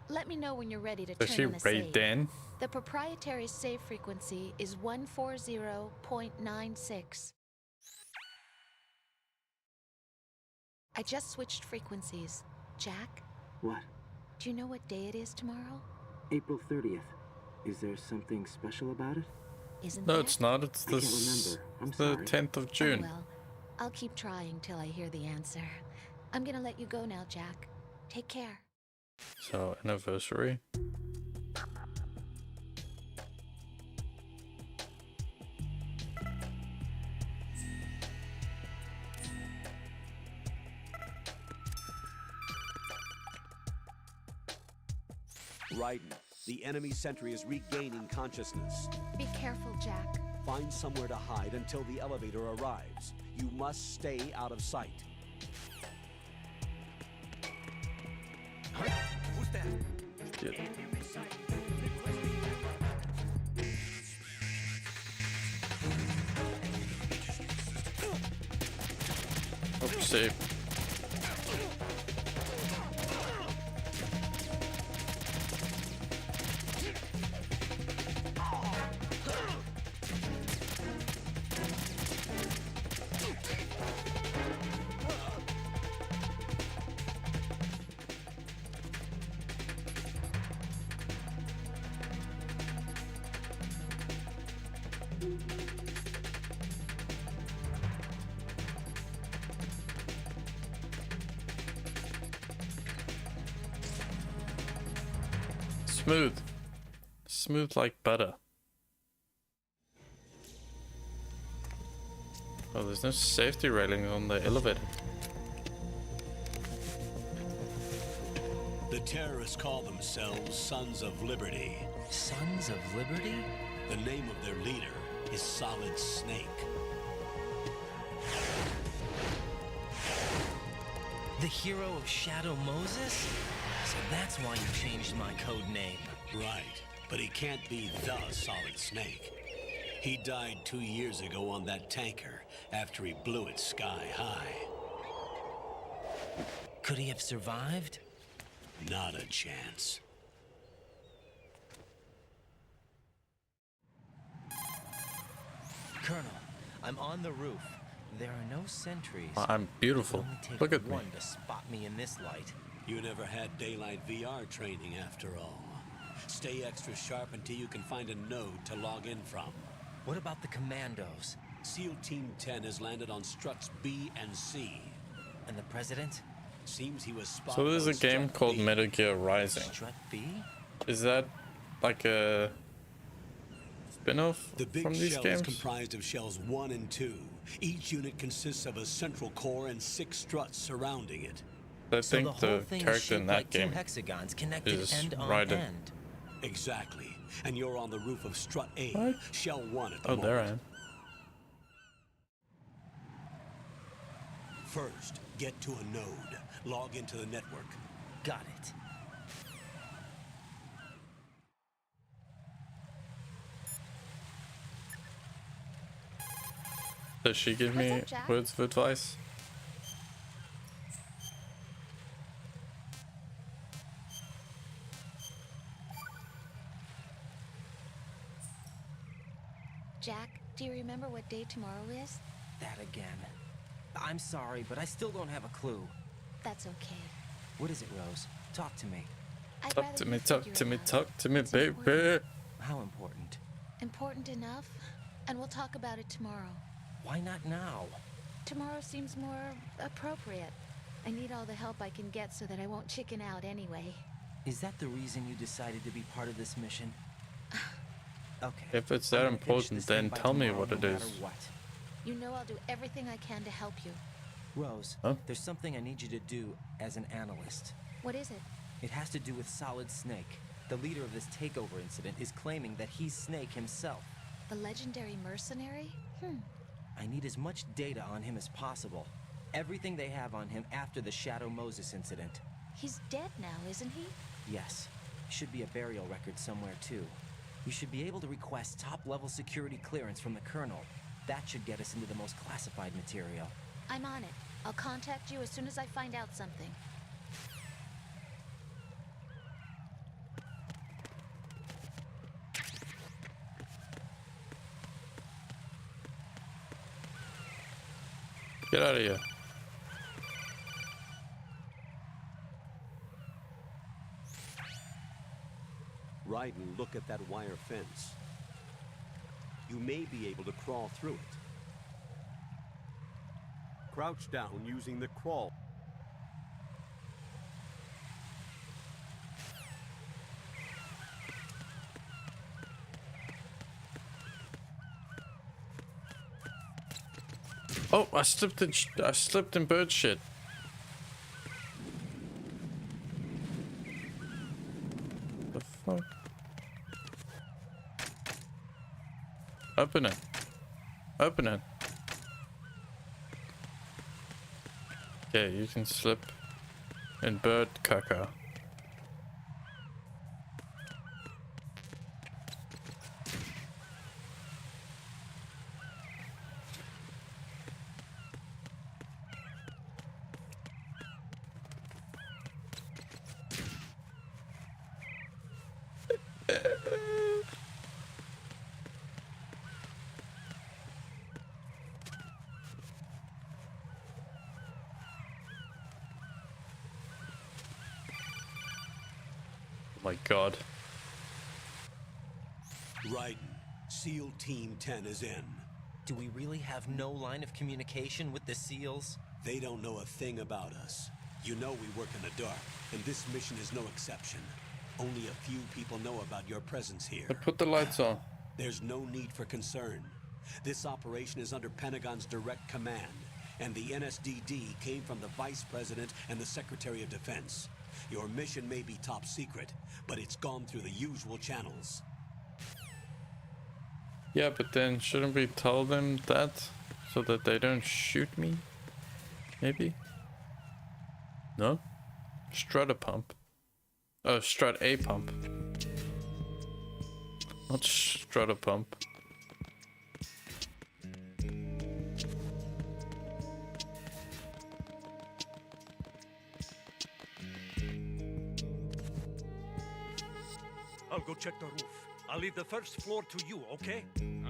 Let me know when you're ready to Does turn she on a save. Raiden? The proprietary save frequency is 140.96. I just switched frequencies. Jack? What? Do you know what day it is tomorrow? April 30th. Is there something special about it? Isn't No, there? it's not. It's I can't remember. I'm the sorry. 10th of June. Oh, well, I'll keep trying till I hear the answer. I'm gonna let you go now, Jack. Take care. So, anniversary. Raiden, the enemy sentry is regaining consciousness. Be careful, Jack. Find somewhere to hide until the elevator arrives. You must stay out of sight. Huh? Who's that? Shit. Oopsie. Smooth. Smooth like butter. Oh, there's no safety railing on the elevator. The terrorists call themselves Sons of Liberty. Sons of Liberty? The name of their leader is Solid Snake. The hero of Shadow Moses? So that's why you changed my code name. Right, but he can't be the Solid Snake. He died 2 years ago on that tanker after he blew it sky high. Could he have survived? Not a chance. Colonel, I'm on the roof. There are no sentries. I'm beautiful. It'll only take Look at me. one to spot me in this light. You never had daylight VR training after all. Stay extra sharp until you can find a node to log in from. What about the commandos? SEAL Team 10 has landed on struts B and C. And the president? Seems he was spotted. So there's a on game strut called B. Metal Gear Rising. Strut B? Is that like a spin-off The big from these shell games? is comprised of shells 1 and 2. Each unit consists of a central core and 6 struts surrounding it. I So think the whole the thing is character shaped in that like two game hexagons connected is end on Raiden. end. Exactly. And you're on the roof of strut A, What? shell 1 at the Oh, moment. there I am. First, get to a node. Log into the network. Got it. Does she give me What's up, Jack? words of advice? Jack, do you remember what day tomorrow is? That again. I'm sorry, but I still don't have a clue. That's okay. What is it, Rose? Talk to me. I'd Talk rather to you me, talk figure to it me, out. talk to me, It's baby. important. How important? Important enough, and we'll talk about it tomorrow. Why not now? Tomorrow seems more appropriate. I need all the help I can get so that I won't chicken out anyway. Is that the reason you decided to be part of this mission? Okay. If it's I'm that gonna finish important, this thing then by tell me tomorrow, what no it matter is. what. You know I'll do everything I can to help you. Rose, Huh? there's something I need you to do as an analyst. What is it? It has to do with Solid Snake. The leader of this takeover incident is claiming that he's Snake himself. The legendary mercenary? I need as much data on him as possible. Everything they have on him after the Shadow Moses incident. He's dead now, isn't he? Yes. Should be a burial record somewhere, too. You should be able to request top-level security clearance from the Colonel. That should get us into the most classified material. I'm on it. I'll contact you as soon as I find out something. Get out of here. Raiden, look at that wire fence. You may be able to crawl through it. Crouch down using the crawl. Oh, I slipped in bird shit. The fuck? Open it. Open it. Okay, you can slip in bird caca. My god. Raiden, SEAL Team 10 is in. Do we really have no line of communication with the SEALs? They don't know a thing about us. You know we work in the dark, and this mission is no exception. Only a few people know about your presence here. I put the lights on. There's no need for concern. This operation is under Pentagon's direct command, and the NSDD came from the Vice President and the Secretary of Defense. Your mission may be top secret, but it's gone through the usual channels. Yeah, but then shouldn't we tell them that so that they don't shoot me? Maybe? No? Strut a pump. Oh, strut a pump. Not strut a pump. I'll go check the roof. I'll leave the first floor to you, okay?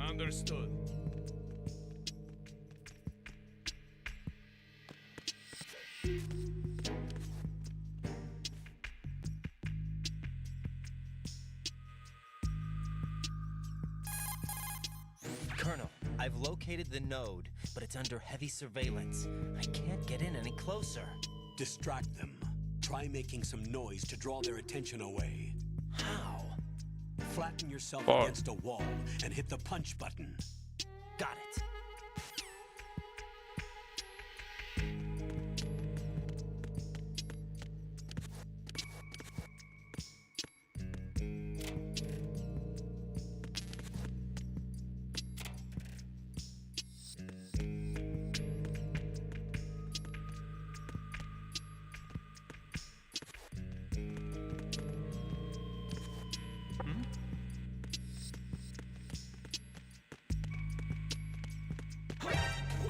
Understood. Colonel, I've located the node, but it's under heavy surveillance. I can't get in any closer. Distract them. Try making some noise to draw their attention away. How? Flatten yourself Bar. against a wall and hit the punch button. Got it.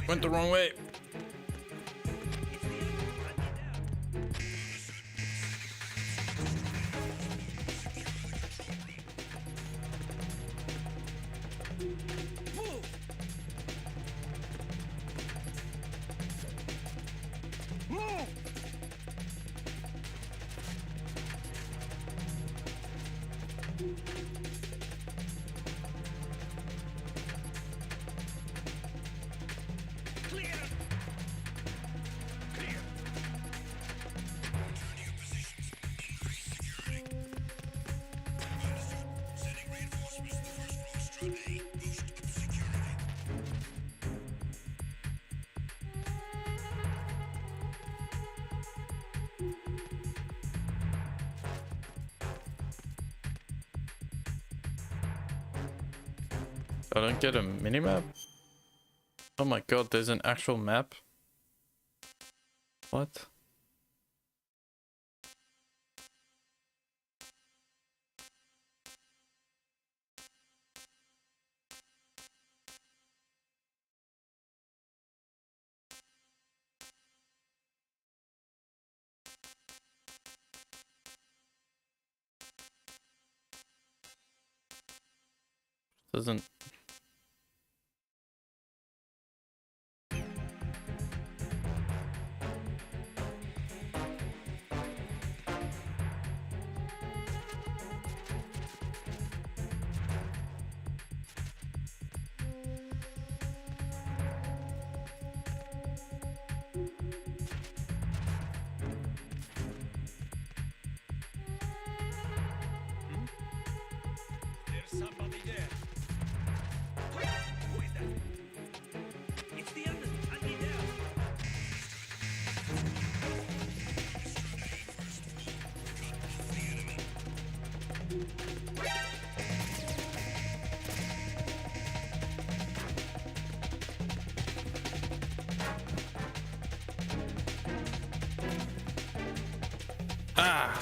Went the wrong way. I don't get a minimap? Oh my god, there's an actual map? What? Doesn't... There's somebody there. Who is that? It's the enemy. I need help. Ah!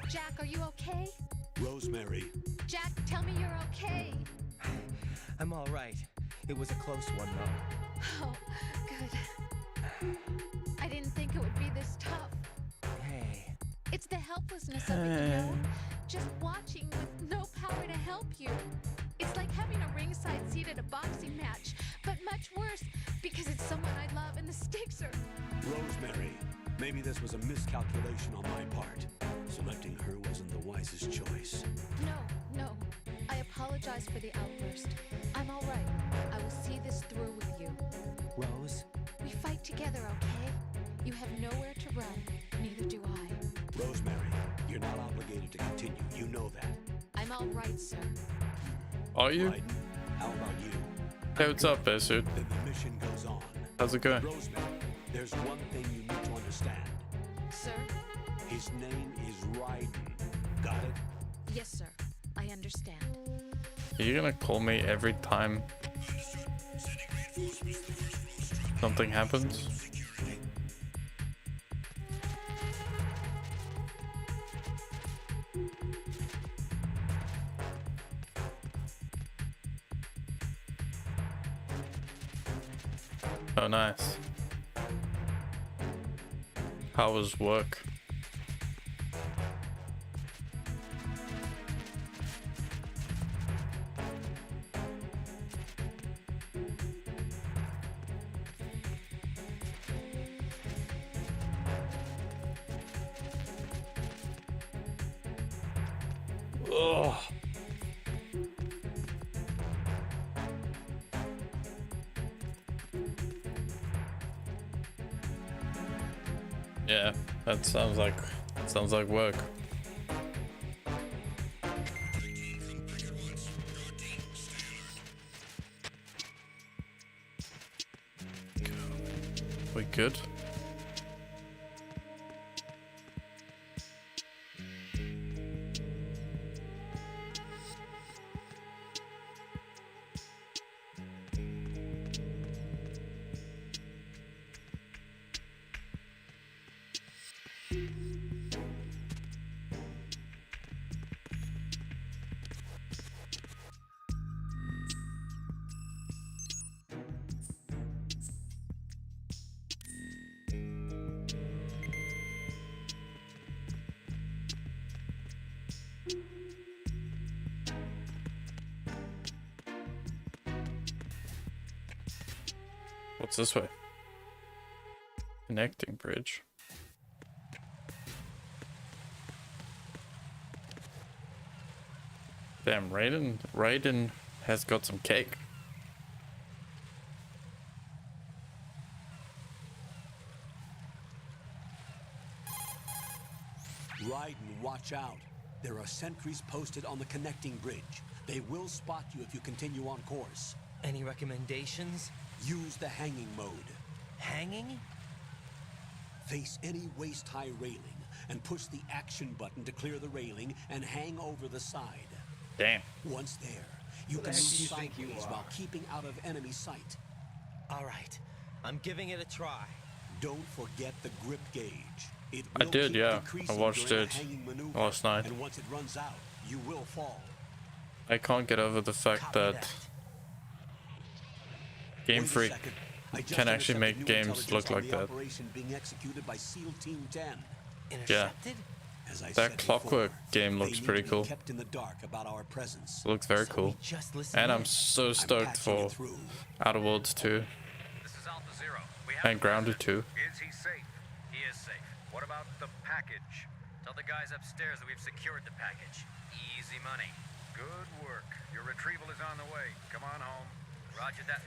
Jack, are you okay? Rosemary. Jack, tell me you're okay. I'm all right. It was a close one, though. Oh, good. I didn't think it would be this tough. Hey. It's the helplessness of it, you know? Just watching with no power to help you. It's like having a ringside seat at a boxing match, but much worse because it's someone I love and the stakes are... Rosemary. Maybe this was a miscalculation on my part. Selecting her wasn't the wisest choice. No. I apologize for the outburst. I'm all right. I will see this through with you. Rose? We fight together, okay? You have nowhere to run. Neither do I. Rosemary, you're not obligated to continue. You know that. I'm all right, sir. Are you? Raiden, how about you? Hey, what's up, Bearsuit? Then the mission goes on. How's it going? Rosemary, there's one thing you need to understand. Sir? His name is Raiden. Got it? Yes, sir. I understand. Are you gonna call me every time something happens? Oh, nice. How was work? Ugh. Yeah, that sounds like work. We good? What's this way? Connecting bridge. Damn, Raiden has got some cake. Raiden, watch out. There are sentries posted on the connecting bridge. They will spot you if you continue on course. Any recommendations? Use the hanging mode. Hanging? Face any waist-high railing and push the action button to clear the railing and hang over the side. Damn. Once there, you can move sideways while keeping out of enemy sight. All right, I'm giving it a try. Don't forget the grip gauge. It I will did, keep yeah. I decreasing watched during it a hanging maneuver, last night. and once it runs out, you will fall. I can't get over the fact that Game Freak can actually make games look like that. Being executed by SEAL Team 10. Yeah. As I That said Clockwork before, game they looks need pretty to be cool. kept in the dark about our presence. It looks very So cool. we just listen And in. I'm so stoked for Outer Worlds 2 and Grounded 2. Is he safe? He is safe. What about the package? Tell the guys upstairs that we've secured the package. Easy money. Good work. Your retrieval is on the way. Come on home. Roger that.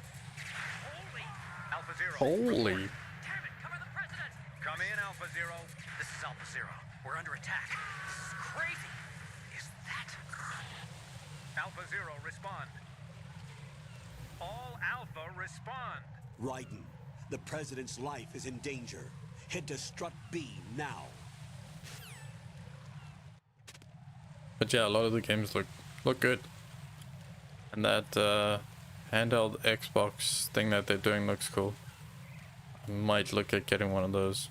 Holy! Alpha Zero. Holy. Damn it! Cover the president! Come in, Alpha Zero. This is Alpha Zero. We're under attack. This is crazy. Is that... Alpha Zero, respond. All Alpha, respond. Raiden, the president's life is in danger. Head to Strut B now. But yeah, a lot of the games look good. And that handheld Xbox thing that they're doing looks cool. I might look at getting one of those.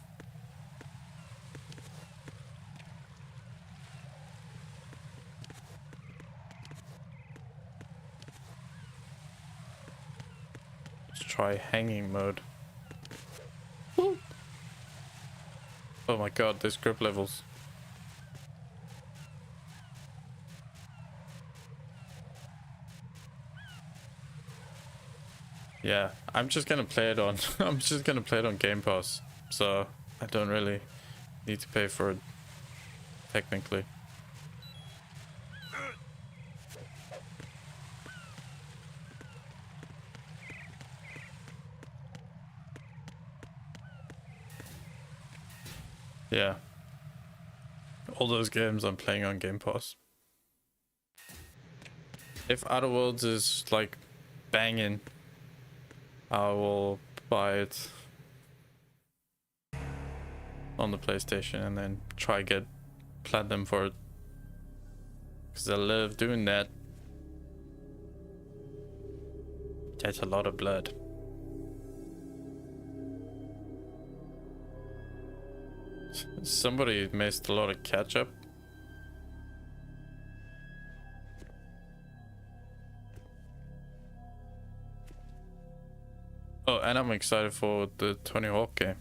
Let's try hanging mode. Woo. Oh my god, there's grip levels. Yeah, I'm just gonna play it on Game Pass, so I don't really need to pay for it technically. Yeah. All those games I'm playing on Game Pass. If Outer Worlds is like banging, I will buy it on the PlayStation and then try get platinum for it. Because I love doing that. That's a lot of blood. Somebody missed a lot of ketchup. Oh, and I'm excited for the Tony Hawk game.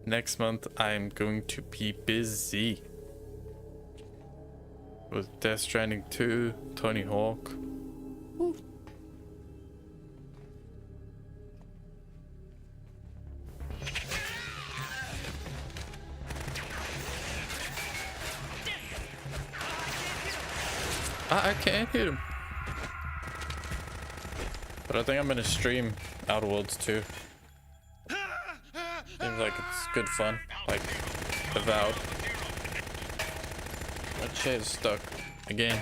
Next month I'm going to be busy with Death Stranding 2, Tony Hawk. Woo. I can't hit him. But I think I'm gonna stream Outer Worlds 2. Seems like it's good fun. Like Avowed. That shit is stuck again.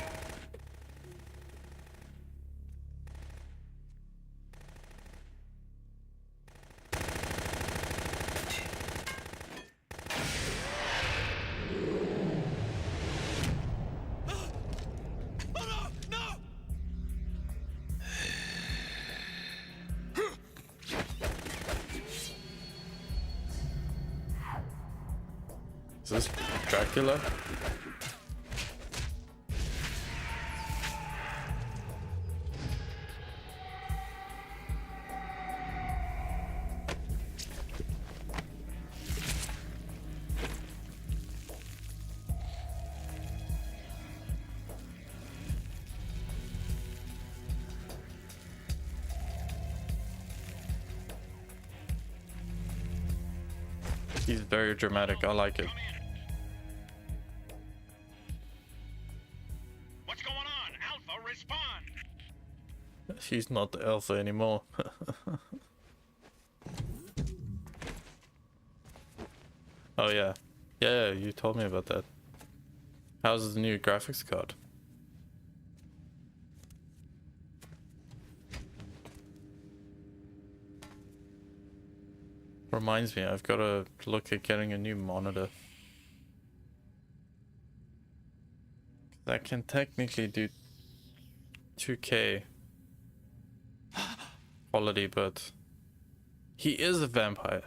Is this Dracula? He's very dramatic. I like it. What's going on? Alpha, respond! She's not the alpha anymore. Oh yeah. Yeah, you told me about that. How's the new graphics card? Reminds me, I've got to look at getting a new monitor. That can technically do 2K quality, but he is a vampire.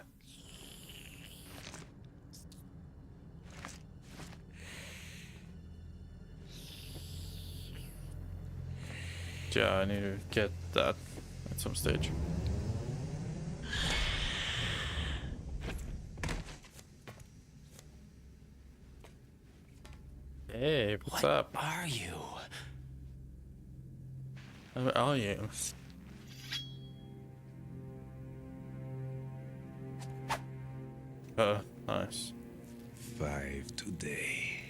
Yeah, I need to get that at some stage. Hey, what's up? What are you? Where are you? Nice. 5 today.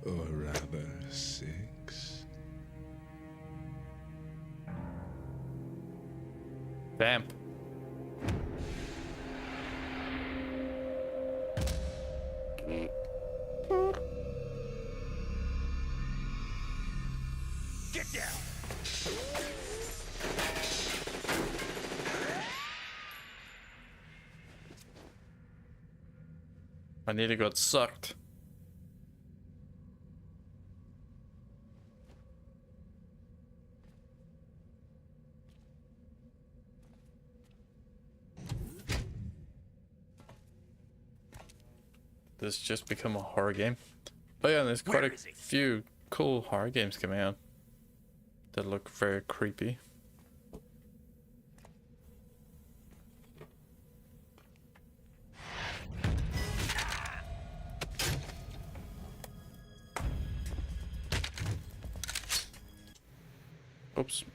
Or rather 6. Vamp. Get down! I nearly got sucked. This just become a horror game. Oh yeah, and there's quite a few cool horror games coming out that look very creepy. Oops.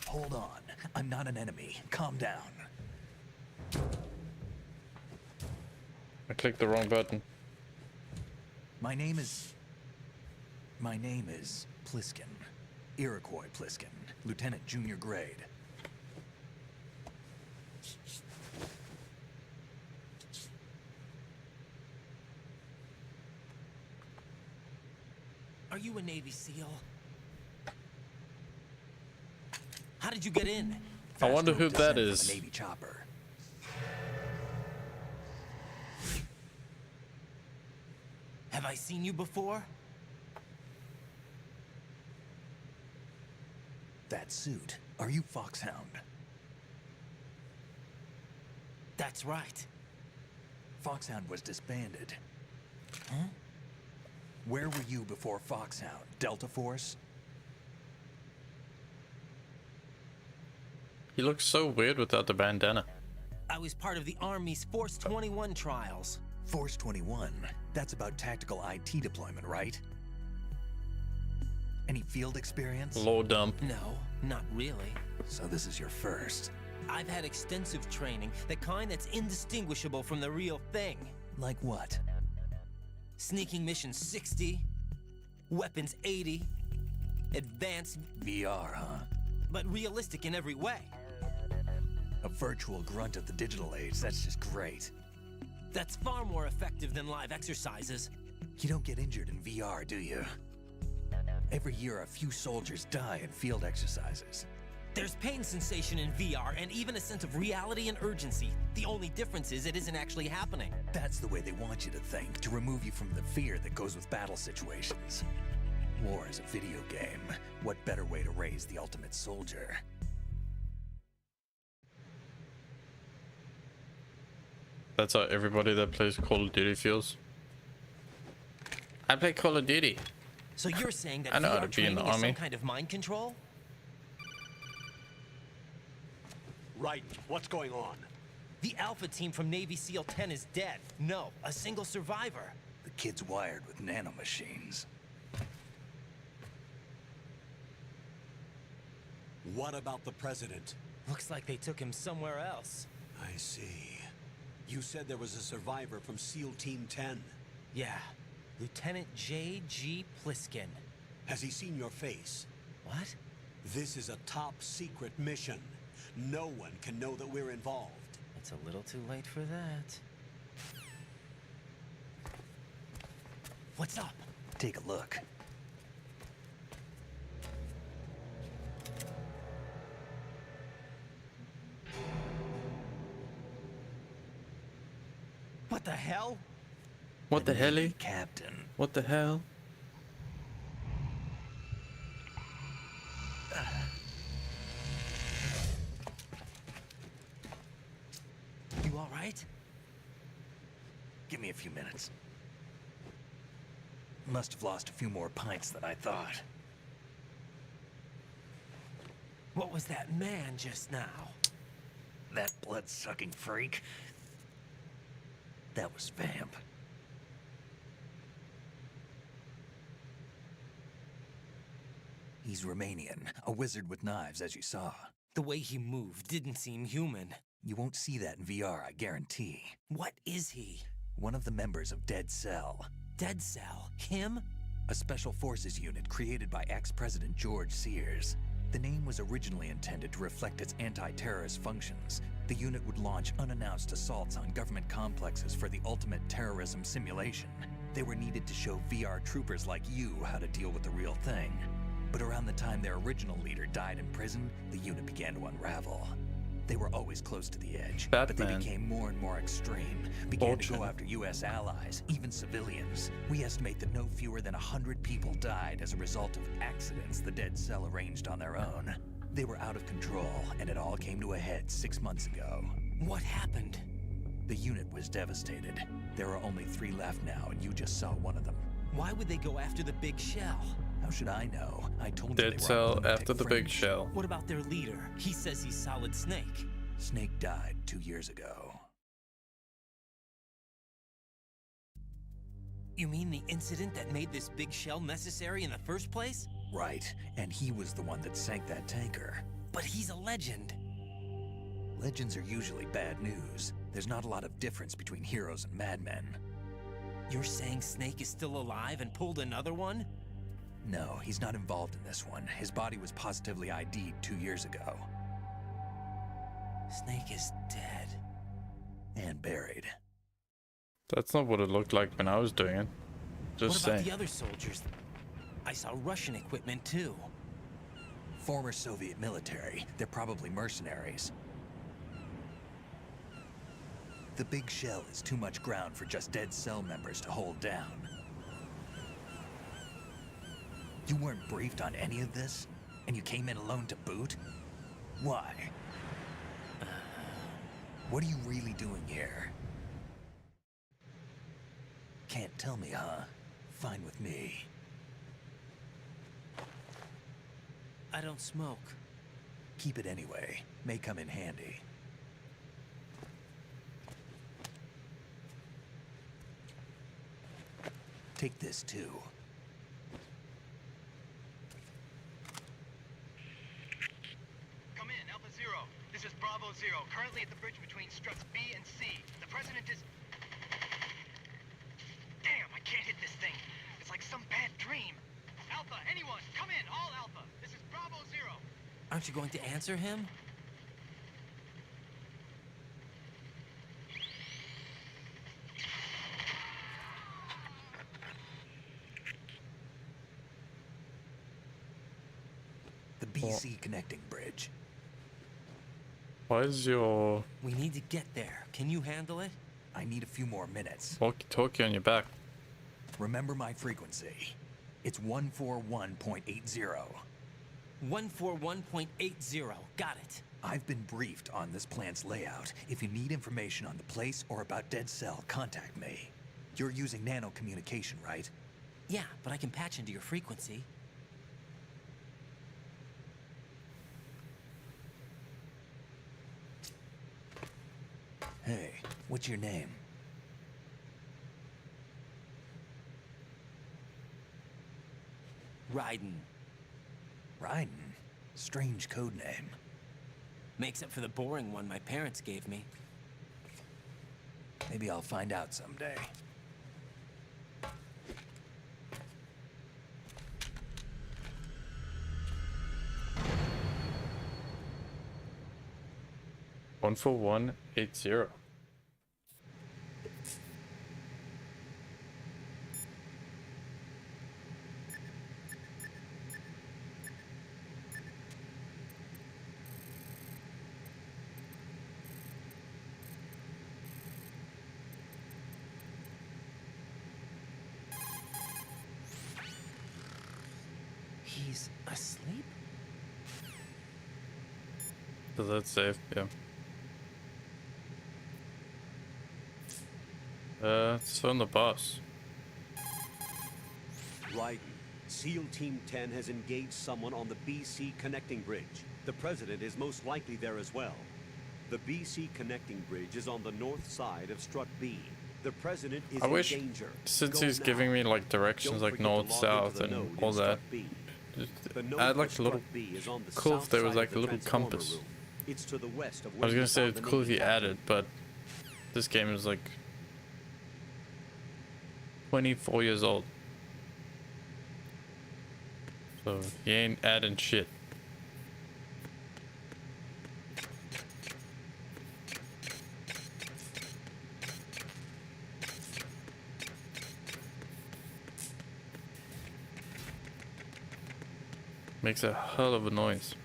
Hold on. I'm not an enemy. Calm down. I clicked the wrong button. My name is Pliskin. Iroquois Pliskin. Lieutenant Junior Grade. Are you a Navy SEAL? How did you get in? I wonder who that is. Navy chopper. Have I seen you before? That suit. Are you Foxhound? That's right. Foxhound was disbanded. Huh? Where were you before Foxhound? Delta Force? He looks so weird without the bandana. I was part of the Army's Force 21 trials. Force 21? That's about tactical IT deployment, right? Any field experience? Low dump. No, not really. So this is your first. I've had extensive training, the kind that's indistinguishable from the real thing. Like what? Sneaking mission 60, weapons 80, advanced... VR, huh? But realistic in every way. A virtual grunt of the digital age, that's just great. That's far more effective than live exercises. You don't get injured in VR, do you? Every year, a few soldiers die in field exercises. There's pain sensation in VR and even a sense of reality and urgency. The only difference is it isn't actually happening. That's the way they want you to think, to remove you from the fear that goes with battle situations. War is a video game. What better way to raise the ultimate soldier? That's how everybody that plays Call of Duty feels. I play Call of Duty. So you're saying that I know how VR to be in training the is some army. kind of mind control? Right. What's going on? The Alpha team from Navy SEAL 10 is dead. No, a single survivor. The kid's wired with nanomachines. What about the president? Looks like they took him somewhere else. I see. You said there was a survivor from SEAL Team 10. Yeah, Lieutenant J.G. Pliskin. Has he seen your face? What? This is a top secret mission. No one can know that we're involved. It's a little too late for that. What's up? Take a look. What the hell? What the hell? Captain. What the hell? You all right? Give me a few minutes. Must have lost a few more pints than I thought. What was that man just now? That blood-sucking freak? That was Vamp. He's Romanian, a wizard with knives, as you saw. The way he moved didn't seem human. You won't see that in VR, I guarantee. What is he? One of the members of Dead Cell. Dead Cell? Him? A special forces unit created by ex-President George Sears. The name was originally intended to reflect its anti-terrorist functions. The unit would launch unannounced assaults on government complexes for the ultimate terrorism simulation. They were needed to show VR troopers like you how to deal with the real thing. But around the time their original leader died in prison, the unit began to unravel. They were always close to the edge, but they Batman. became more and more extreme, began to go after US allies, even civilians. We estimate that no fewer than 100 people died as a result of accidents the Dead Cell arranged on their own. They were out of control, and it all came to a head 6 months ago. What happened? The unit was devastated. There are only 3 left now, and you just saw one of them. Why would they go after the big shell? How should I know? I told you they Dead were on Cell lunatic after the big fringe. shell. What about their leader? He says he's Solid Snake. Snake died 2 years ago. You mean the incident that made this big shell necessary in the first place? Right, and he was the one that sank that tanker. But he's a legend. Legends are usually bad news. There's not a lot of difference between heroes and madmen. You're saying Snake is still alive and pulled another one? No, he's not involved in this one. His body was positively ID'd 2 years ago. Snake is dead. And buried. That's not what it looked like when I was doing it. Just What about saying. the other soldiers? I saw Russian equipment too. Former Soviet military. They're probably mercenaries. The big shell is too much ground for just Dead Cell members to hold down. You weren't briefed on any of this? And you came in alone to boot? Why? What are you really doing here? Can't tell me, huh? Fine with me. I don't smoke. Keep it anyway. May come in handy. Take this too. Come in, Alpha Zero. This is Bravo Zero, currently at the bridge between struts B and C. The president is... Damn, I can't hit this thing. It's like some bad dream. Alpha, anyone, come in, all Alpha. This is Bravo Zero. Aren't you going to answer him? The BC connecting bridge. Why is your We need to get there. Can you handle it? I need a few more minutes. walkie-talkie on your back? Remember my frequency. It's 141.80. 141.80. Got it. I've been briefed on this plant's layout. If you need information on the place or about Dead Cell, contact me. You're using nano communication, right? Yeah, but I can patch into your frequency. Hey, what's your name? Raiden. Raiden? Strange code name. Makes up for the boring one my parents gave me. Maybe I'll find out someday. One for 180. He's asleep? So that's safe, yeah. Let's phone the boss. Raiden, SEAL Team 10 has engaged someone on the BC connecting bridge. The president is most likely there as well. The BC connecting bridge is on the north side of Strut B. The president is I in wish, danger. since Go he's now. giving me like directions Don't like forget to north, log south, into the and node all in that. Strut B. The node Add for like a little. Strut B is on the Cool if south there was side like of a the little transformer compass. room. It's to the west of I where was you gonna say found it's the cool if Navy you captain. added, but this game is like 24 years old. So he ain't adding shit. Makes a hell of a noise.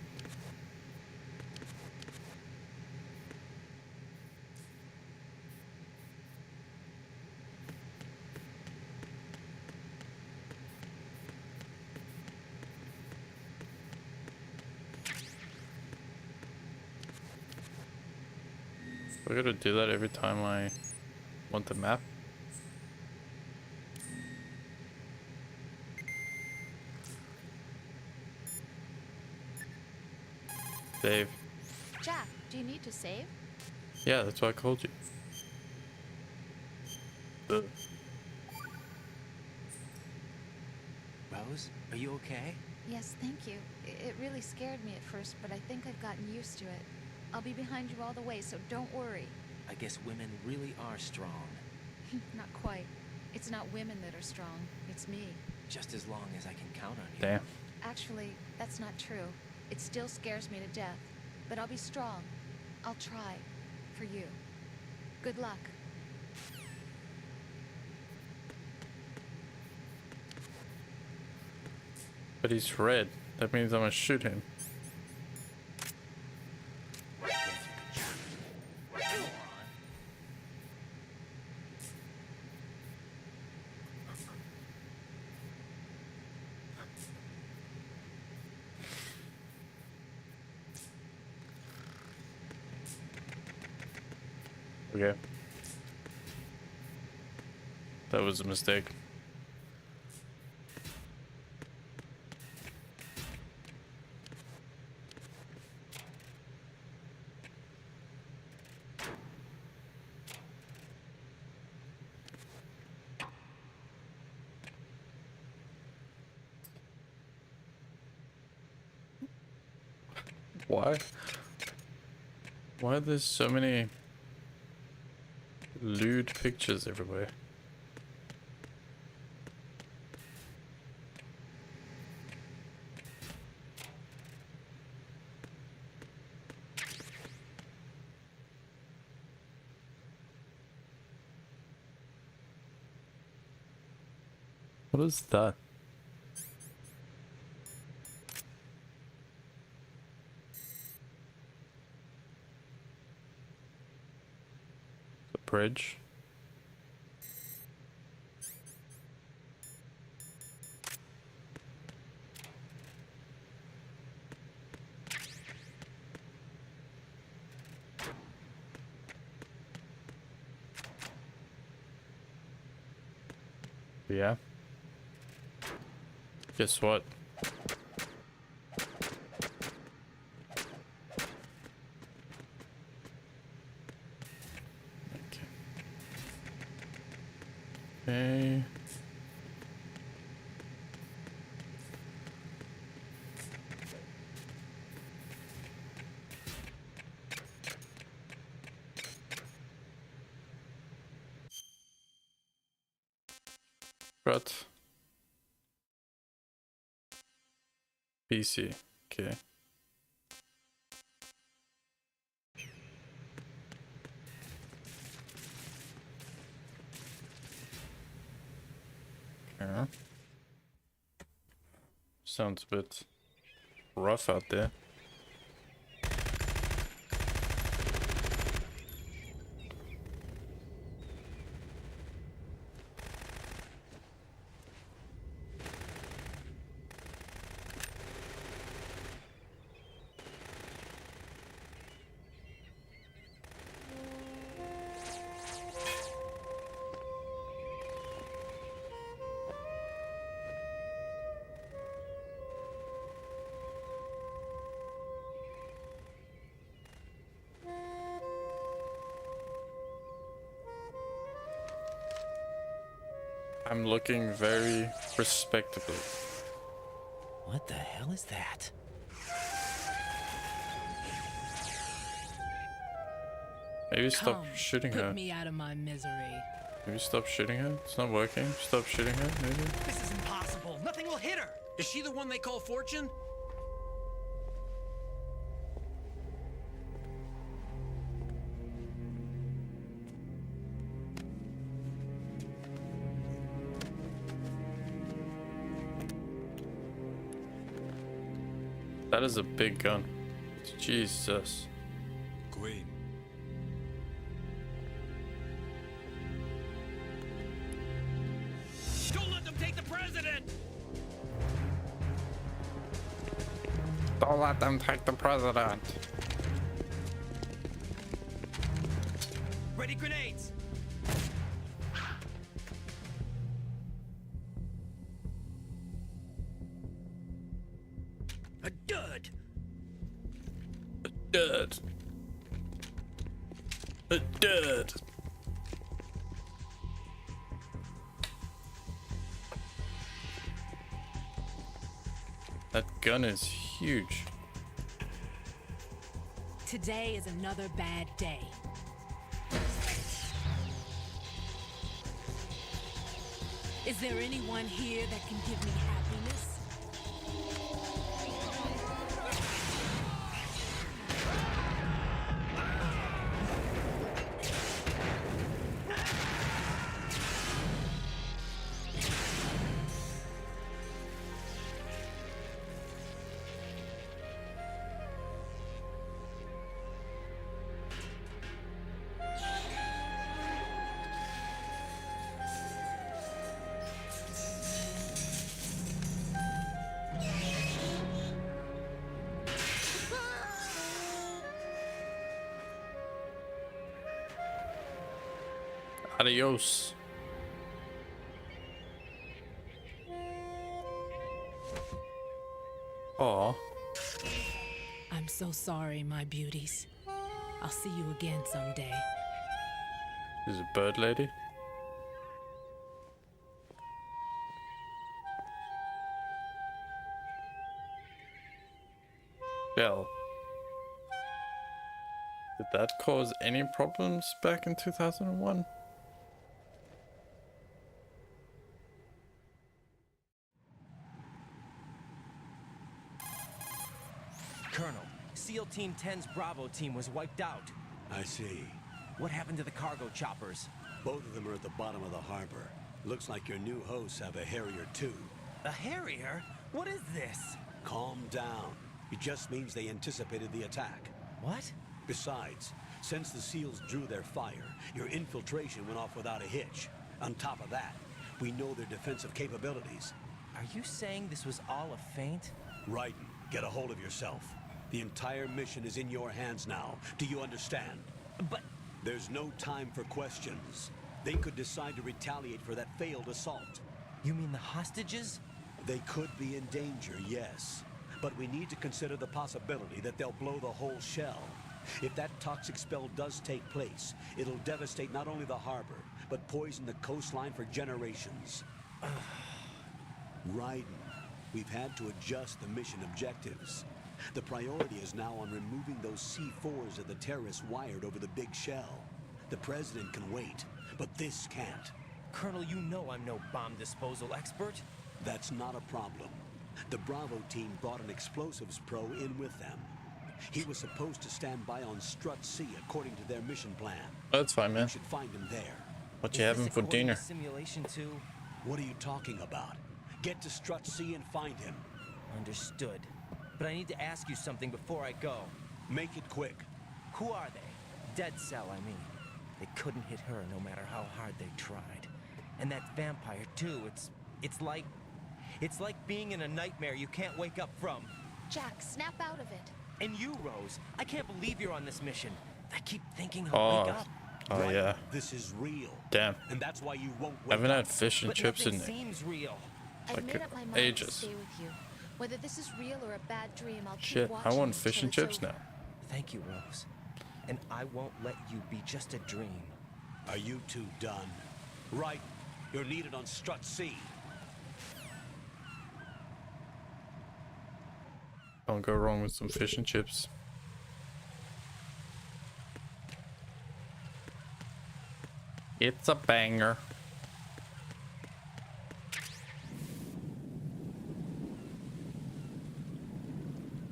I gotta do that every time I want the map. Save. Jack, do you need to save? Yeah, that's why I called you. Ugh. Rose, are you okay? Yes, thank you. It really scared me at first, but I think I've gotten used to it. I'll be behind you all the way, so don't worry. I guess women really are strong. Not quite. It's not women that are strong. It's me. Just as long as I can count on you. Damn. Actually, that's not true. It still scares me to death. But I'll be strong. I'll try. For you. Good luck. But he's red. That means I'm gonna shoot him. Okay. That was a mistake. Why? Why are there so many lewd pictures everywhere? What is that? bridge. Yeah. Guess what? Okay. Right. PC. Okay. Okay. Sounds a bit rough out there. I'm looking very respectable. What the hell is that? Maybe stop Come, shooting put her. me out of my misery. Maybe stop shooting her. It's not working. Stop shooting her, maybe. This is impossible. Nothing will hit her. Is she the one they call Fortune? That is a big gun. Jesus. Queen. Don't let them take the president! Don't let them take the president. Ready grenades! A dud! A dud. A dud. That gun is huge. Today is another bad day. Is there anyone here that can give me happiness? Adios. Aw. I'm so sorry, my beauties. I'll see you again someday. This is a bird lady. Bell. Did that cause any problems back in 2001? Colonel, SEAL Team 10's Bravo team was wiped out. I see. What happened to the cargo choppers? Both of them are at the bottom of the harbor. Looks like your new hosts have a Harrier too. A Harrier? What is this? Calm down. It just means they anticipated the attack. What? Besides, Since the SEALs drew their fire, your infiltration went off without a hitch. On top of that, we know their defensive capabilities. Are you saying this was all a feint? Raiden, get a hold of yourself. The entire mission is in your hands now. Do you understand? But... There's no time for questions. They could decide to retaliate for that failed assault. You mean the hostages? They could be in danger, yes. But we need to consider the possibility that they'll blow the whole shell. If that toxic spell does take place, it'll devastate not only the harbor, but poison the coastline for generations. Raiden, we've had to adjust the mission objectives. The priority is now on removing those C4s that the terrorists wired over the big shell. The president can wait, but this can't. Colonel, you know I'm no bomb disposal expert. That's not a problem. The Bravo team brought an explosives pro in with them. He was supposed to stand by on Strut C according to their mission plan. That's fine, man. You should find him there. What you having for dinner? Simulation 2? What are you talking about? Get to Strut C and find him. Understood. But I need to ask you something before I go. Make it quick. Who are they? Dead Cell, I mean. They couldn't hit her no matter how hard they tried. And that vampire, too, it's like being in a nightmare you can't wake up from. Jack, snap out of it. And you, Rose, I can't believe you're on this mission. I keep thinking I'll wake up. Oh, Right? yeah. This is real. Damn. And that's why you won't I wake haven't up. had fish and chips in seems real. I've like made up my mind ages. to stay with you. Whether this is real or a bad dream, I'll Shit, keep watching I want fish until and it's chips over. now. Thank you, Rose. And I won't let you be just a dream. Are you two done? Right. You're needed on Strut C. Don't go wrong with some fish and chips. It's a banger.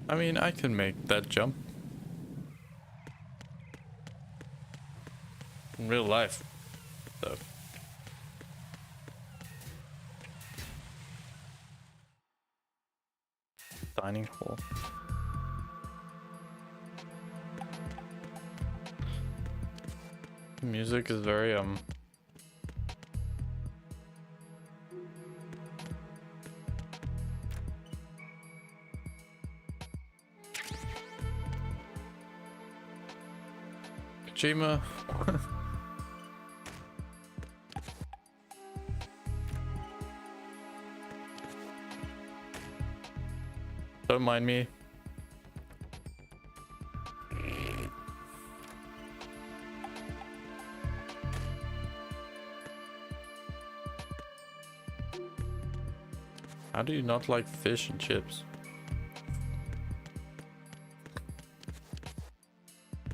I mean, I can make that jump. In real life, though. Dining hall. The music is very Kojima. Don't mind me. How do you not like fish and chips?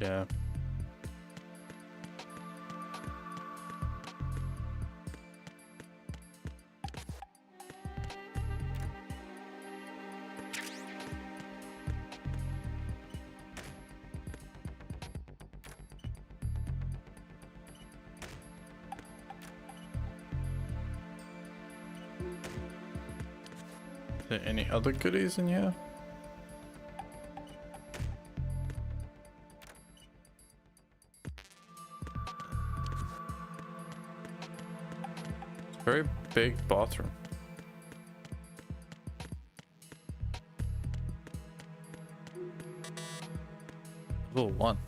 Yeah. Are there any other goodies in here? Very big bathroom. Level 1.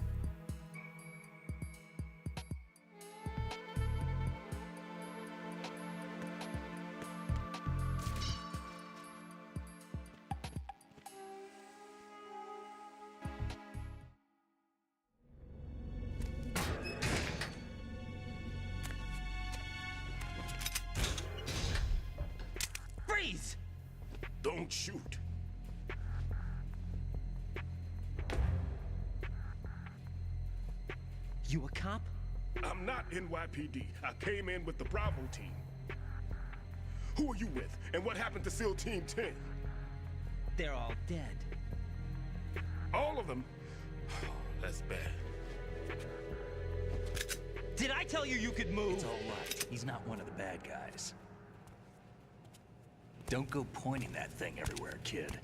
Freeze! Don't shoot. You a cop? I'm not NYPD. I came in with the Bravo team. Who are you with? And what happened to SEAL Team 10? They're all dead. All of them? That's bad. Did I tell you you could move? It's all right. He's not one of the bad guys. Don't go pointing that thing everywhere, kid.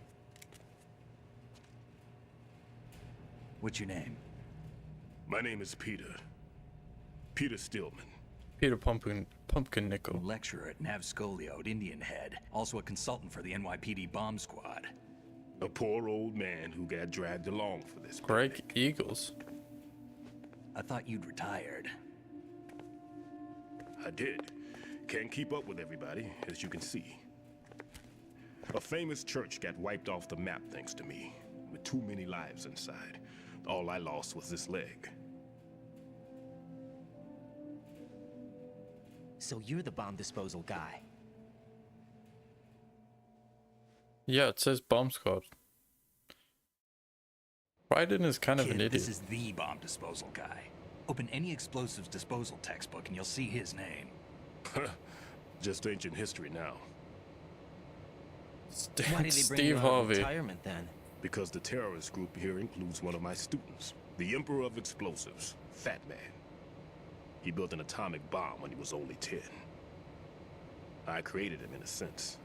What's your name? My name is Peter. Peter Stillman. Peter Pumpkin Nickel. Lecturer at Navscolio at Indian Head. Also a consultant for the NYPD bomb squad. A poor old man who got dragged along for this. Greg Eagles. I thought you'd retired. I did. Can't keep up with everybody, as you can see. A famous church got wiped off the map thanks to me, with too many lives inside. All I lost was this leg. So you're the bomb disposal guy. Yeah, it says bomb squad. Raiden is kind of an Kid, idiot. this is the bomb disposal guy. Open any explosives disposal textbook and you'll see his name. Just ancient history now. Why did he bring Steve you out of Harvey. retirement then? Because the terrorist group here includes one of my students, the Emperor of Explosives, Fat Man. He built an atomic bomb when he was only 10. I created him in a sense.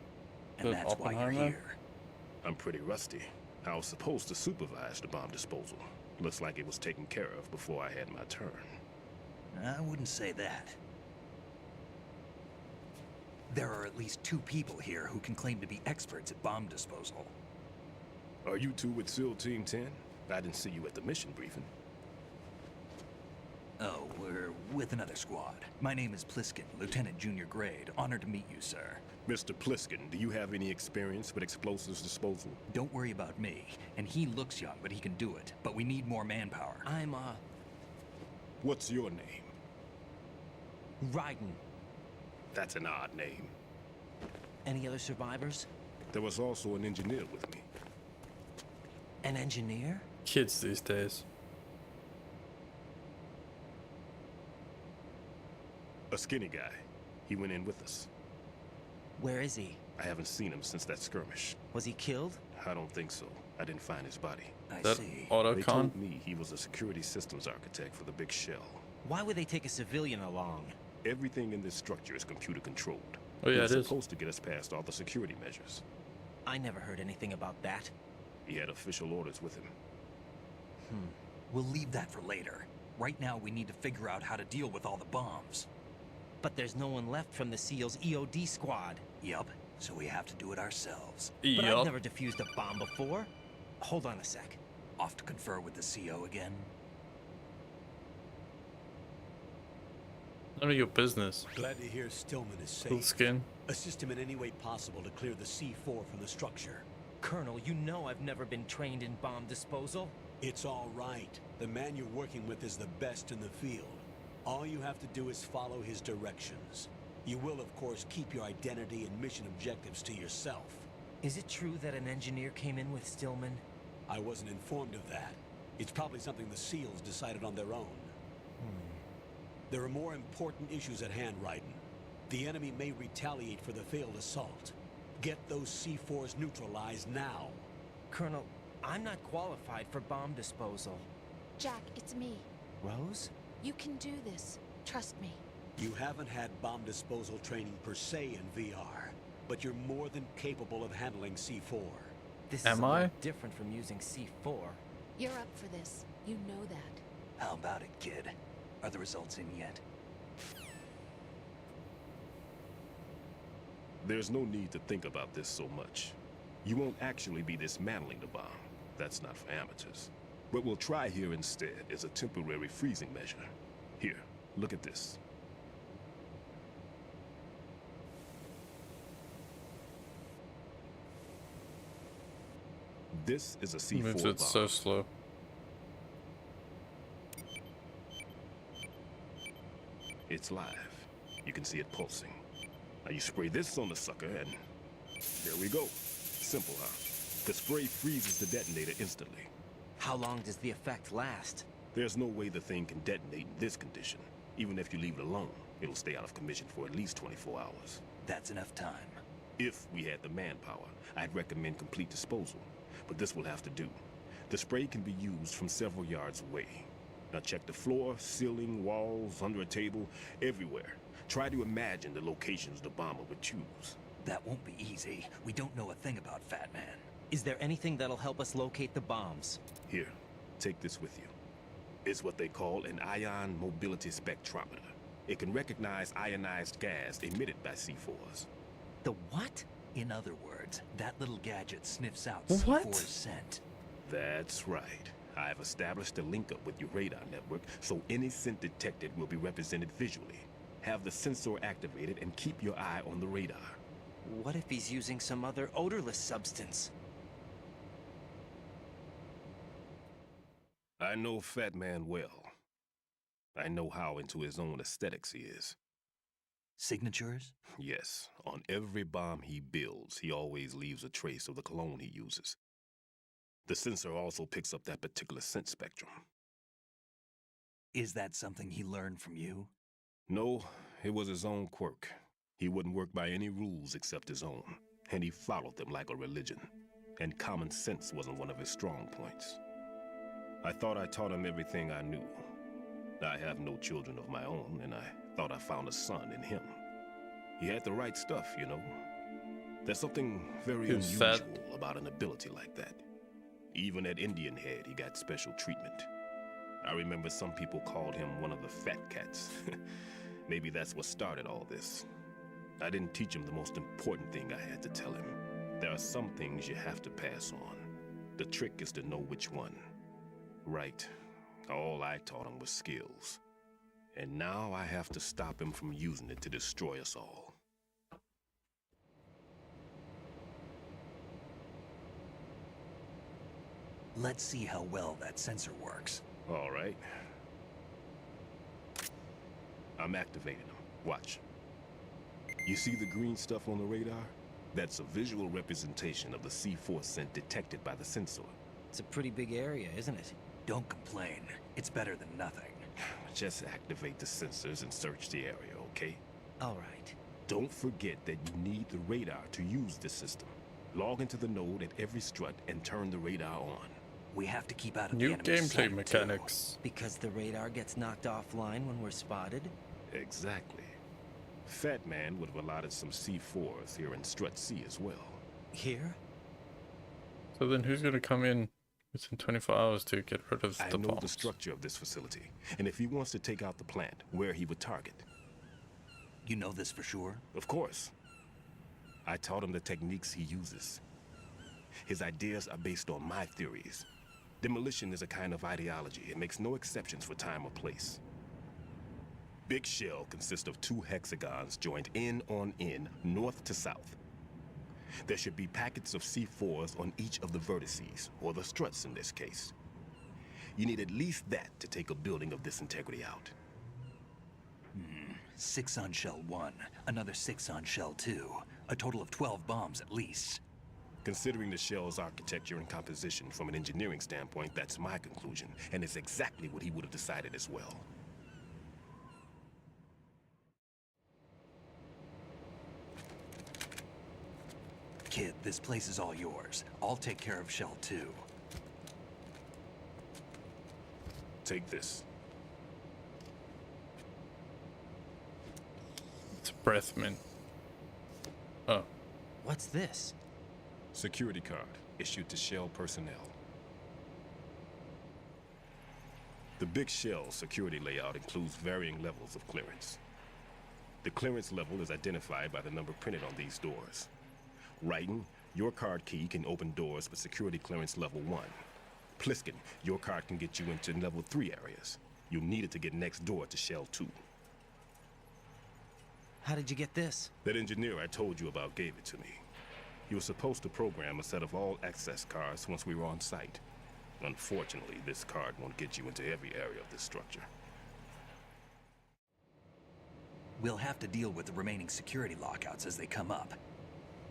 And that's why you're here. I'm pretty rusty. I was supposed to supervise the bomb disposal. Looks like it was taken care of before I had my turn. I wouldn't say that. There are at least 2 people here who can claim to be experts at bomb disposal. Are you two with SEAL Team 10? I didn't see you at the mission briefing. Oh, we're with another squad. My name is Pliskin, Lieutenant Junior Grade. Honored to meet you, sir. Mr. Pliskin, do you have any experience with explosives disposal? Don't worry about me. And he looks young, but he can do it. But we need more manpower. I'm, What's your name? Raiden. That's an odd name. Any other survivors? There was also an engineer with me. An engineer? Kids these days. A skinny guy. He went in with us. Where is he? I haven't seen him since that skirmish. Was he killed? I don't think so. I didn't find his body. That see. They Otacon? told me he was a security systems architect for the big shell. Why would they take a civilian along? Everything in this structure is computer controlled. Oh yeah, He was it is. supposed to get us past all the security measures. I never heard anything about that. He had official orders with him. We'll leave that for later. Right now, we need to figure out how to deal with all the bombs. But there's no one left from the SEAL's EOD squad. Yup, so we have to do it ourselves. But I've never defused a bomb before. Hold on a sec. Off to confer with the CO again? None of your business. Glad to hear Stillman is safe. Cool skin. Assist him in any way possible to clear the C4 from the structure. Colonel, you know I've never been trained in bomb disposal. It's all right. The man you're working with is the best in the field. All you have to do is follow his directions. You will, of course, keep your identity and mission objectives to yourself. Is it true that an engineer came in with Stillman? I wasn't informed of that. It's probably something the SEALs decided on their own. There are more important issues at hand, Raiden. The enemy may retaliate for the failed assault. Get those C4s neutralized now. Colonel, I'm not qualified for bomb disposal. Jack, it's me. Rose? You can do this. Trust me. You haven't had bomb disposal training per se in VR, but you're more than capable of handling C4. This Am is a I? lot different from using C4. You're up for this. You know that. How about it, kid? Are the results in yet? There's no need to think about this so much. You won't actually be dismantling the bomb. That's not for amateurs. What we'll try here instead is a temporary freezing measure. Here, look at this. This is a C4 Moves bomb. it so slow. It's live. You can see it pulsing. Now you spray this on the sucker and there we go. Simple, huh? The spray freezes the detonator instantly. How long does the effect last? There's no way the thing can detonate in this condition. Even if you leave it alone, it'll stay out of commission for at least 24 hours. That's enough time. If we had the manpower, I'd recommend complete disposal. But this will have to do. The spray can be used from several yards away. Now check the floor, ceiling, walls, under a table, everywhere. Try to imagine the locations the bomber would choose. That won't be easy. We don't know a thing about Fat Man. Is there anything that'll help us locate the bombs? Here, take this with you. It's what they call an ion mobility spectrometer. It can recognize ionized gas emitted by C4s. The what? In other words, that little gadget sniffs out What? C4's scent. That's right. I've established a link up with your radar network, so any scent detected will be represented visually. Have the sensor activated and keep your eye on the radar. What if he's using some other odorless substance? I know Fat Man well. I know how into his own aesthetics he is. Signatures? Yes, on every bomb he builds, he always leaves a trace of the cologne he uses. The sensor also picks up that particular scent spectrum. Is that something he learned from you? No, it was his own quirk. He wouldn't work by any rules except his own, and he followed them like a religion. And common sense wasn't one of his strong points. I thought I taught him everything I knew. I have no children of my own, and I thought I found a son in him. He had the right stuff, you know. There's something very unusual about an ability like that. Even at Indian Head, he got special treatment. I remember some people called him one of the fat cats. Maybe that's what started all this. I didn't teach him the most important thing I had to tell him. There are some things you have to pass on. The trick is to know which one. Right. All I taught him was skills. And now I have to stop him from using it to destroy us all. Let's see how well that sensor works. All right. I'm activating them. Watch. You see the green stuff on the radar? That's a visual representation of the C4 scent detected by the sensor. It's a pretty big area, isn't it? Don't complain. It's better than nothing. Just activate the sensors and search the area, okay? All right. Don't forget that you need the radar to use the system. Log into the node at every strut and turn the radar on. We have to keep out of New the enemy gameplay sight, mechanics. Because the radar gets knocked offline when we're spotted? Exactly. Fat Man would have allotted some C4s here in Strut C as well. Here? So then who's gonna come in within 24 hours to get rid of I the know bombs? the structure of this facility, and if he wants to take out the plant, where he would target. You know this for sure? Of course. I taught him the techniques he uses. His ideas are based on my theories. Demolition is a kind of ideology. It makes no exceptions for time or place. Big Shell consists of 2 hexagons joined end on end, north to south. There should be packets of C4s on each of the vertices, or the struts in this case. You need at least that to take a building of this integrity out. 6 on Shell 1, another 6 on Shell 2. A total of 12 bombs at least. Considering the shell's architecture and composition from an engineering standpoint, that's my conclusion, and it's exactly what he would have decided as well. Kid, this place is all yours. I'll take care of Shell 2. Take this. It's a breath mint. Oh. What's this? Security card issued to Shell personnel. The Big Shell security layout includes varying levels of clearance. The clearance level is identified by the number printed on these doors. Writing, your card key can open doors for security clearance level 1. Pliskin, your card can get you into level 3 areas. You'll need it to get next door to Shell 2. How did you get this? That engineer I told you about gave it to me. He was supposed to program a set of all access cards once we were on site. Unfortunately, this card won't get you into every area of this structure. We'll have to deal with the remaining security lockouts as they come up.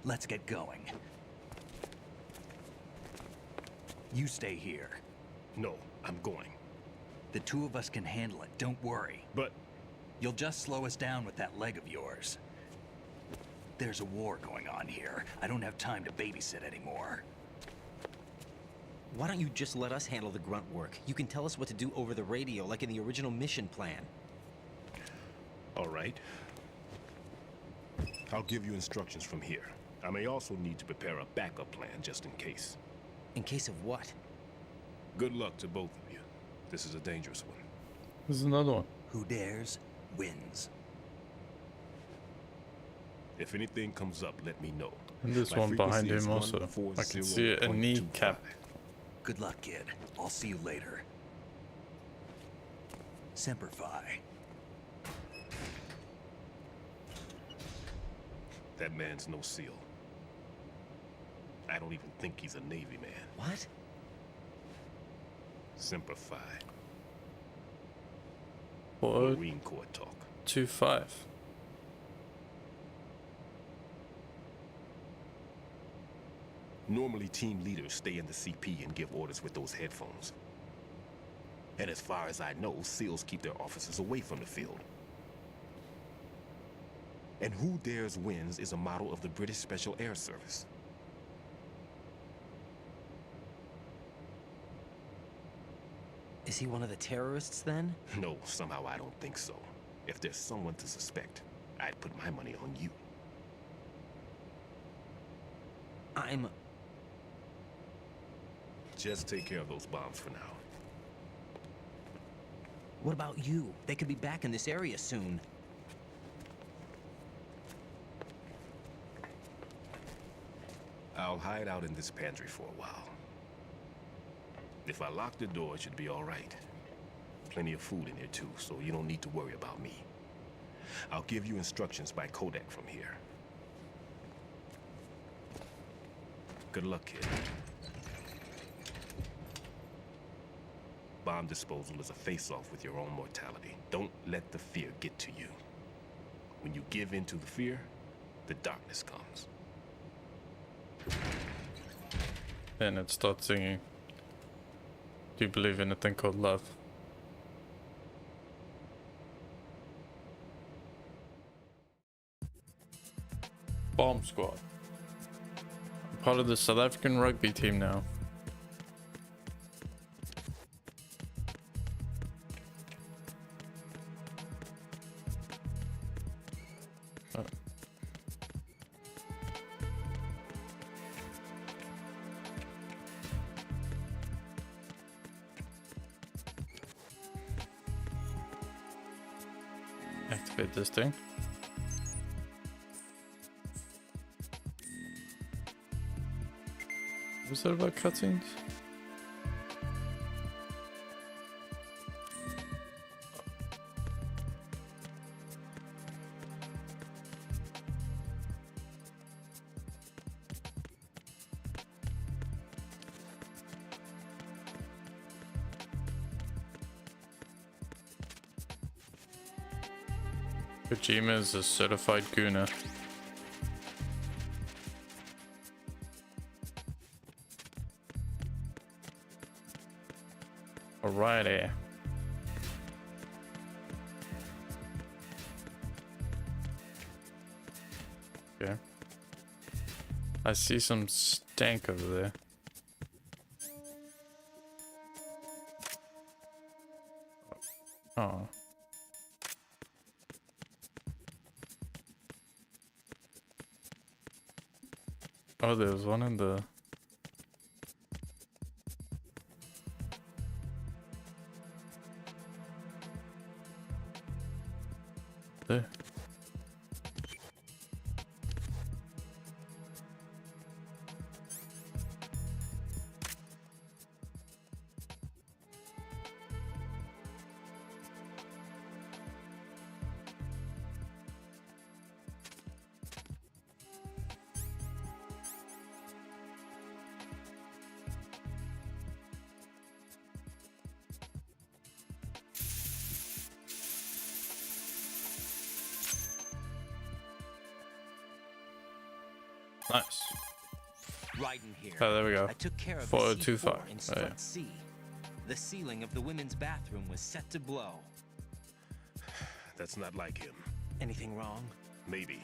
Let's get going. You stay here. No, I'm going. The 2 of us can handle it, don't worry. But... You'll just slow us down with that leg of yours. There's a war going on here. I don't have time to babysit anymore. Why don't you just let us handle the grunt work? You can tell us what to do over the radio, like in the original mission plan. All right. I'll give you instructions from here. I may also need to prepare a backup plan just in case. In case of what? Good luck to both of you. This is a dangerous one. This is another one. Who dares, wins. If anything comes up, let me know. And this My one behind frequency is him also. I can see a kneecap. Good luck, kid. I'll see you later. Semper Fi. That man's no SEAL. I don't even think he's a Navy man. What? Semper Fi. What? Marine Corps talk. 2-5. Normally, team leaders stay in the CP and give orders with those headphones. And as far as I know, SEALs keep their officers away from the field. And Who Dares Wins is a model of the British Special Air Service. Is he one of the terrorists then? No, somehow I don't think so. If there's someone to suspect, I'd put my money on you. Just take care of those bombs for now. What about you? They could be back in this area soon. I'll hide out in this pantry for a while. If I lock the door, it should be all right. Plenty of food in here too, so you don't need to worry about me. I'll give you instructions by Kodak from here. Good luck, kid. Bomb disposal is a face-off with your own mortality. Don't let the fear get to you. When you give in to the fear, the darkness comes. And it starts singing. Do you believe in a thing called love? Bomb Squad. I'm part of the South African rugby team now. Oh. Activate this thing. Was that about cutscenes? Kojima is a certified gooner. Alrighty. Okay. I see some stank over there. Oh. Oh, there's one in the... there. Nice. Riding here. Oh, there we go. I took care of 4025. the C4 in Strut C. The ceiling of the women's bathroom was set to blow. That's not like him. Anything wrong? Maybe.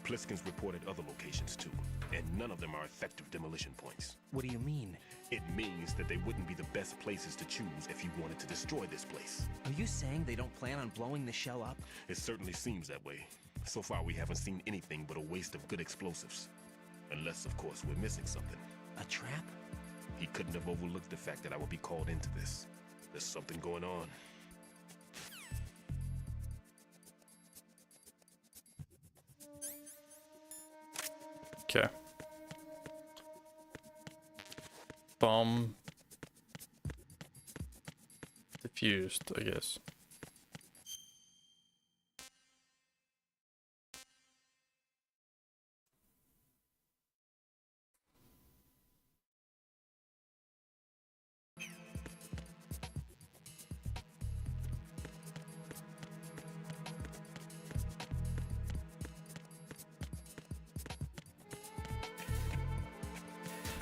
Pliskin's reported other locations too, and none of them are effective demolition points. What do you mean? It means that they wouldn't be the best places to choose if you wanted to destroy this place. Are you saying they don't plan on blowing the shell up? It certainly seems that way. So far, we haven't seen anything but a waste of good explosives. Unless, of course, we're missing something. A trap? He couldn't have overlooked the fact that I would be called into this. There's something going on. Okay. Bomb diffused, I guess.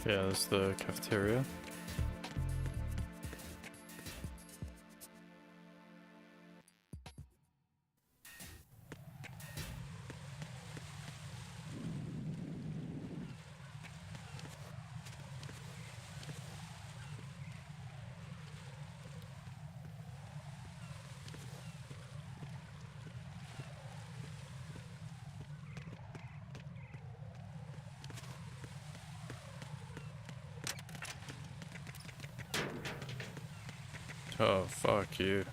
Yeah, there's the cafeteria. Oh, fuck you.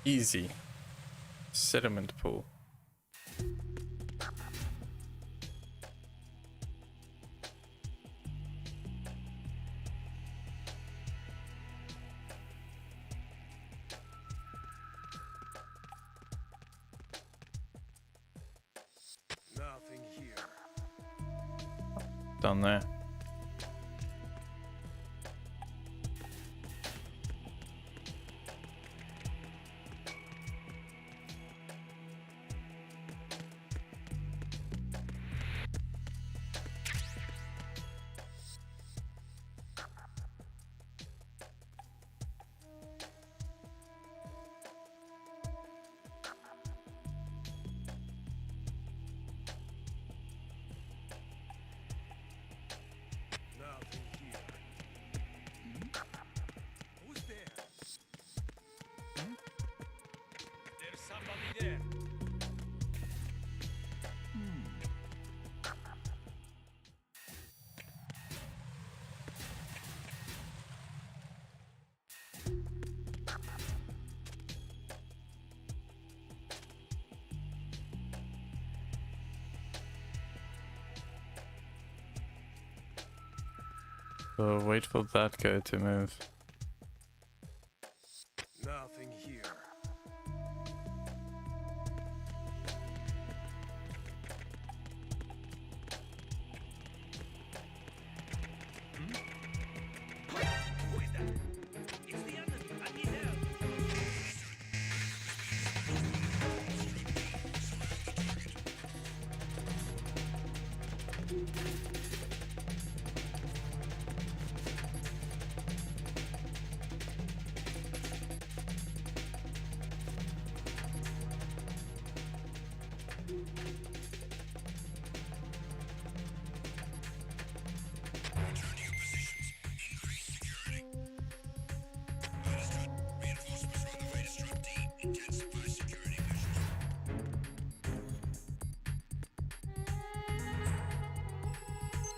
Easy. Sediment pool. Nothing here. Down there. Nothing here. Who's there? There's somebody there. So wait for that guy to move. Nothing here. Who is that? It's the enemy. I need help.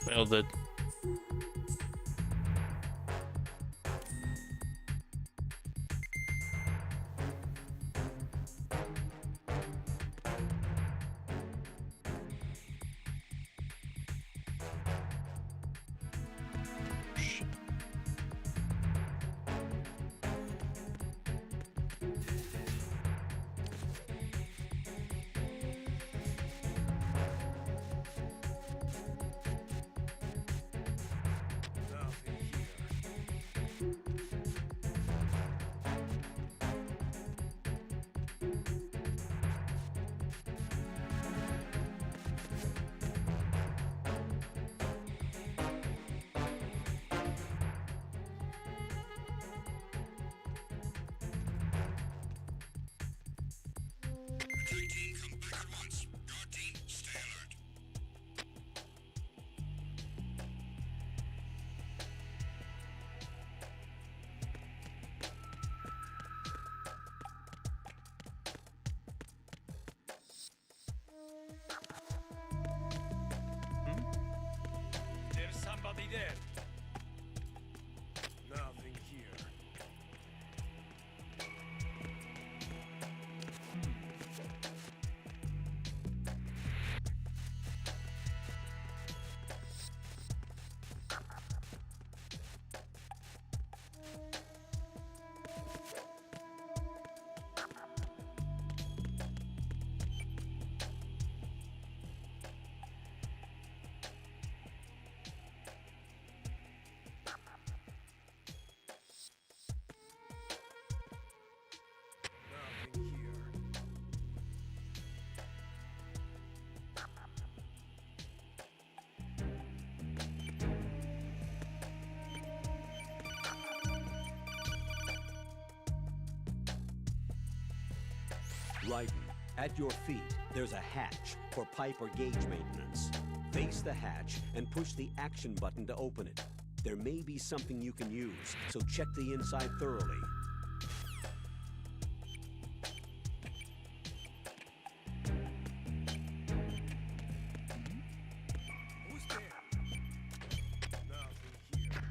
Nailed it. Nothing here. There's somebody there. Nothing here. Nothing here. Raiden, at your feet, there's a hatch for pipe or gauge maintenance. Face the hatch and push the action button to open it. There may be something you can use, so check the inside thoroughly. Who's there? Nothing here.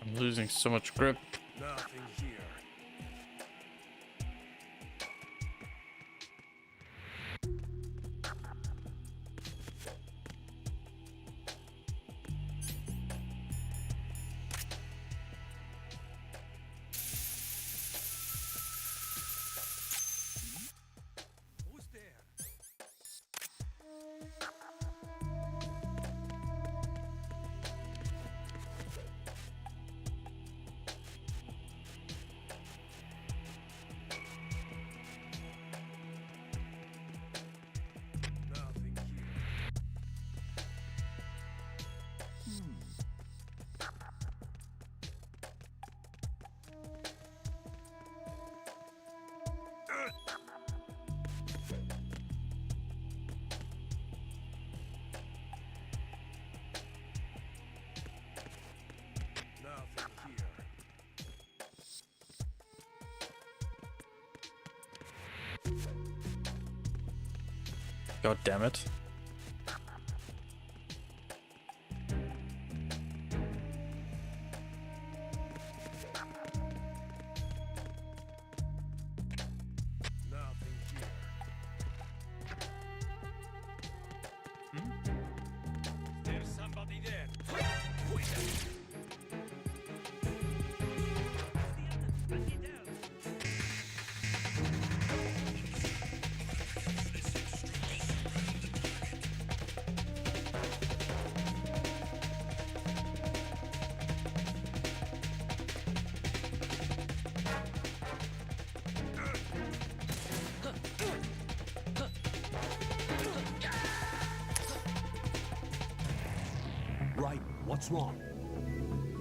I'm losing so much grip. Nothing here. Who's there? Nothing here. Nothing here. God damn it. Nothing here. There's somebody there. Who is that? Raiden, what's wrong?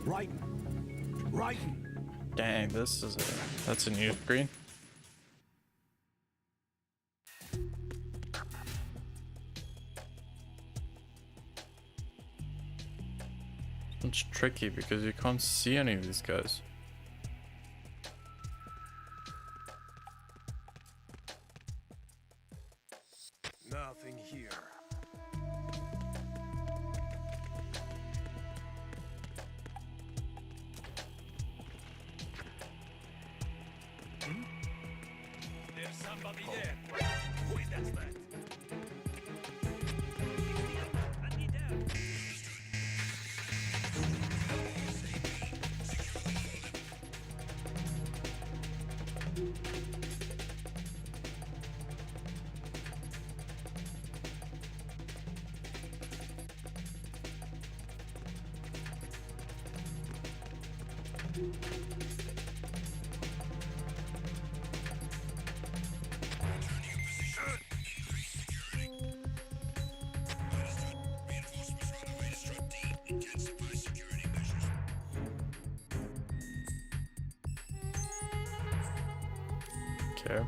Raiden! Raiden! Dang, that's a new screen. It's tricky because you can't see any of these guys. Nothing here. There's somebody there. Who is that threat? Okay.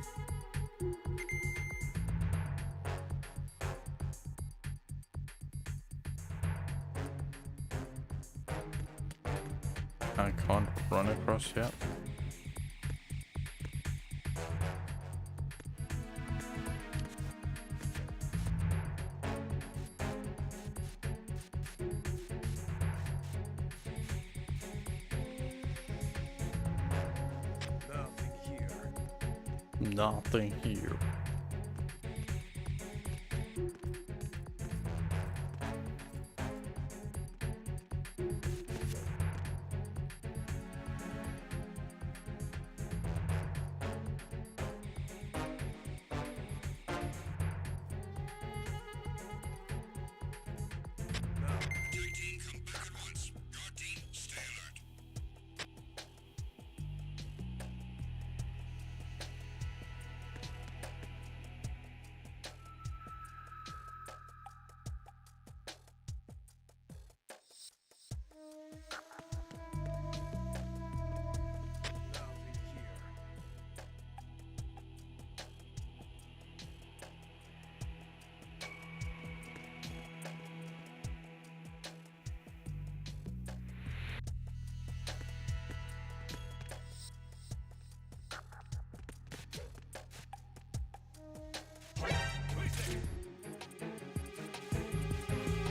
I can't run across yet. Nothing here.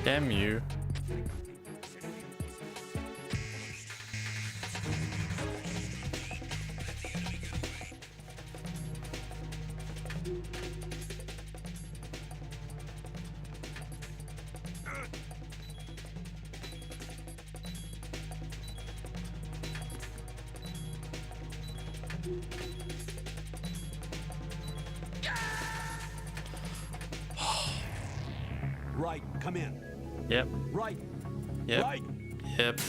Damn you. Right, come in. Yep. Right. Yep. Right. Yep. This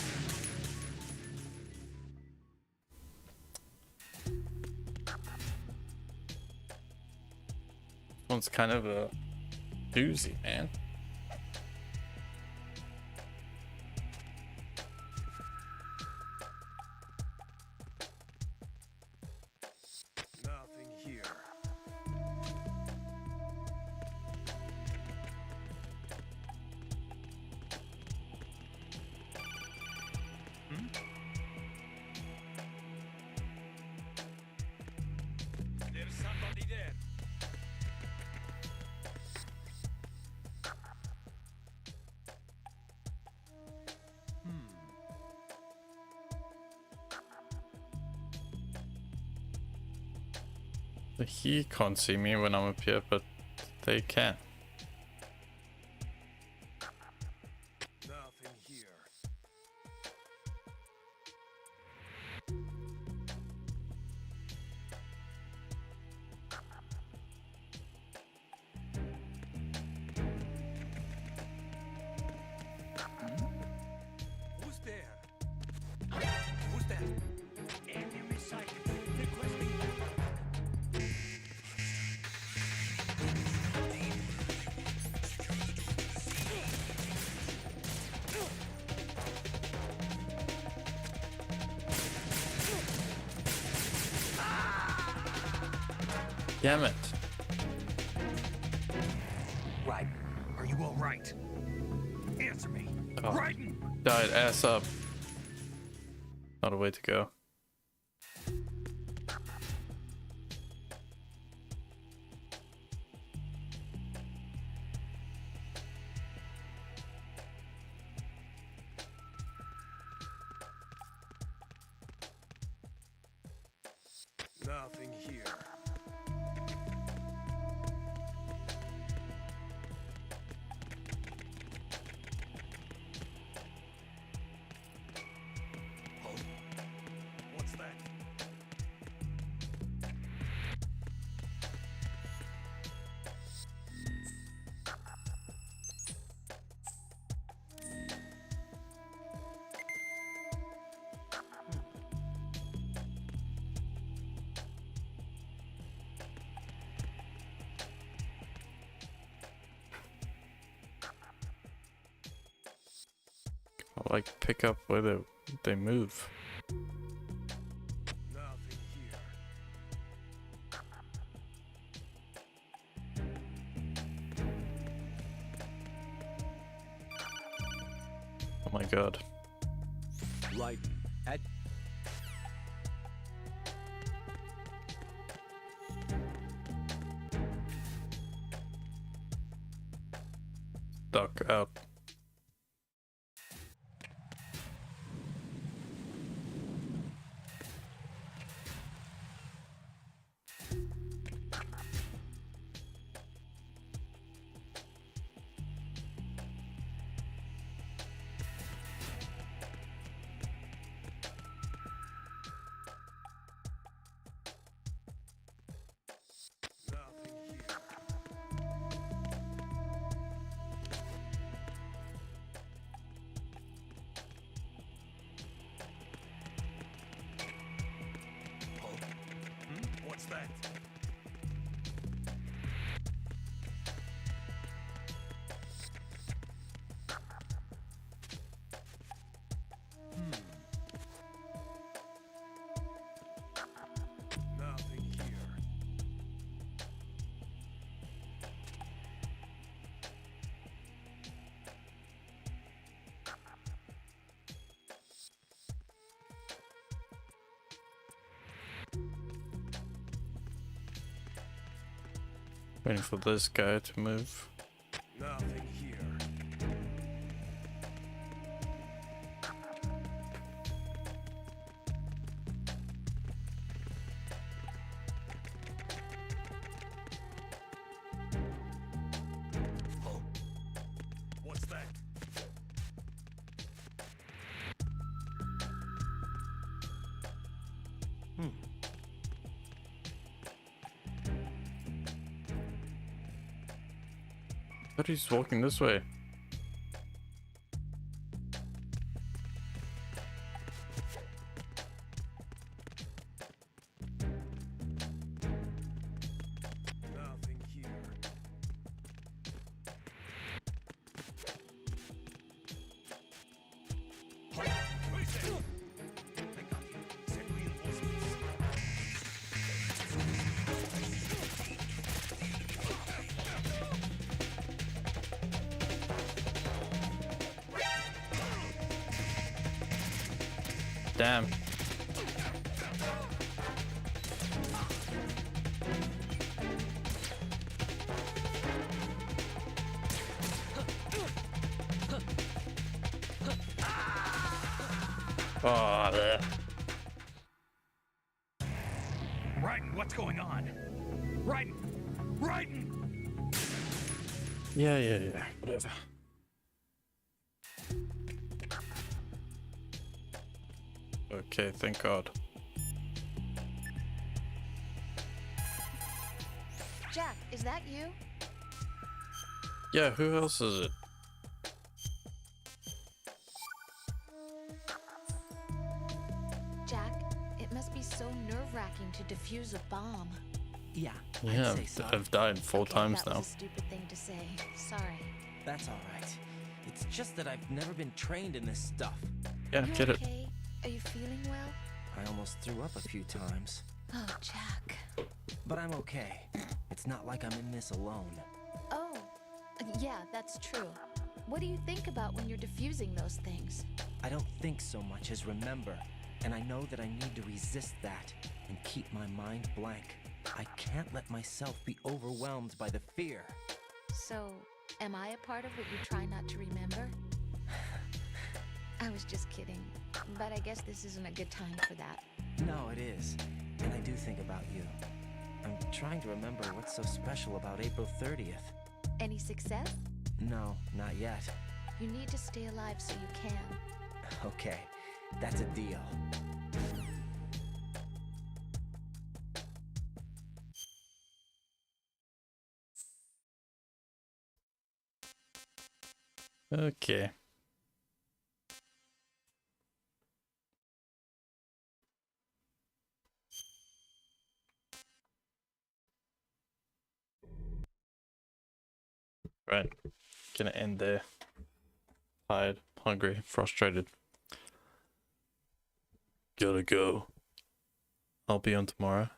one's kind of a doozy, man. Nothing here. There's somebody there. He can't see me when I'm up here, but they can. Nothing here. Who's there? Who's there? Enemy sighted. Requesting backup. Damn it. Right. Are you all right? Answer me. Oh, Raiden! died ass up. Not a way to go. Nothing here. What's that? I like pick up where they move. Nothing here. Oh my god. Right. At Duck out. What's that? Nothing here. Waiting for this guy to move. Nothing here. Oh. What's that? But he's walking this way. Nothing here. Damn. Oh, bleh. Raiden, what's going on? Raiden! Raiden! Yeah. Whatever. Okay, thank God. Jack, is that you? Yeah, who else is it? Jack, it must be so nerve-wracking to defuse a bomb. Yeah, Yeah, I'd say so. I've died 4 times That now. was a stupid thing to say. Sorry. That's all right. It's just that I've never been trained in this stuff. Yeah, You get it. okay? Are you feeling well? I almost threw up a few times. Oh, Jack. But I'm okay. It's not like I'm in this alone. Oh, yeah, that's true. What do you think about when you're defusing those things? I don't think so much as remember, and I know that I need to resist that and keep my mind blank. I can't let myself be overwhelmed by the fear. So, am I a part of what you try not to remember? I was just kidding, but I guess this isn't a good time for that. No, it is. And I do think about you. I'm trying to remember what's so special about April 30th. Any success? No, not yet. You need to stay alive so you can. Okay, that's a deal. Okay. Right. Gonna end there. Tired, hungry, frustrated. Gotta go. I'll be on tomorrow.